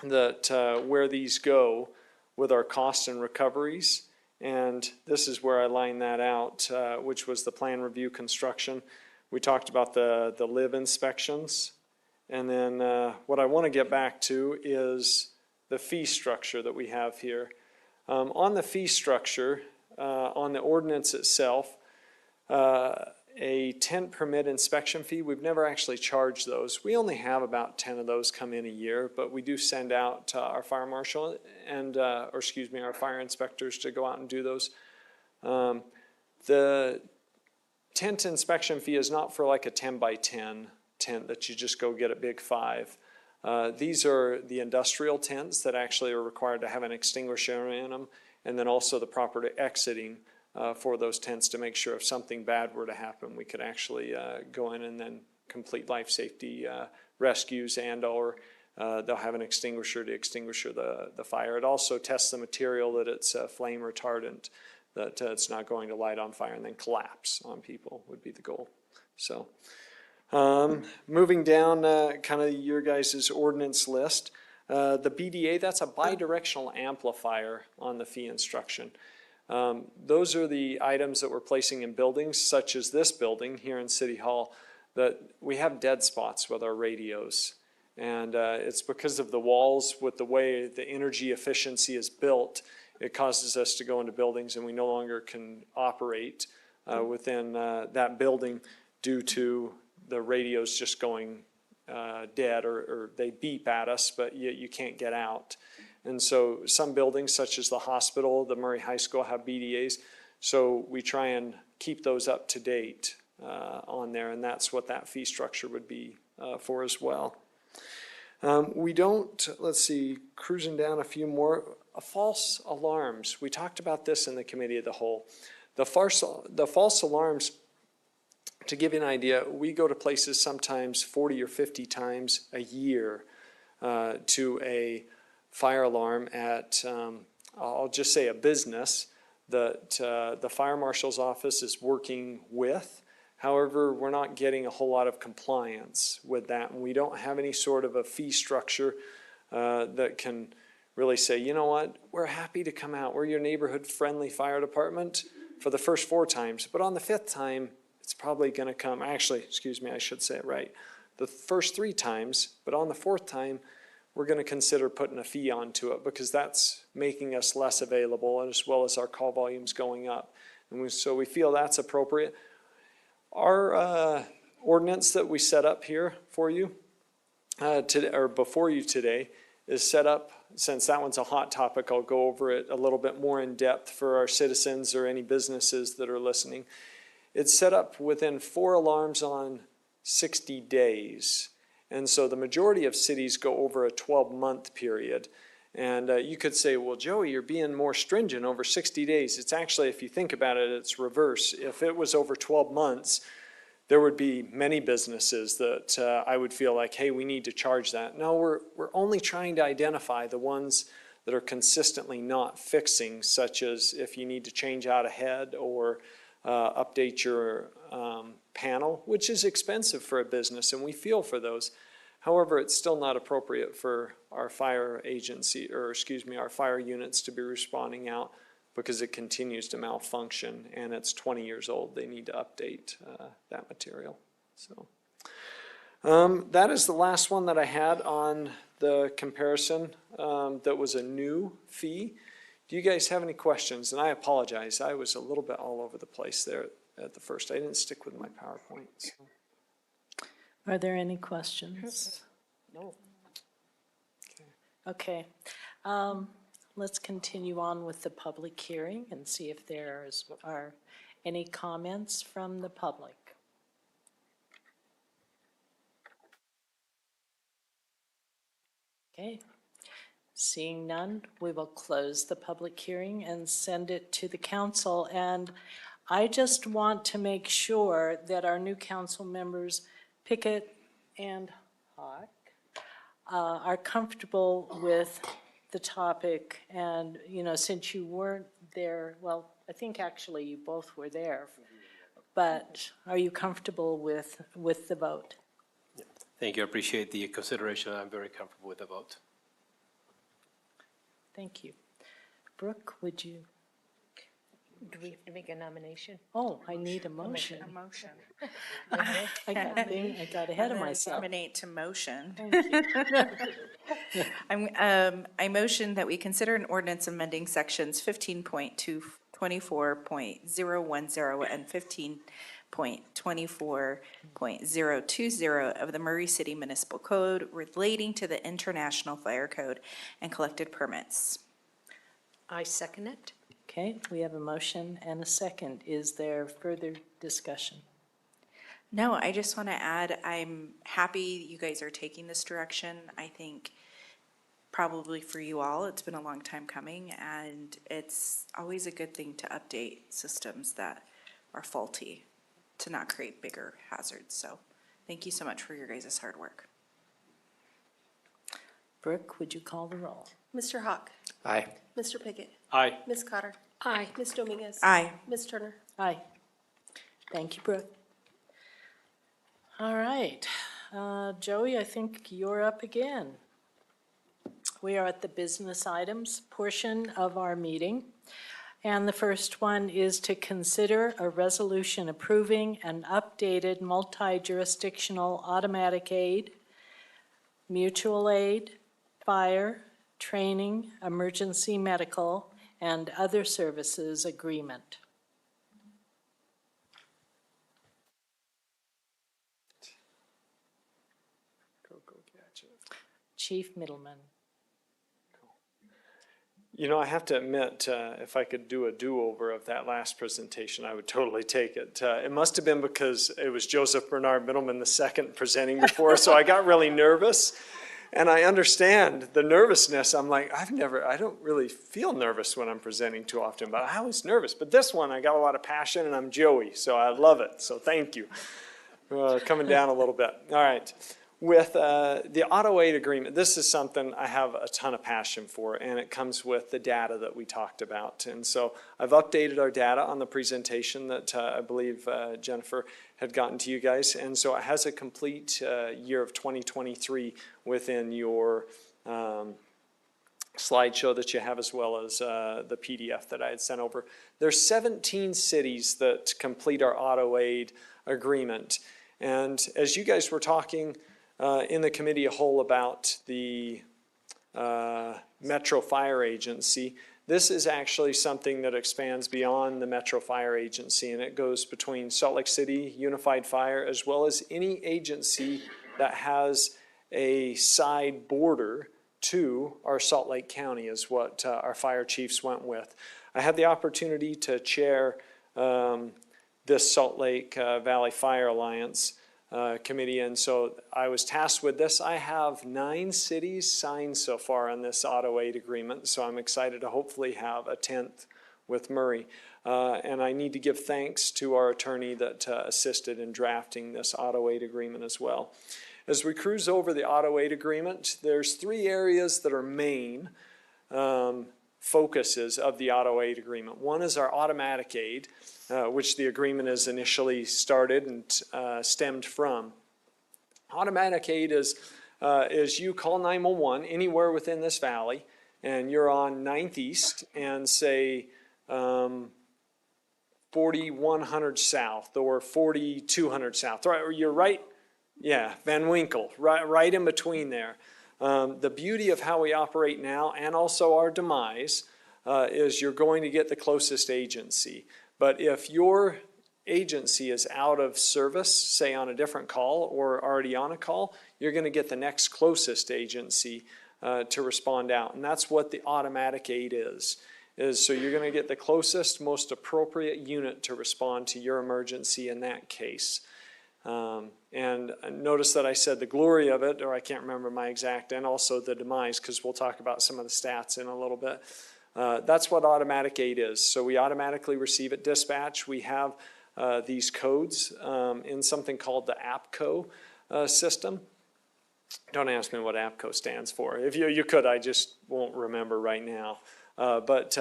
that where these go with our costs and recoveries, and this is where I line that out, which was the plan review construction. We talked about the LIV inspections, and then what I want to get back to is the fee structure that we have here. On the fee structure, on the ordinance itself, a tent permit inspection fee, we've never actually charged those. We only have about 10 of those come in a year, but we do send out our fire marshal and, or excuse me, our fire inspectors to go out and do those. The tent inspection fee is not for like a 10 by 10 tent that you just go get at Big 5. These are the industrial tents that actually are required to have an extinguisher in them, and then also the proper exiting for those tents to make sure if something bad were to happen, we could actually go in and then complete life safety rescues, and or they'll have an extinguisher to extinguish the fire. It also tests the material that it's flame retardant, that it's not going to light on fire and then collapse on people would be the goal. So moving down kind of your guys' ordinance list, the BDA, that's a bidirectional amplifier on the fee instruction. Those are the items that we're placing in buildings such as this building here in City Hall, that we have dead spots with our radios, and it's because of the walls with the way the energy efficiency is built. It causes us to go into buildings and we no longer can operate within that building due to the radios just going dead or they beep at us, but you can't get out. And so some buildings such as the hospital, the Murray High School have BDAs. So we try and keep those up to date on there, and that's what that fee structure would be for as well. We don't, let's see, cruising down a few more, false alarms. We talked about this in the committee of the whole. The false alarms, to give you an idea, we go to places sometimes 40 or 50 times a year to a fire alarm at, I'll just say a business that the fire marshal's office is working with. However, we're not getting a whole lot of compliance with that, and we don't have any sort of a fee structure that can really say, you know what, we're happy to come out. We're your neighborhood-friendly fire department for the first 4 times, but on the 5th time, it's probably going to come, actually, excuse me, I should say it right. The first 3 times, but on the 4th time, we're going to consider putting a fee onto it because that's making us less available, as well as our call volumes going up. And so we feel that's appropriate. Our ordinance that we set up here for you, today, or before you today, is set up, since that one's a hot topic, I'll go over it a little bit more in depth for our citizens or any businesses that are listening. It's set up within 4 alarms on 60 days. And so the majority of cities go over a 12-month period. And you could say, well, Joey, you're being more stringent over 60 days. It's actually, if you think about it, it's reverse. If it was over 12 months, there would be many businesses that I would feel like, hey, we need to charge that. No, we're only trying to identify the ones that are consistently not fixing, such as if you need to change out a head or update your panel, which is expensive for a business, and we feel for those. However, it's still not appropriate for our fire agency, or excuse me, our fire units to be responding out because it continues to malfunction and it's 20 years old. They need to update that material. So that is the last one that I had on the comparison that was a new fee. Do you guys have any questions? And I apologize, I was a little bit all over the place there at the first. I didn't stick with my PowerPoint. So. Are there any questions? No. Okay. Let's continue on with the public hearing and see if there are any comments from the public. Okay. Seeing none, we will close the public hearing and send it to the council. And I just want to make sure that our new council members, Pickett and Hawk, are comfortable with the topic. And, you know, since you weren't there, well, I think actually you both were there, but are you comfortable with the vote? Thank you. I appreciate the consideration. I'm very comfortable with the vote. Thank you. Brooke, would you? Do we have to make a nomination? Oh, I need a motion. A motion. I got ahead of myself. Nominate to motion. Thank you. I motion that we consider an ordinance amending sections 15.24.010 and 15.24.020 of the Murray City Municipal Code relating to the International Fire Code and collected permits. I second it. Okay, we have a motion and a second. Is there further discussion? No, I just want to add, I'm happy you guys are taking this direction. I think probably for you all, it's been a long time coming, and it's always a good thing to update systems that are faulty to not create bigger hazards. So thank you so much for your guys' hard work. Brooke, would you call the roll? Mr. Hawk? Aye. Mr. Pickett? Aye. Ms. Cotter? Aye. Ms. Dominguez? Aye. Ms. Turner? Aye. Thank you, Brooke. All right. Joey, I think you're up again. We are at the business items portion of our meeting. And the first one is to consider a resolution approving an updated multi-jurisdictional automatic aid, mutual aid, fire, training, emergency medical, and other services agreement. go catch it. Chief Middleman. You know, I have to admit, if I could do a do-over of that last presentation, I would totally take it. It must have been because it was Joseph Bernard Middleman II presenting before, so I got really nervous. And I understand the nervousness. I'm like, I don't really feel nervous when I'm presenting too often, but I was nervous. But this one, I got a lot of passion, and I'm Joey, so I love it. So thank you. Coming down a little bit. All right. With the auto aid agreement, this is something I have a ton of passion for, and it comes with the data that we talked about. And so I've updated our data on the presentation that I believe Jennifer had gotten to you guys. And so it has a complete year of 2023 within your slideshow that you have, as well as the PDF that I had sent over. There's 17 cities that complete our auto aid agreement. And as you guys were talking in the committee a whole about the Metro Fire Agency, this is actually something that expands beyond the Metro Fire Agency, and it goes between Salt Lake City Unified Fire as well as any agency that has a side border to our Salt Lake County is what our fire chiefs went with. I had the opportunity to chair this Salt Lake Valley Fire Alliance committee, and so I was tasked with this. I have 9 cities signed so far on this auto aid agreement, so I'm excited to hopefully have a 10th with Murray. And I need to give thanks to our attorney that assisted in drafting this auto aid agreement as well. As we cruise over the auto aid agreement, there's 3 areas that are main focuses of the auto aid agreement. One is our automatic aid, which the agreement is initially started and stemmed from. Automatic aid is you call 911 anywhere within this valley, and you're on 9th East and say 4100 South or 4200 South. Right, or you're right, yeah, Van Winkle, right in between there. The beauty of how we operate now, and also our demise, is you're going to get the closest agency. But if your agency is out of service, say on a different call or already on a call, you're going to get the next closest agency to respond out. And that's what the automatic aid is so you're going to get the closest, most appropriate unit to respond to your emergency in that case. And notice that I said the glory of it, or I can't remember my exact, and also the demise, because we'll talk about some of the stats in a little bit. That's what automatic aid is. So we automatically receive at dispatch. We have these codes in something called the APCO system. Don't ask me what APCO stands for. If you could, I just won't remember right now. But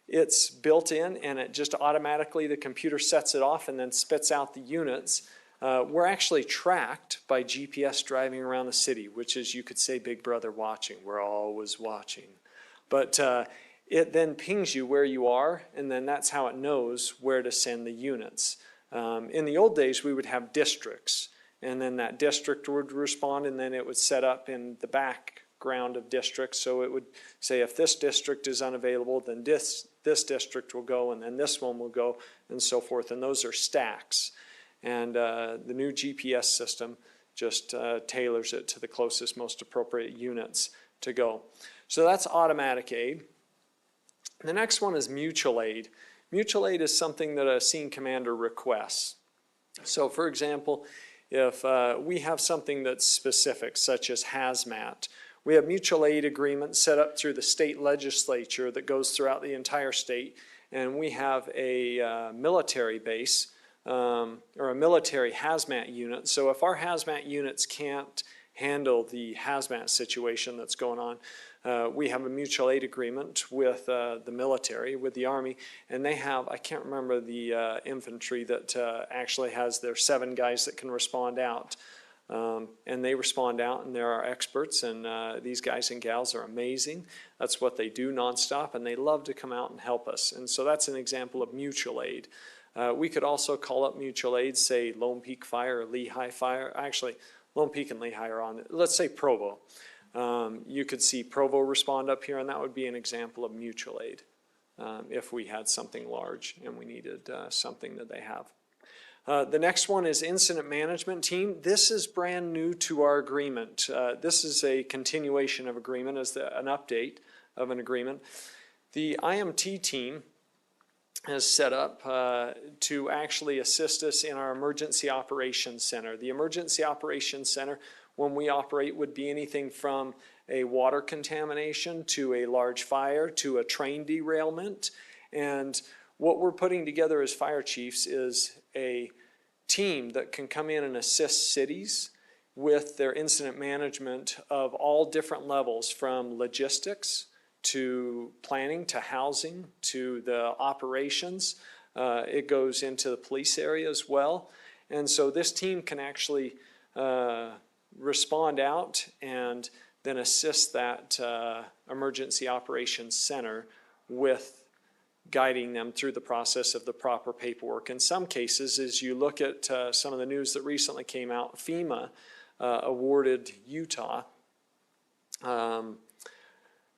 it's built in, and it just automatically, the computer sets it off and then spits out the units. We're actually tracked by GPS driving around the city, which is, you could say, Big Brother watching. We're always watching. But it then pings you where you are, and then that's how it knows where to send the units. In the old days, we would have districts, and then that district would respond, and then it would set up in the background of districts. So it would say, if this district is unavailable, then this district will go, and then this one will go, and so forth. And those are stacks. And the new GPS system just tailors it to the closest, most appropriate units to go. So that's automatic aid. The next one is mutual aid. Mutual aid is something that a scene commander requests. So for example, if we have something that's specific, such as hazmat, we have mutual aid agreements set up through the state legislature that goes throughout the entire state, and we have a military base or a military hazmat unit. So if our hazmat units can't handle the hazmat situation that's going on, we have a mutual aid agreement with the military, with the Army, and they have, I can't remember the infantry that actually has their 7 guys that can respond out. And they respond out, and they're our experts, and these guys and gals are amazing. That's what they do nonstop, and they love to come out and help us. And so that's an example of mutual aid. We could also call up mutual aid, say Lone Peak Fire or Lehigh Fire. Actually, Lone Peak and Lehigh are on it. Let's say Provo. You could see Provo respond up here, and that would be an example of mutual aid if we had something large and we needed something that they have. The next one is incident management team. This is brand new to our agreement. This is a continuation of agreement, an update of an agreement. The IMT team is set up to actually assist us in our emergency operations center. The emergency operations center, when we operate, would be anything from a water contamination to a large fire to a train derailment. And what we're putting together as fire chiefs is a team that can come in and assist cities with their incident management of all different levels, from logistics to planning to housing to the operations. It goes into the police area as well. And so this team can actually respond out and then assist that emergency operations center with guiding them through the process of the proper paperwork. In some cases, as you look at some of the news that recently came out, FEMA awarded Utah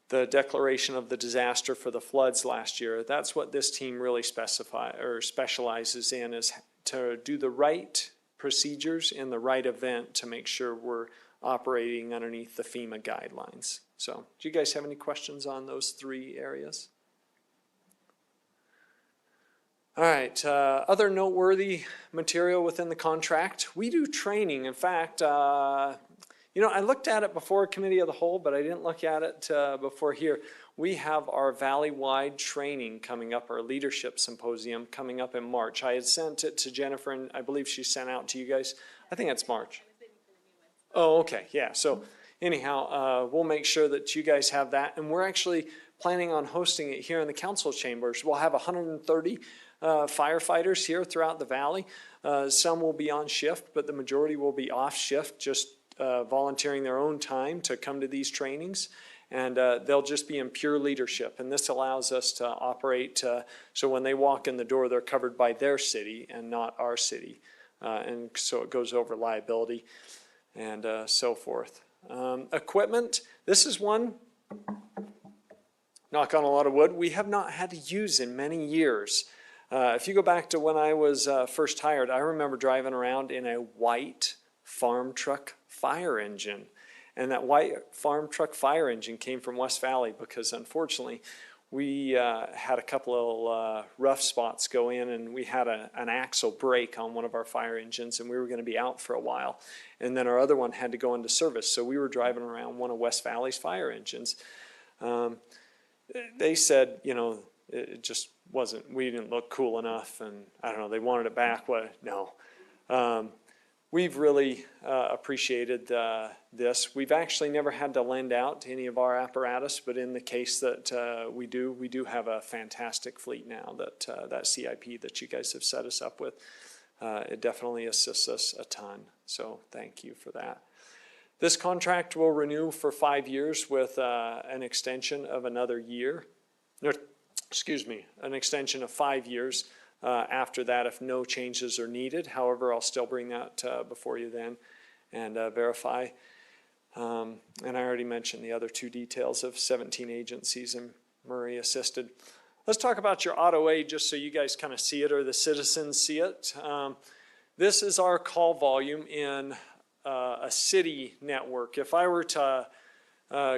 the declaration of the disaster for the floods last year. That's what this team really specializes in, is to do the right procedures in the right event to make sure we're operating underneath the FEMA guidelines. So, do you guys have any questions on those three areas? All right, other noteworthy material within the contract. We do training. In fact, you know, I looked at it before Committee of the Whole, but I didn't look at it before here. We have our valley-wide training coming up, our leadership symposium coming up in March. I had sent it to Jennifer, and I believe she sent out to you guys. I think it's March. Oh, okay, yeah. So anyhow, we'll make sure that you guys have that. And we're actually planning on hosting it here in the council chambers. We'll have 130 firefighters here throughout the valley. Some will be on shift, but the majority will be off shift, just volunteering their own time to come to these trainings. And they'll just be in pure leadership. And this allows us to operate so when they walk in the door, they're covered by their city and not our city. And so it goes over liability and so forth. Equipment, this is one, knock on a lot of wood, we have not had to use in many years. If you go back to when I was first hired, I remember driving around in a white farm truck fire engine. And that white farm truck fire engine came from West Valley because, unfortunately, we had a couple of rough spots go in, and we had an axle break on one of our fire engines, and we were going to be out for a while. And then our other one had to go into service, so we were driving around one of West Valley's fire engines. They said, you know, it just wasn't, we didn't look cool enough, and I don't know, they wanted it back. No. We've really appreciated this. We've actually never had to lend out any of our apparatus, but in the case that we do have a fantastic fleet now that CIP that you guys have set us up with. It definitely assists us a ton, so thank you for that. This contract will renew for 5 years with an extension of another year. An extension of 5 years. After that, if no changes are needed. However, I'll still bring that before you then and verify. And I already mentioned the other two details of 17 agencies and Murray assisted. Let's talk about your auto aid just so you guys kind of see it, or the citizens see it. This is our call volume in a city network. If I were to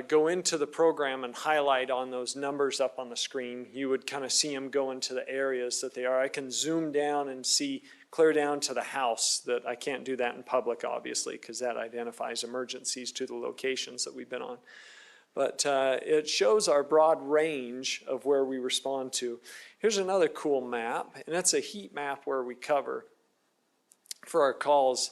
go into the program and highlight on those numbers up on the screen, you would kind of see them go into the areas that they are. I can zoom down and see clear down to the house. That I can't do that in public, obviously, because that identifies emergencies to the locations that we've been on. But it shows our broad range of where we respond to. Here's another cool map, and that's a heat map where we cover for our calls.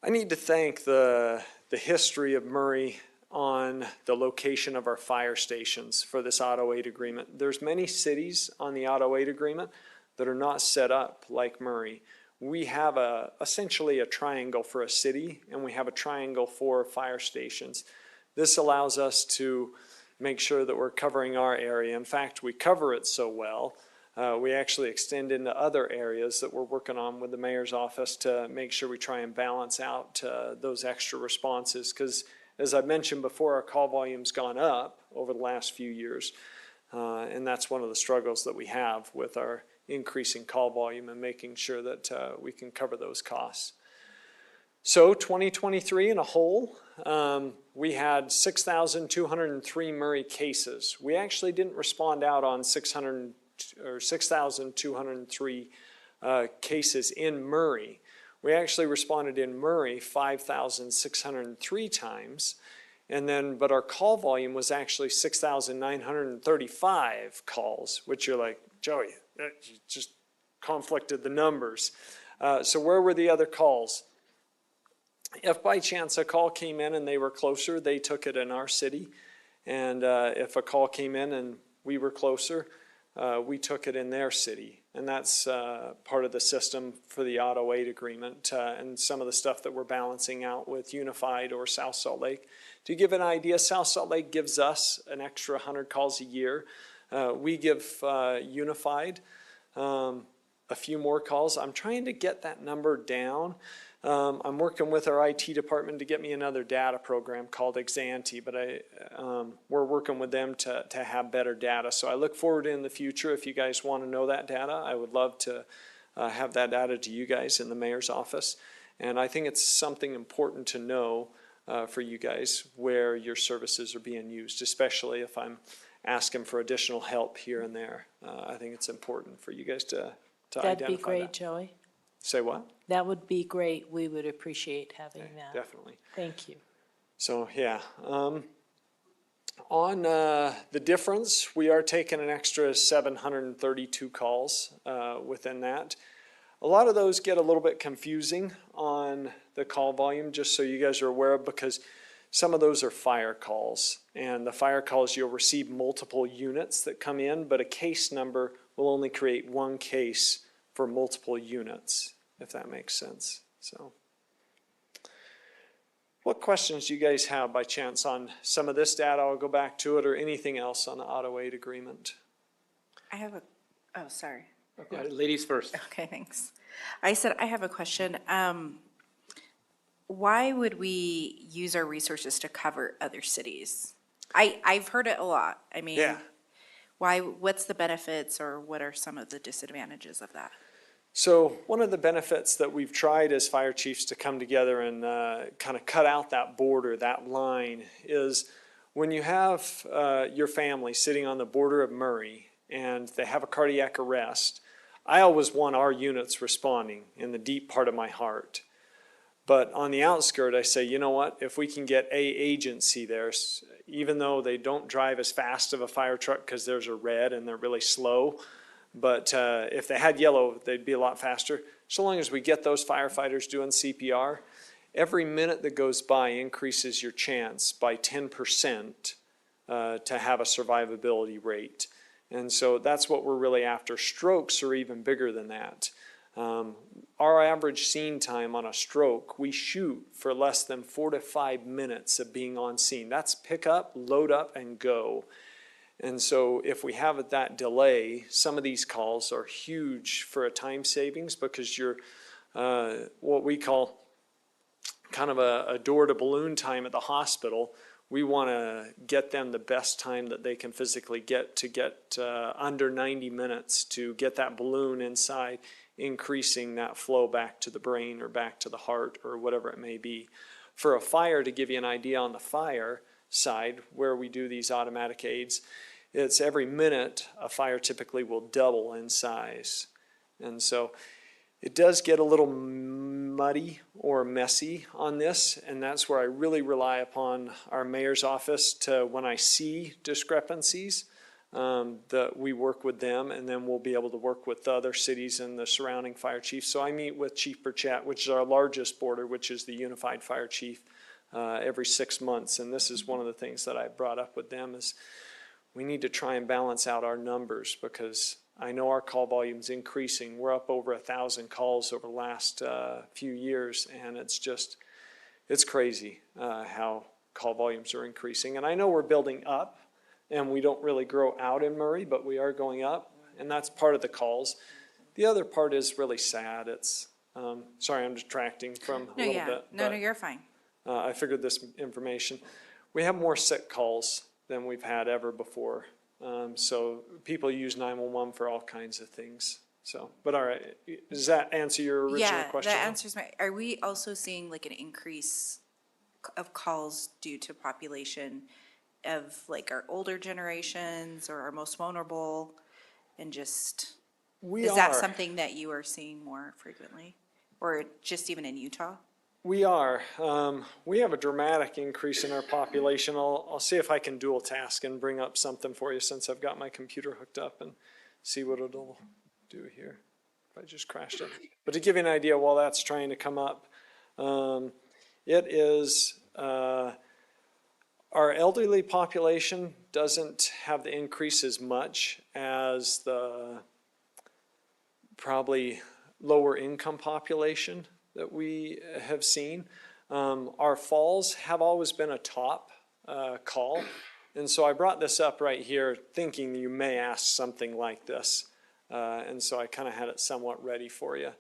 I need to thank the history of Murray on the location of our fire stations for this auto aid agreement. There's many cities on the auto aid agreement that are not set up like Murray. We have essentially a triangle for a city, and we have a triangle for fire stations. This allows us to make sure that we're covering our area. In fact, we cover it so well, we actually extend into other areas that we're working on with the mayor's office to make sure we try and balance out those extra responses, because as I mentioned before, our call volume's gone up over the last few years, and that's one of the struggles that we have with our increasing call volume and making sure that we can cover those costs. So 2023 in a whole, we had 6,203 Murray cases. We actually didn't respond out on 6,203 cases in Murray. We actually responded in Murray 5,603 times. And then, but our call volume was actually 6,935 calls, which you're like, Joey, that just conflicted the numbers. So where were the other calls? If by chance a call came in and they were closer, they took it in our city. And if a call came in and we were closer, we took it in their city. And that's part of the system for the Auto 8 agreement and some of the stuff that we're balancing out with Unified or South Salt Lake. To give an idea, South Salt Lake gives us an extra 100 calls a year. We give Unified a few more calls. I'm trying to get that number down. I'm working with our IT department to get me another data program called Exante, but we're working with them to have better data. So I look forward in the future, if you guys want to know that data, I would love to have that data to you guys in the mayor's office. And I think it's something important to know for you guys where your services are being used, especially if I'm asking for additional help here and there. I think it's important for you guys to identify That'd be great, that. Joey. Say what? That would be great. We would appreciate having that. Definitely. Thank you. So, yeah. On the difference, we are taking an extra 732 calls within that. A lot of those get a little bit confusing on the call volume, just so you guys are aware of, because some of those are fire calls. And the fire calls, you'll receive multiple units that come in, but a case number will only create one case for multiple units, if that makes sense. So, what questions do you guys have by chance on some of this data? I'll go back to it, or anything else on the Auto 8 agreement. I have oh, sorry. Ladies first. Okay, thanks. I said I have a question. Why would we use our resources to cover other cities? I've heard it a lot. I mean, Yeah. what's the benefits, or what are some of the disadvantages of that? So one of the benefits that we've tried as fire chiefs to come together and kind of cut out that border, that line, is when you have your family sitting on the border of Murray and they have a cardiac arrest, I always want our units responding in the deep part of my heart. But on the outskirt, I say, you know what, if we can get a agency there, even though they don't drive as fast of a fire truck because there's a red and they're really slow, but if they had yellow, they'd be a lot faster. So long as we get those firefighters doing CPR, every minute that goes by increases your chance by 10% to have a survivability rate. And so that's what we're really after. Strokes are even bigger than that. Our average scene time on a stroke, we shoot for less than 4 to 5 minutes of being on scene. That's pick up, load up, and go. And so if we have that delay, some of these calls are huge for a time savings, because you're what we call kind of a door to balloon time at the hospital. We want to get them the best time that they can physically get to get under 90 minutes to get that balloon inside, increasing that flow back to the brain or back to the heart or whatever it may be. For a fire, to give you an idea on the fire side where we do these automatic aids, it's every minute a fire typically will double in size. And so it does get a little muddy or messy on this, and that's where I really rely upon our mayor's office to, when I see discrepancies, that we work with them, and then we'll be able to work with the other cities and the surrounding fire chiefs. So I meet with Chief Burchett, which is our largest border, which is the Unified Fire Chief, every 6 months. And this is one of the things that I brought up with them is we need to try and balance out our numbers, because I know our call volume's increasing. We're up over 1,000 calls over the last few years, and it's crazy how call volumes are increasing. And I know we're building up, and we don't really grow out in Murray, but we are going up, and that's part of the calls. The other part is really sad. It's, sorry, I'm distracting from a little bit. No, you're fine. I figured this information. We have more sick calls than we've had ever before. So people use 911 for all kinds of things. So, but all right, does that answer your original question? Yeah, that answers my, are we also seeing like an increase of calls due to population of like our older generations or our most vulnerable? And just, is that something that you are seeing more frequently? Or just even in Utah? We are. We have a dramatic increase in our population. I'll see if I can dual task and bring up something for you since I've got my computer hooked up and see what it'll do here. If I just crashed it. But to give you an idea while that's trying to come up, it is, our elderly population doesn't have the increase as much as the probably lower income population that we have seen. Our falls have always been a top call. And so I brought this up right here thinking you may ask something like this. And so I kind of had it somewhat ready for you.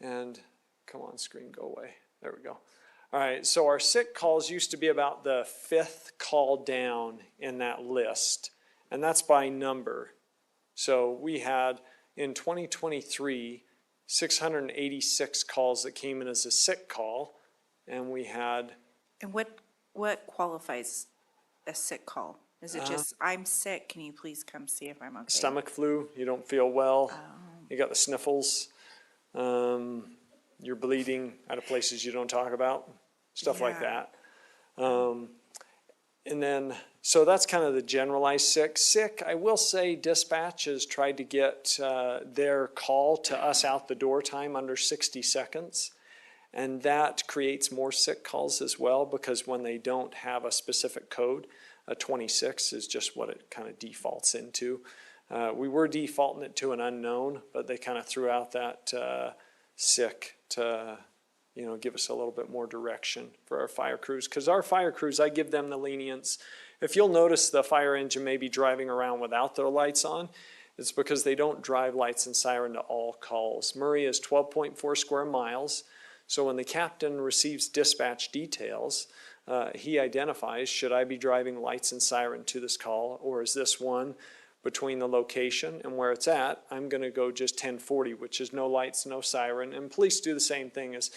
And come on, screen, go away. There we go. All right, so our sick calls used to be about the 5th call down in that list. And that's by number. So we had in 2023, 686 calls that came in as a sick call, and we had. And what qualifies a sick call? Is it just, I'm sick, can you please come see if I'm okay? Stomach flu, you don't feel well, you got the sniffles, you're bleeding out of places you don't talk about, stuff like that. And then, so that's kind of the generalized sick. Sick, I will say dispatch has tried to get their call to us out the door time under 60 seconds. And that creates more sick calls as well, because when they don't have a specific code, a 26 is just what it kind of defaults into. We were defaulting it to an unknown, but they kind of threw out that sick to give us a little bit more direction for our fire crews. Because our fire crews, I give them the lenience. If you'll notice the fire engine may be driving around without their lights on, it's because they don't drive lights and siren to all calls. Murray is 12.4 square miles. So when the captain receives dispatch details, he identifies, should I be driving lights and siren to this call, or is this one between the location and where it's at? I'm going to go just 1040, which is no lights, no siren. And police do the same thing. As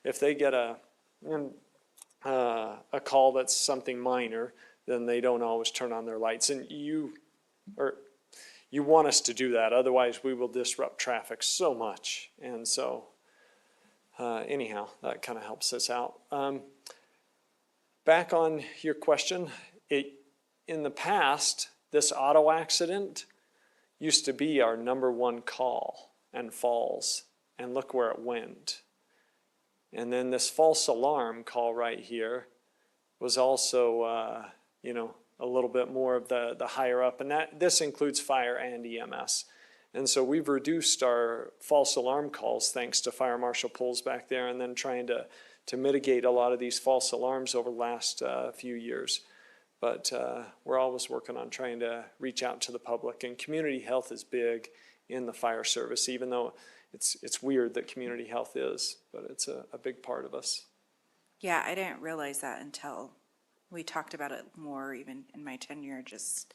if they get a call that's something minor, then they don't always turn on their lights. And you want us to do that, otherwise we will disrupt traffic so much. And so anyhow, that kind of helps us out. Back on your question, in the past, this auto accident used to be our #1 call and falls, and look where it went. And then this false alarm call right here was also, a little bit more of the higher up, and this includes fire and EMS. And so we've reduced our false alarm calls thanks to Fire Marshal Pulls back there, and then trying to mitigate a lot of these false alarms over the last few years. But we're always working on trying to reach out to the public, and community health is big in the fire service, even though it's weird that community health is, but it's a big part of us. Yeah, I didn't realize that until we talked about it more, even in my tenure, just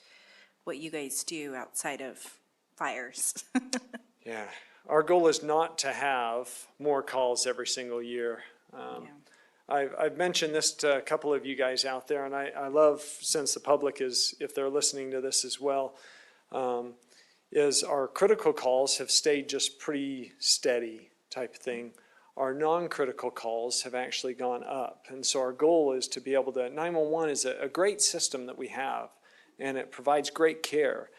what you guys do outside of fires. Yeah, our goal is not to have more calls every single year. I've mentioned this to a couple of you guys out there, and I love, since the public is, if they're listening to this as well, is our critical calls have stayed just pretty steady type thing. Our non-critical calls have actually gone up. And so our goal is to be able to, 911 is a great system that we have, and it provides great care.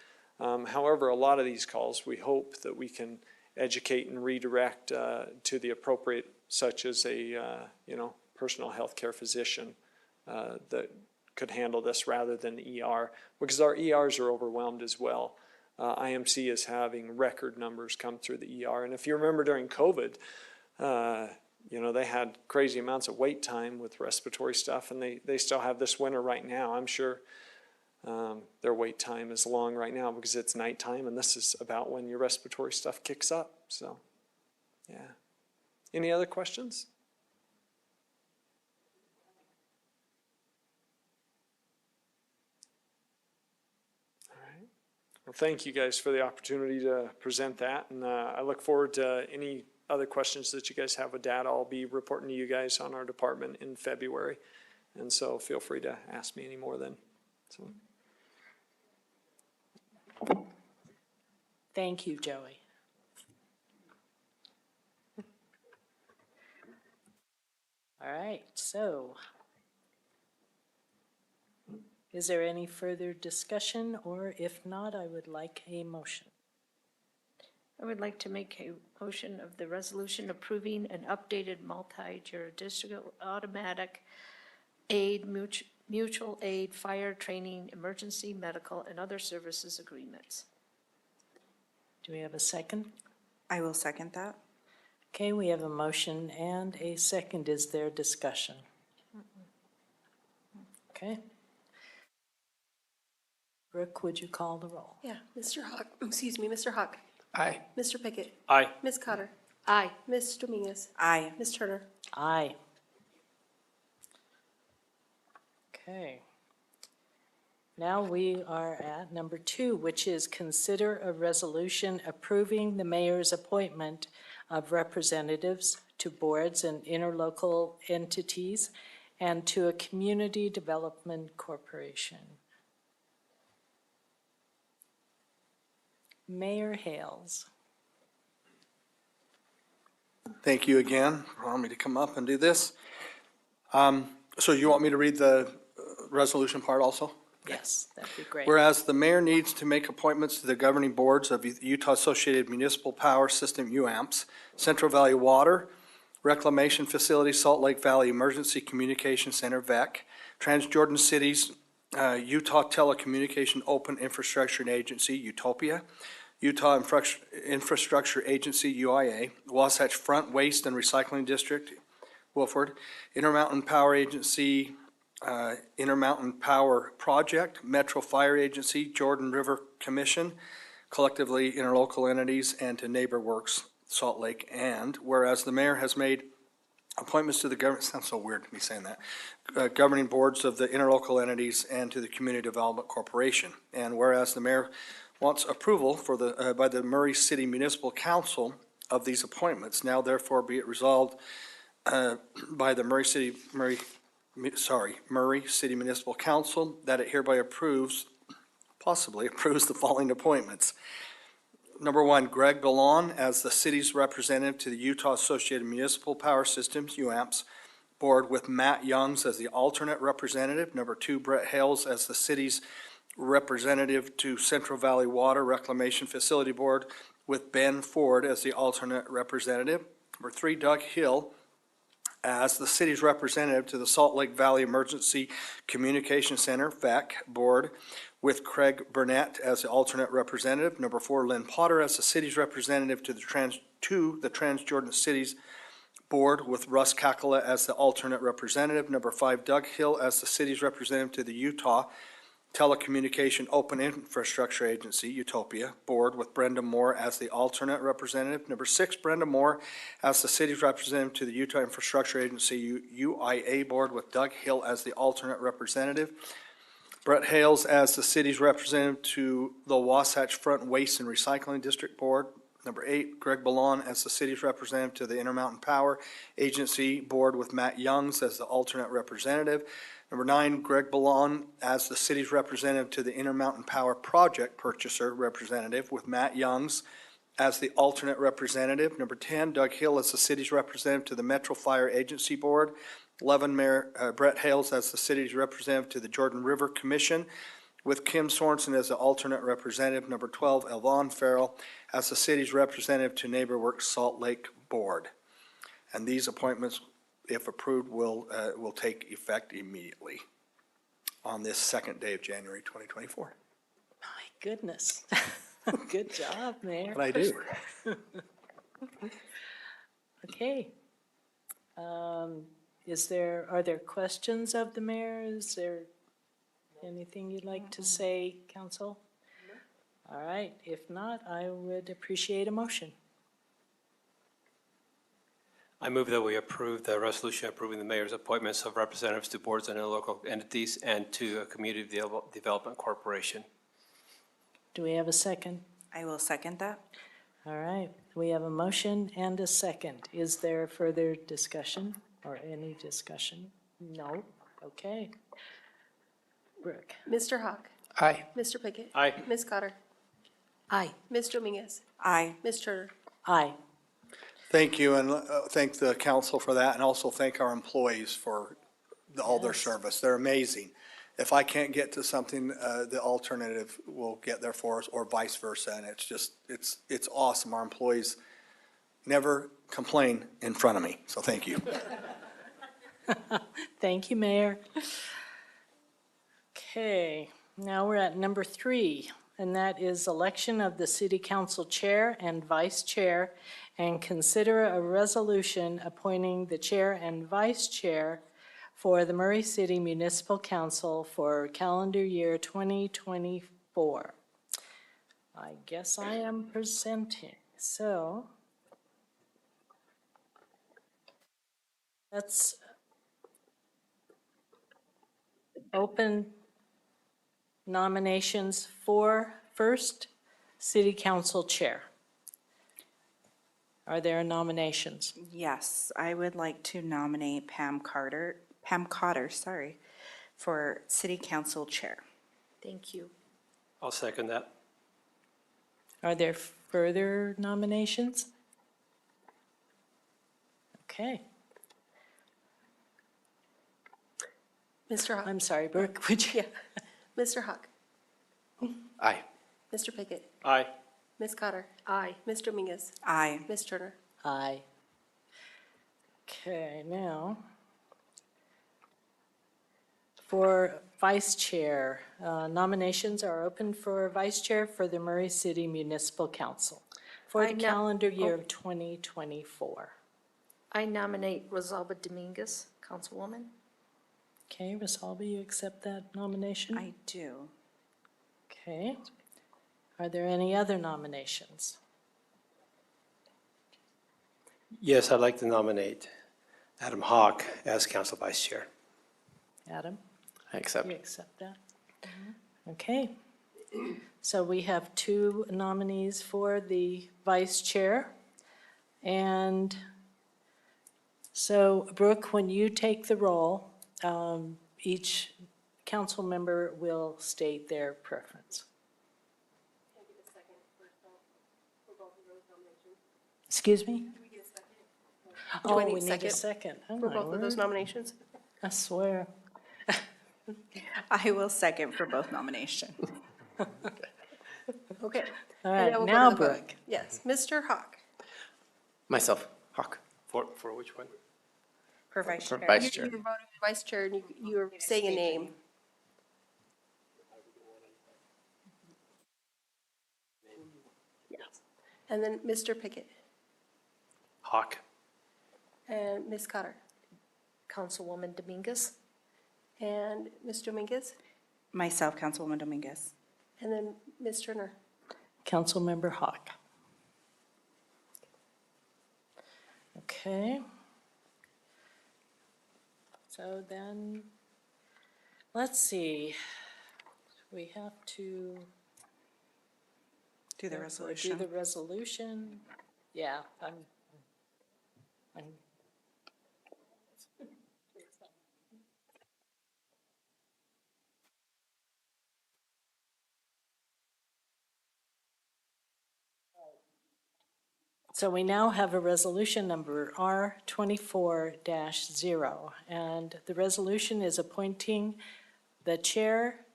However, a lot of these calls, we hope that we can educate and redirect to the appropriate, such as a, personal health care physician that could handle this rather than the ER, because our ERs are overwhelmed as well. IMC is having record numbers come through the ER. And if you remember during COVID, they had crazy amounts of wait time with respiratory stuff, and they still have this winter right now. I'm sure their wait time is long right now because it's nighttime, and this is about when your respiratory stuff kicks up. So, yeah. Any other questions? Well, thank you guys for the opportunity to present that, and I look forward to any other questions that you guys have with data. I'll be reporting to you guys on our department in February, and so feel free to ask me any more then. So. Thank you, Joey. All right, so is there any further discussion, or if not, I would like a motion. I would like to make a motion of the resolution approving an updated multi-jurisdictional automatic aid, mutual aid, fire training, emergency medical, and other services agreements. Do we have a second? I will second that. Okay, we have a motion and a second. Is there discussion? Okay. Brooke, would you call the roll? Yeah, Mr. Hawk, excuse me, Mr. Hawk. Aye. Mr. Pickett. Aye. Ms. Cotter. Aye. Ms. Dominguez. Aye. Ms. Turner. Aye. Okay. Now we are at number 2, which is consider a resolution approving the mayor's appointment of representatives to boards and interlocal entities and to a community development corporation. Mayor Hales. Thank you again for allowing me to come up and do this. So you want me to read the resolution part also? Yes, that'd be great. Whereas the mayor needs to make appointments to the governing boards of Utah Associated Municipal Power System, UAMPS, Central Valley Water, Reclamation Facility, Salt Lake Valley Emergency Communication Center, VEC, Transjordan Cities, Utah Telecommunication Open Infrastructure Agency, Utopia, Utah Infrastructure Agency, UIA, Wasatch Front Waste and Recycling District, Wilford, Intermountain Power Agency, Intermountain Power Project, Metro Fire Agency, Jordan River Commission, collectively interlocal entities, and to NeighborWorks Salt Lake. And whereas the mayor has made appointments to the government, sounds so weird to me saying that, governing boards of the interlocal entities and to the Community Development Corporation. And whereas the mayor wants approval for the, by the Murray City Municipal Council of these appointments, now therefore be it resolved by the Murray City Municipal Council that it hereby possibly approves the following appointments. Number 1, Greg Ballon as the city's representative to the Utah Associated Municipal Power Systems, UAMPS, board with Matt Youngs as the alternate representative. Number 2, Brett Hales as the city's representative to Central Valley Water Reclamation Facility Board with Ben Ford as the alternate representative. Number 3, Doug Hill as the city's representative to the Salt Lake Valley Emergency Communication Center, VAC, board with Craig Burnett as the alternate representative. Number 4, Lynn Potter as the city's representative to the Transjordan Cities board with Russ Kakala as the alternate representative. Number 5, Doug Hill as the city's representative to the Utah Telecommunication Open Infrastructure Agency, Utopia, board with Brenda Moore as the alternate representative. Number 6, Brenda Moore as the city's representative to the Utah Infrastructure Agency, UIA, board with Doug Hill as the alternate representative. Brett Hales as the city's representative to the Wasatch Front Waste and Recycling District Board. Number 8, Greg Ballon as the city's representative to the Intermountain Power Agency Board with Matt Youngs as the alternate representative. Number 9, Greg Ballon as the city's representative to the Intermountain Power Project Purchaser Representative with Matt Youngs as the alternate representative. Number 10, Doug Hill as the city's representative to the Metro Fire Agency Board. 11, Mayor Brett Hales as the city's representative to the Jordan River Commission with Kim Sorensen as the alternate representative. Number 12, Elvon Farrell as the city's representative to NeighborWorks Salt Lake Board. And these appointments, if approved, will take effect immediately on this second day of January 2024. My goodness. Good job, Mayor. What I do. Okay. Are there questions of the mayor? Is there anything you'd like to say, council? All right, if not, I would appreciate a motion. I move that we approve the resolution approving the mayor's appointments of representatives to boards and local entities and to a community development corporation. Do we have a second? I will second that. All right, we have a motion and a second. Is there further discussion or any discussion? No? Okay. Brooke? Mr. Hawk? Aye. Mr. Pickett? Aye. Ms. Cotter? Aye. Ms. Dominguez? Aye. Ms. Turner? Aye. Thank you, and thank the council for that, and also thank our employees for all their Yes. service. They're amazing. If I can't get to something, the alternative will get there for us, or vice versa, and it's just, it's awesome. Our employees never complain in front of me, so thank you. Thank you, Mayor. Okay, now we're at number 3, and that is election of the city council chair and vice chair, and consider a resolution appointing the chair and vice chair for the Murray City Municipal Council for calendar year 2024. I guess I am presenting, so let's open nominations for first city council chair. Are there nominations? Yes, I would like to nominate Pam Cotter, for city council chair. Thank you. I'll second that. Are there further nominations? Okay. Mr. Hawk? I'm sorry, Brooke, would you? Mr. Hawk? Aye. Mr. Pickett? Aye. Ms. Cotter? Aye. Ms. Dominguez? Aye. Ms. Turner? Aye. Okay, now, for vice chair, nominations are open for vice chair for the Murray City Municipal Council for the calendar year of 2024. I nominate Rosalba Dominguez, Councilwoman. Okay, Rosalba, you accept that nomination? I do. Okay. Are there any other nominations? Yes, I'd like to nominate Adam Hawk as council vice chair. Adam? I accept. You accept that? Okay. So we have 2 nominees for the vice chair. And so Brooke, when you take the roll, each council member will state their preference. Excuse me? Do I Oh, need we a need a second second. Oh, for my both of those word. nominations? I swear. I will second for both nominations. Okay. All And right, now we'll go now to the vote. Brooke. Yes, Mr. Hawk? Myself, Hawk. For which one? For vice For chair. vice You chair. were voting for vice chair and you were saying a name. Yes. And then Mr. Pickett Hawk. and Ms. Cotter Councilwoman Dominguez. and Ms. Dominguez Myself, Councilwoman Dominguez. and then Ms. Turner. Councilmember Hawk. Okay. So then, let's see. We have to Do the do resolution. the resolution. Yeah, I'm So we now have a resolution number R24-0, and the resolution is appointing the chair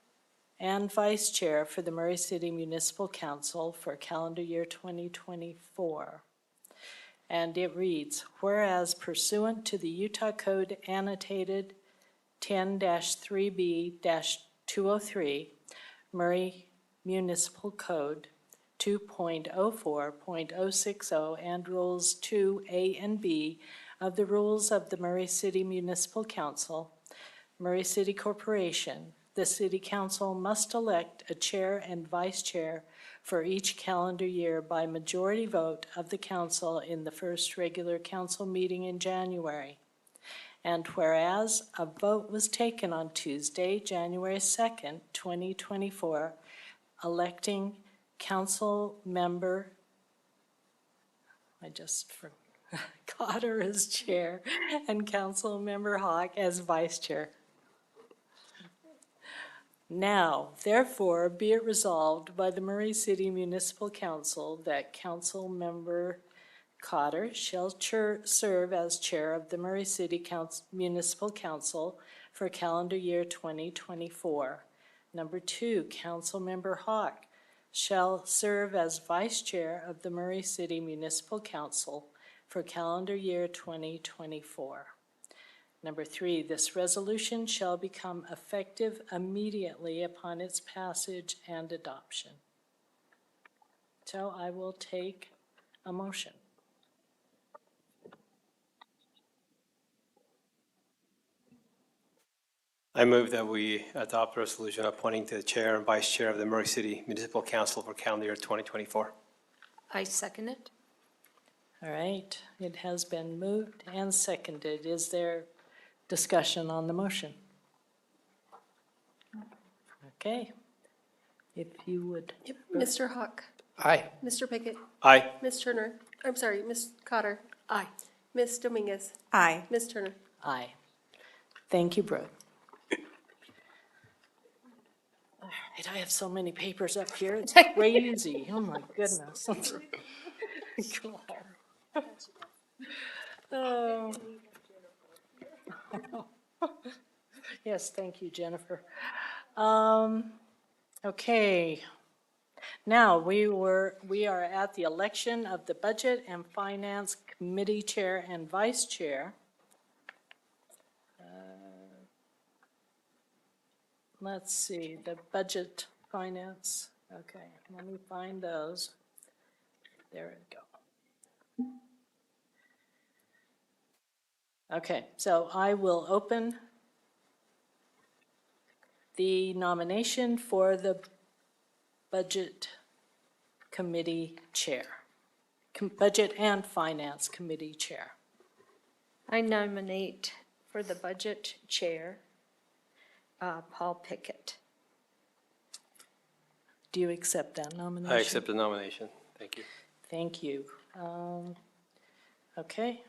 and vice chair for the Murray City Municipal Council for calendar year 2024. And it reads, whereas pursuant to the Utah Code annotated 10-3B-203, Murray Municipal Code 2.04.060 and Rules 2A and B of the Rules of the Murray City Municipal Council, Murray City Corporation, the City Council must elect a chair and vice chair for each calendar year by majority vote of the council in the first regular council meeting in January. And whereas a vote was taken on Tuesday, January 2nd, 2024, electing Council Member, Cotter as chair, and Council Member Hawk as vice chair. Now, therefore, be it resolved by the Murray City Municipal Council that Council Member Cotter shall serve as chair of the Murray City Municipal Council for calendar year 2024. Number 2, Council Member Hawk shall serve as vice chair of the Murray City Municipal Council for calendar year 2024. Number 3, this resolution shall become effective immediately upon its passage and adoption. So I will take a motion. I move that we adopt a resolution appointing the chair and vice chair of the Murray City Municipal Council for calendar year 2024. I second it. All right, it has been moved and seconded. Is there discussion on the motion? Okay, if you would. Mr. Hawk? Aye. Mr. Pickett? Aye. Ms. Turner? I'm sorry, Ms. Cotter? Aye. Ms. Dominguez? Aye. Ms. Turner? Aye. Thank you, Brooke. All right, I have so many papers up here, it's crazy. Oh my goodness. God. Oh. Yes, thank you, Jennifer. Okay. Now, we are at the election of the Budget and Finance Committee Chair and Vice Chair. Let's see, the Budget Finance, okay, let me find those. There we go. Okay, so I will open the nomination for the Budget Committee Chair, Budget and Finance Committee Chair. I nominate for the budget chair, Paul Pickett. Do you accept that nomination? I accept the nomination. Thank you. Thank you. Okay,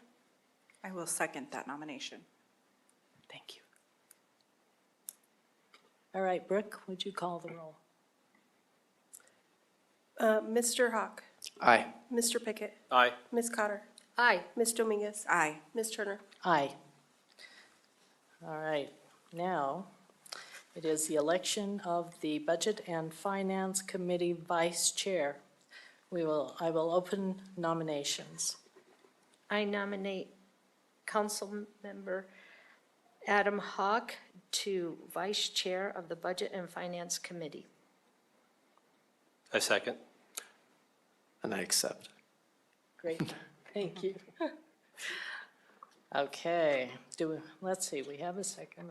I will second that nomination. thank you. All right, Brooke, would you call the roll? Mr. Hawk? Aye. Mr. Pickett? Aye. Ms. Cotter? Aye. Ms. Dominguez? Aye. Ms. Turner? Aye. All right, now it is the election of the Budget and Finance Committee Vice Chair. I will open nominations. I nominate Council Member Adam Hawk to Vice Chair of the Budget and Finance Committee. I second. And I accept. Great, thank you. Okay, let's see, we have a second.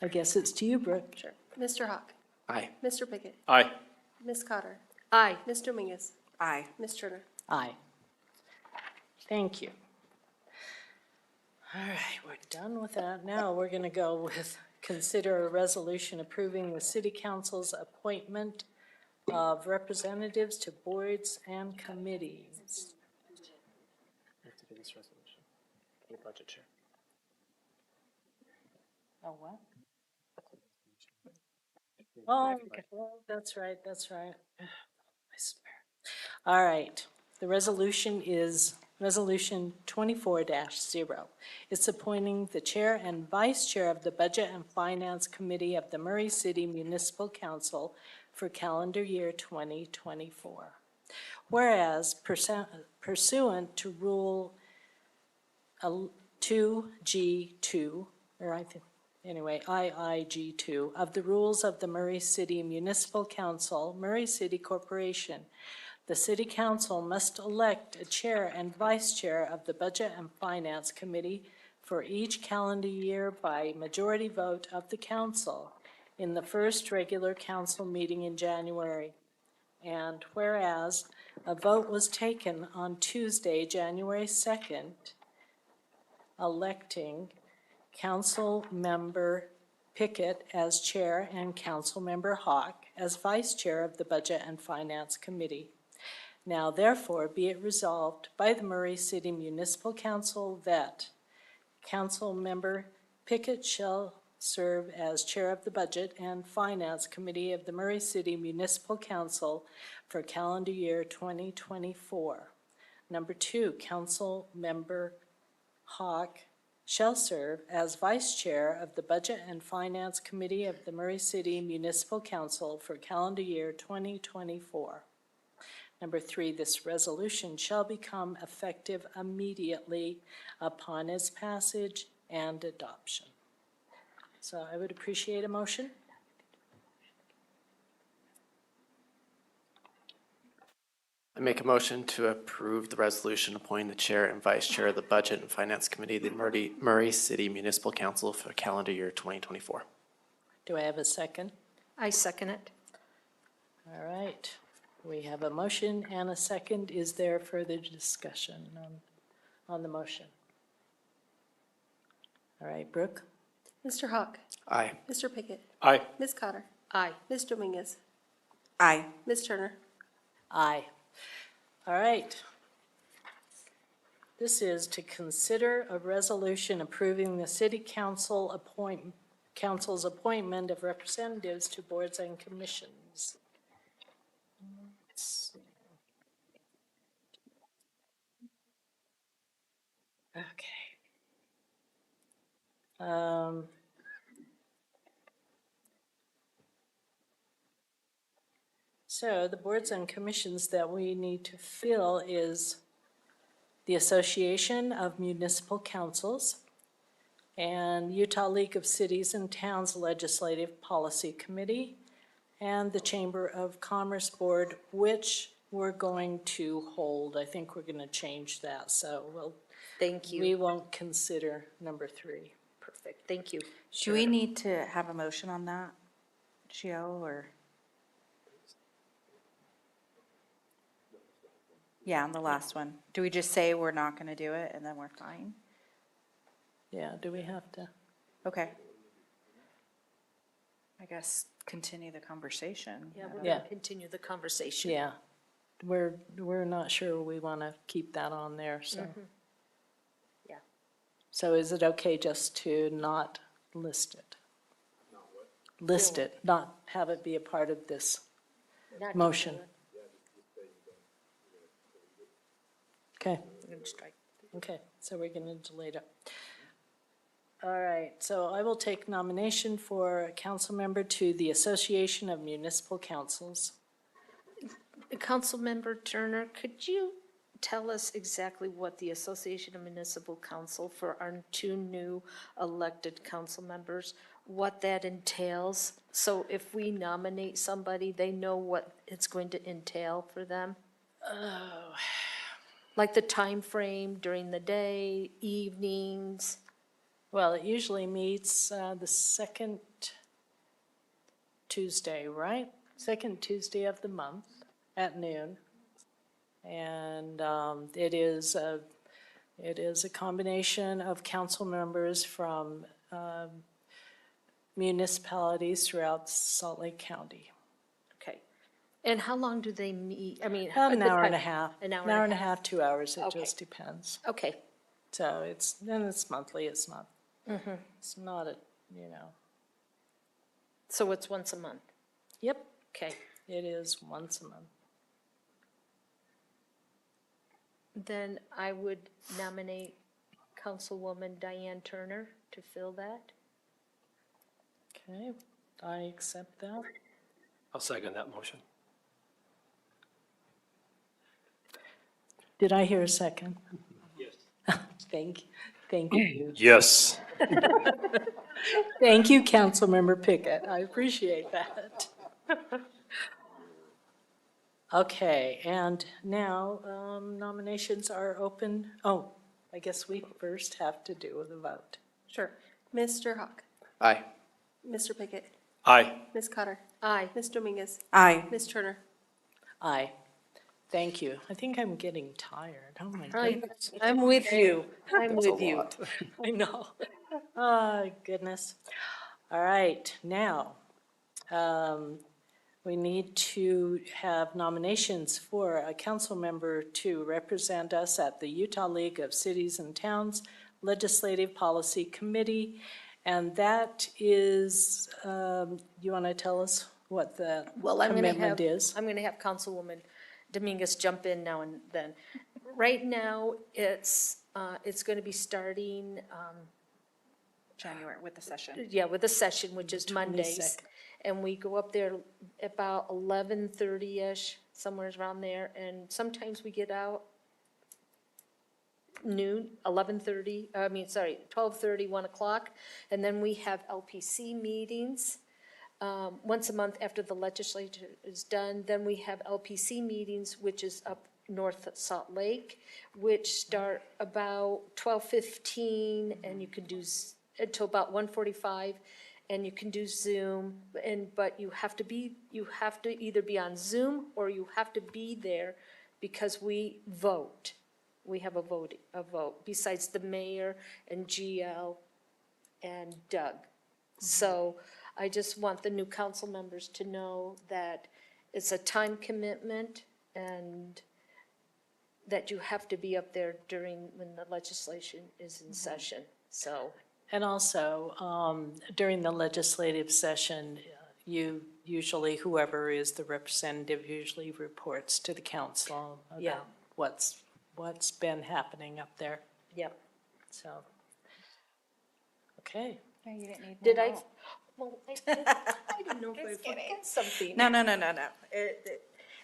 I guess it's to you, Brooke. Sure. Mr. Hawk? Aye. Mr. Pickett? Aye. Ms. Cotter? Aye. Ms. Dominguez? Aye. Ms. Turner? Aye. Thank you. All right, we're done with that. Now we're going to go with consider a resolution approving the City Council's appointment of representatives to boards and committees. We have to do this resolution. Your budget chair. Oh, what? Oh, okay. Well, that's right, that's right. I swear. All right, the resolution is Resolution 24-0. It's appointing the Chair and Vice Chair of the Budget and Finance Committee of the Murray City Municipal Council for calendar year 2024. Whereas pursuant to Rule 2G2, or I think, anyway, IIG2 of the rules of the Murray City Municipal Council, Murray City Corporation, the City Council must elect a chair and vice chair of the Budget and Finance Committee for each calendar year by majority vote of the council in the first regular council meeting in January. And whereas a vote was taken on Tuesday, January 2nd, electing Council Member Pickett as chair and Councilmember Hawk as vice chair of the Budget and Finance Committee. Now therefore be it resolved by the Murray City Municipal Council that Councilmember Pickett shall serve as chair of the Budget and Finance Committee of the Murray City Municipal Council for calendar year 2024. Number 2, Councilmember Hawk shall serve as vice chair of the Budget and Finance Committee of the Murray City Municipal Council for calendar year 2024. Number 3, this resolution shall become effective immediately upon its passage and adoption. So I would appreciate a motion. I make a motion to approve the resolution appointing the chair and vice chair of the Budget and Finance Committee of the Murray City Municipal Council for calendar year 2024. Do I have a second? I second it. All right. We have a motion and a second. Is there further discussion on the motion? All right, Brooke? Mr. Hawk? Aye. Mr. Pickett? Aye. Ms. Cotter? Aye. Ms. Dominguez? Aye. Ms. Turner? Aye. All right. This is to consider a resolution approving the city council's appointment of representatives to boards and commissions. Let's see. Okay. So the boards and commissions that we need to fill is the Association of Municipal Councils and Utah League of Cities and Towns Legislative Policy Committee and the Chamber of Commerce Board, which we're going to hold. I think we're going to change that, so we'll. Thank you. We won't consider number 3. Perfect, thank you. Do we need to have a motion on that, Gio, or? Yeah, on the last one. Do we just say we're not gonna do it and then we're fine? Yeah, do we have to? Okay. I guess continue the conversation. Yeah, we're Yeah. gonna continue the conversation. Yeah, we're not sure we want to keep that on there, so. Mhm. Yeah. So is it okay just to not list it? List it, not have it be a part of this Not motion? Okay, We're gonna strike. okay, so we're gonna delete it. All right, so I will take nomination for a council member to the Association of Municipal Councils. Councilmember Turner, could you tell us exactly what the Association of Municipal Council for our 2 new elected council members, what that entails? So if we nominate somebody, they know what it's going to entail for them? Oh. Like the time frame during the day, evenings? Well, it usually meets the second Tuesday, right? Second Tuesday of the month at noon. And it is a combination of council members from municipalities throughout Salt Lake County. Okay. And how long do they meet? I mean. About an the hour and a time- half. An hour and a half, 2 hours, it Okay. just depends. Okay. So it's monthly, it's not, Mhm. it's not a, you know. So it's once a month? Yep. Okay. It is once a month. Then I would nominate Councilwoman Diane Turner to fill that. Okay, I accept that. I'll second that motion. Did I hear a second? Yes. Thank you. Yes. Thank you, Councilmember Pickett. I appreciate that. Okay, and now nominations are open. Oh, I guess we first have to do the vote. Sure. Mr. Hawk? Aye. Mr. Pickett? Aye. Ms. Cotter? Aye. Ms. Dominguez? Aye. Ms. Turner? Aye. Thank you. I think I'm getting tired. Oh, my goodness. I'm with you. I'm That's a with you. lot. I know. Oh, goodness. All right, now, we need to have nominations for a council member to represent us at the Utah League of Cities and Towns Legislative Policy Committee. And that is, you want to tell us what the Well, commitment is? I'm gonna have Councilwoman Dominguez jump in now and then. Right now, it's gonna be starting, January with the session. yeah, with the session, which is Mondays. 22nd. And we go up there about 11:30-ish, somewhere around there, and sometimes we get out noon, 12:30, 1 o'clock. And then we have LPC meetings, once a month after the legislature is done. Then we have LPC meetings, which is up north at Salt Lake, which start about 12:15, and you can do until about 1:45, and you can do Zoom, but you have to either be on Zoom or you have to be there because we vote. We have a vote, besides the mayor and GL and Doug. So I just want the new council members to know that it's a time commitment and that you have to be up there when the legislation is in session, so. And also, during the legislative session, whoever is the representative usually reports to the council Yeah. about what's been happening up there. Yep. So, okay. No, you didn't need Did more I? help. Well, I didn't know if I Just kidding. forgot something. No.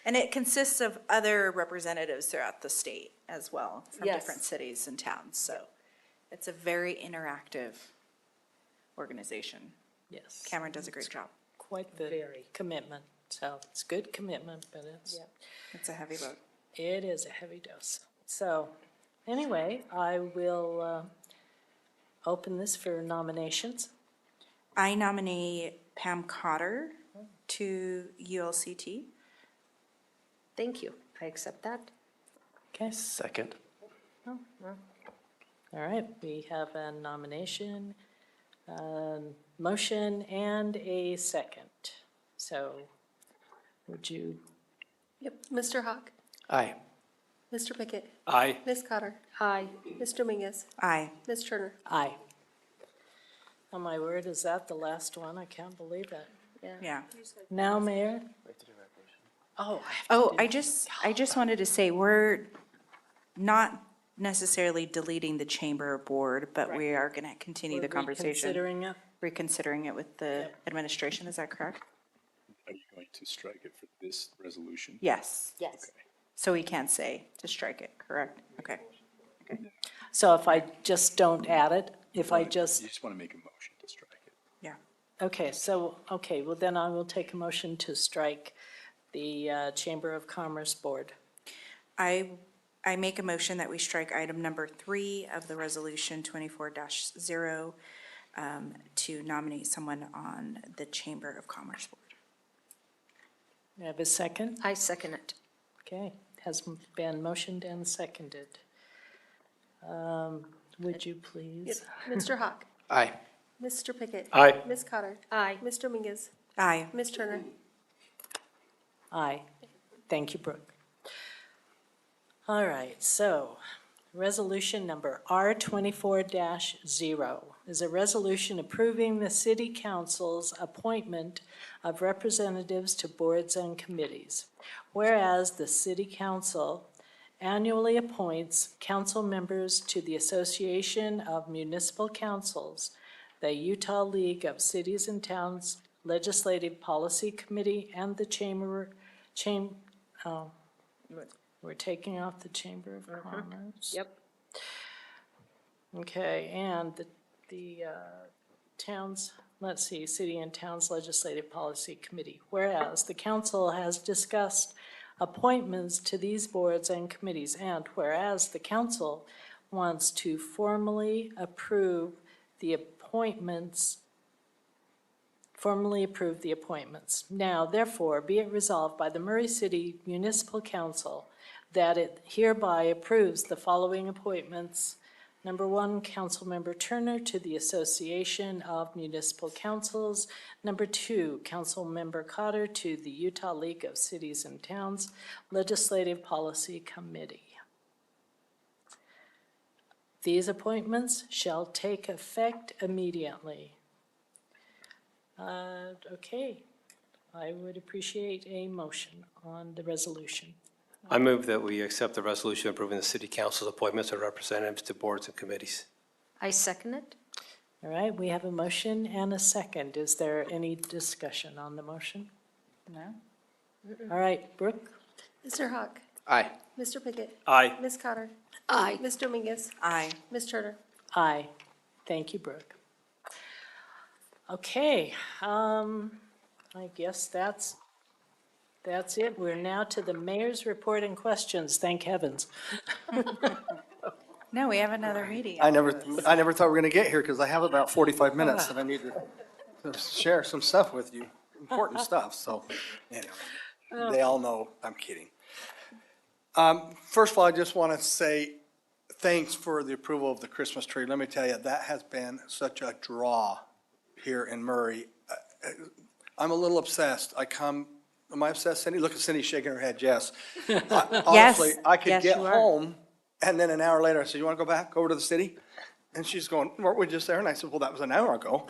And it consists of other representatives throughout the state as well, from Yes. different cities and towns, so it's a very interactive organization. Yes. Cameron does a great job. Quite the Very. commitment. So it's good commitment, but it's, Yep. It's a heavy load. it is a heavy dose. So, anyway, I will open this for nominations. I nominate Pam Cotter to ULCT. Thank you. I accept that. Okay. Second. Oh, well. All right, we have a nomination, motion, and a second. So, would you? Yep, Mr. Hawk, Aye. Mr. Pickett, Aye. Ms. Cotter, Hi. Ms. Dominguez, Aye. Ms. Turner. Aye. Oh, my word, is that the last one? I can't believe it. Yeah. Now, Mayor? Oh, I just wanted to say, we're not necessarily deleting the chamber board, but we are gonna continue the We're conversation. reconsidering it? Reconsidering it with the administration, is that correct? Are you going to strike it for this resolution? Yes. Yes. So we can't say to strike it, correct? Okay. So if I just don't add it, if I just, You just want to make a motion to strike it. Yeah. okay, well then I will take a motion to strike the Chamber of Commerce Board. I make a motion that we strike item number 3 of the resolution 24-0 to nominate someone on the Chamber of Commerce Board. May I have a second? I second it. Okay, has been motioned and seconded. Would you please? Mr. Hawk, Aye. Mr. Pickett. Aye. Ms. Cotter, Aye. Ms. Dominguez, Aye. Ms. Turner. Aye. Thank you, Brooke. All right, so resolution number R24-0 is a resolution approving the city council's appointment of representatives to boards and committees. Whereas the city council annually appoints council members to the Association of Municipal Councils, the Utah League of Cities and Towns Legislative Policy Committee, and the we're taking off the Chamber of Commerce. Yep. Okay, and the towns, let's see, City and Towns Legislative Policy Committee. Whereas the council has discussed appointments to these boards and committees, and whereas the council wants to formally approve the appointments. Now, therefore, be it resolved by the Murray City Municipal Council that it hereby approves the following appointments Number 1, Councilmember Turner to the Association of Municipal Councils. Number 2, Councilmember Cotter to the Utah League of Cities and Towns Legislative Policy Committee. These appointments shall take effect immediately. Okay, I would appreciate a motion on the resolution. I move that we accept the resolution approving the city council's appointments of representatives to boards and committees. I second it. All right, we have a motion and a second. Is there any discussion on the motion? No? All right, Brooke? Mr. Hawk? Aye. Mr. Pickett? Aye. Ms. Cotter? Aye. Ms. Dominguez? Aye. Ms. Turner? Aye. Thank you, Brooke. Okay, I guess that's it. We're now to the mayor's report and questions, thank heavens. No, we have another meeting. I never thought we were gonna get here, because I have about 45 minutes that I need to share some stuff with you, important stuff, so, anyway. They all know I'm kidding. First of all, I just want to say thanks for the approval of the Christmas tree. Let me tell you, that has been such a draw here in Murray. I'm a little obsessed. Am I obsessed, Cindy? Look at Cindy shaking her head, yes. Honestly, I could get home, and then an hour later, I said, you want to go back over to the city? And she's going, weren't we just there? And I said, well, that was an hour ago.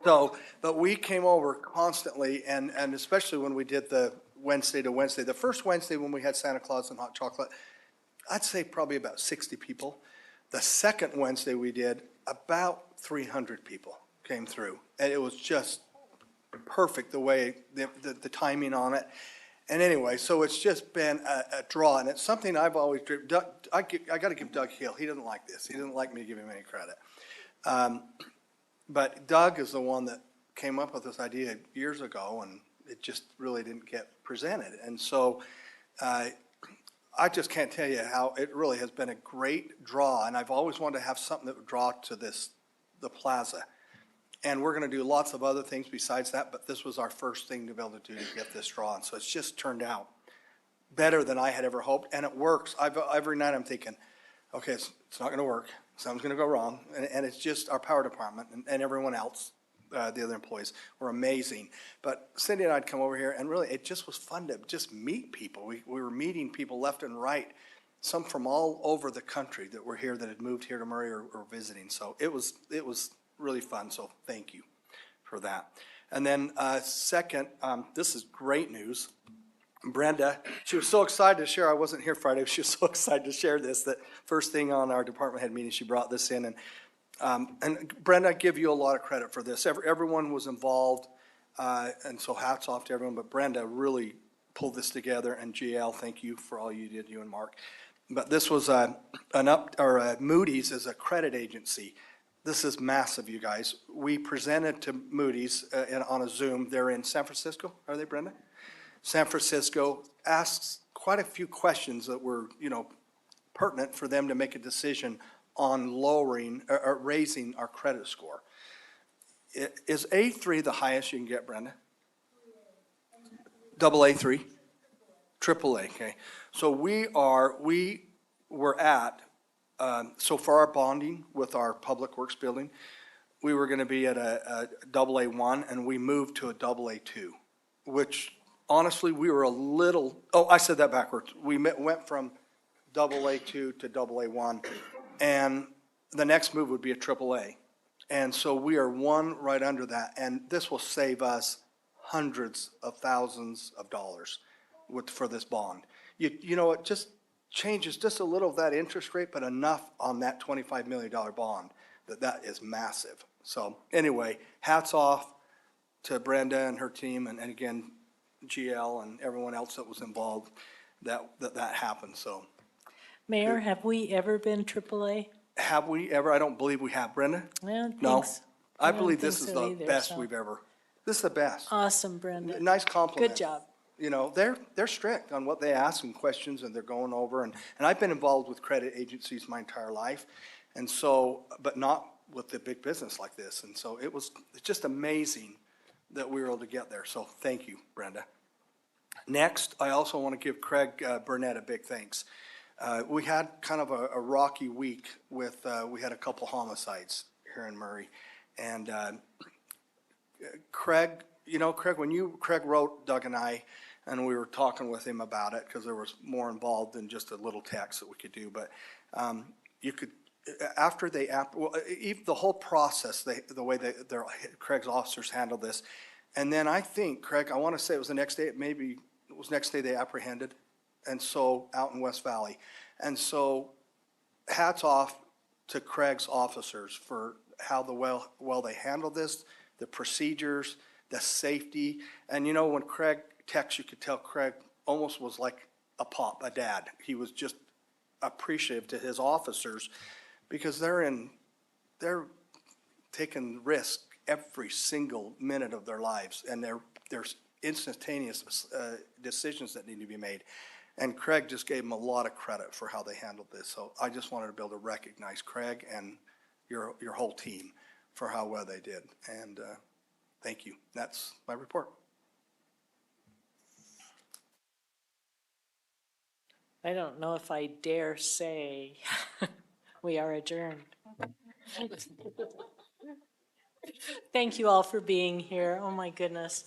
So, but we came over constantly, and especially when we did the Wednesday to Wednesday. The first Wednesday when we had Santa Claus and hot chocolate, I'd say probably about 60 people. The second Wednesday we did, about 300 people came through. And it was just perfect the way, the timing on it. And anyway, so it's just been a draw, and it's something I've always, I got to give Doug Hill, he doesn't like this. He doesn't like me to give him any credit. But Doug is the one that came up with this idea years ago, and it just really didn't get presented. And so I just can't tell you how it really has been a great draw, and I've always wanted to have something that would draw to the plaza. And we're gonna do lots of other things besides that, but this was our first thing to be able to do to get this draw. And so it's just turned out better than I had ever hoped, and it works. Every night I'm thinking, okay, it's not gonna work, something's gonna go wrong. And it's just our power department and everyone else, the other employees were amazing. But Cindy and I'd come over here, and really, it just was fun to just meet people. We were meeting people left and right, some from all over the country that were here, that had moved here to Murray or visiting. So it was really fun, so thank you for that. And then second, this is great news. Brenda, she was so excited to share, I wasn't here Friday, she was so excited to share this, that first thing on our department head meeting, she brought this in. And Brenda, I give you a lot of credit for this. Everyone was involved, and so hats off to everyone, but Brenda really pulled this together, and GL, thank you for all you did, you and Mark. But this was Moody's is a credit agency. This is massive, you guys. We presented to Moody's on a Zoom. They're in San Francisco, are they, Brenda? San Francisco, asks quite a few questions that were, pertinent for them to make a decision on lowering or raising our credit score. Is A3 the highest you can get, Brenda? AA3? AAA, okay. So we were at, so for our bonding with our Public Works building, we were gonna be at a AA1, and we moved to a AA2, which honestly, we were a little, I said that backwards. We went from AA2 to AA1, and the next move would be a AAA. And so we are one right under that, and this will save us hundreds of thousands of dollars for this bond. It just changes just a little of that interest rate, but enough on that $25 million bond that is massive. So anyway, hats off to Brenda and her team, and again, GL and everyone else that was involved that happened, so. Mayor, have we ever been AAA? Have we ever? I don't believe we have. Brenda? No. I believe this is the best we've ever. This is the best. Awesome, Brenda. Nice compliment. Good job. They're strict on what they ask and questions, and they're going over, and I've been involved with credit agencies my entire life, and so, but not with the big business like this, and so it's just amazing that we were able to get there, so thank you, Brenda. Next, I also want to give Craig Burnett a big thanks. We had kind of a rocky week with, we had a couple homicides here in Murray. And Craig, Craig wrote Doug and I, and we were talking with him about it, because there was more involved than just a little text that we could do. But you could, after they, even the whole process, the way Craig's officers handled this. And then I think, Craig, I want to say it was the next day, maybe it was next day they apprehended. And so, out in West Valley. And so, hats off to Craig's officers for how well they handled this, the procedures, the safety. And when Craig texts, you could tell Craig almost was like a dad. He was just appreciative to his officers, because they're taking risk every single minute of their lives, and there's instantaneous decisions that need to be made. And Craig just gave him a lot of credit for how they handled this. So I just wanted to be able to recognize Craig and your whole team for how well they did. And thank you. That's my report. I don't know if I dare say we are adjourned. Thank you all for being here. Oh, my goodness.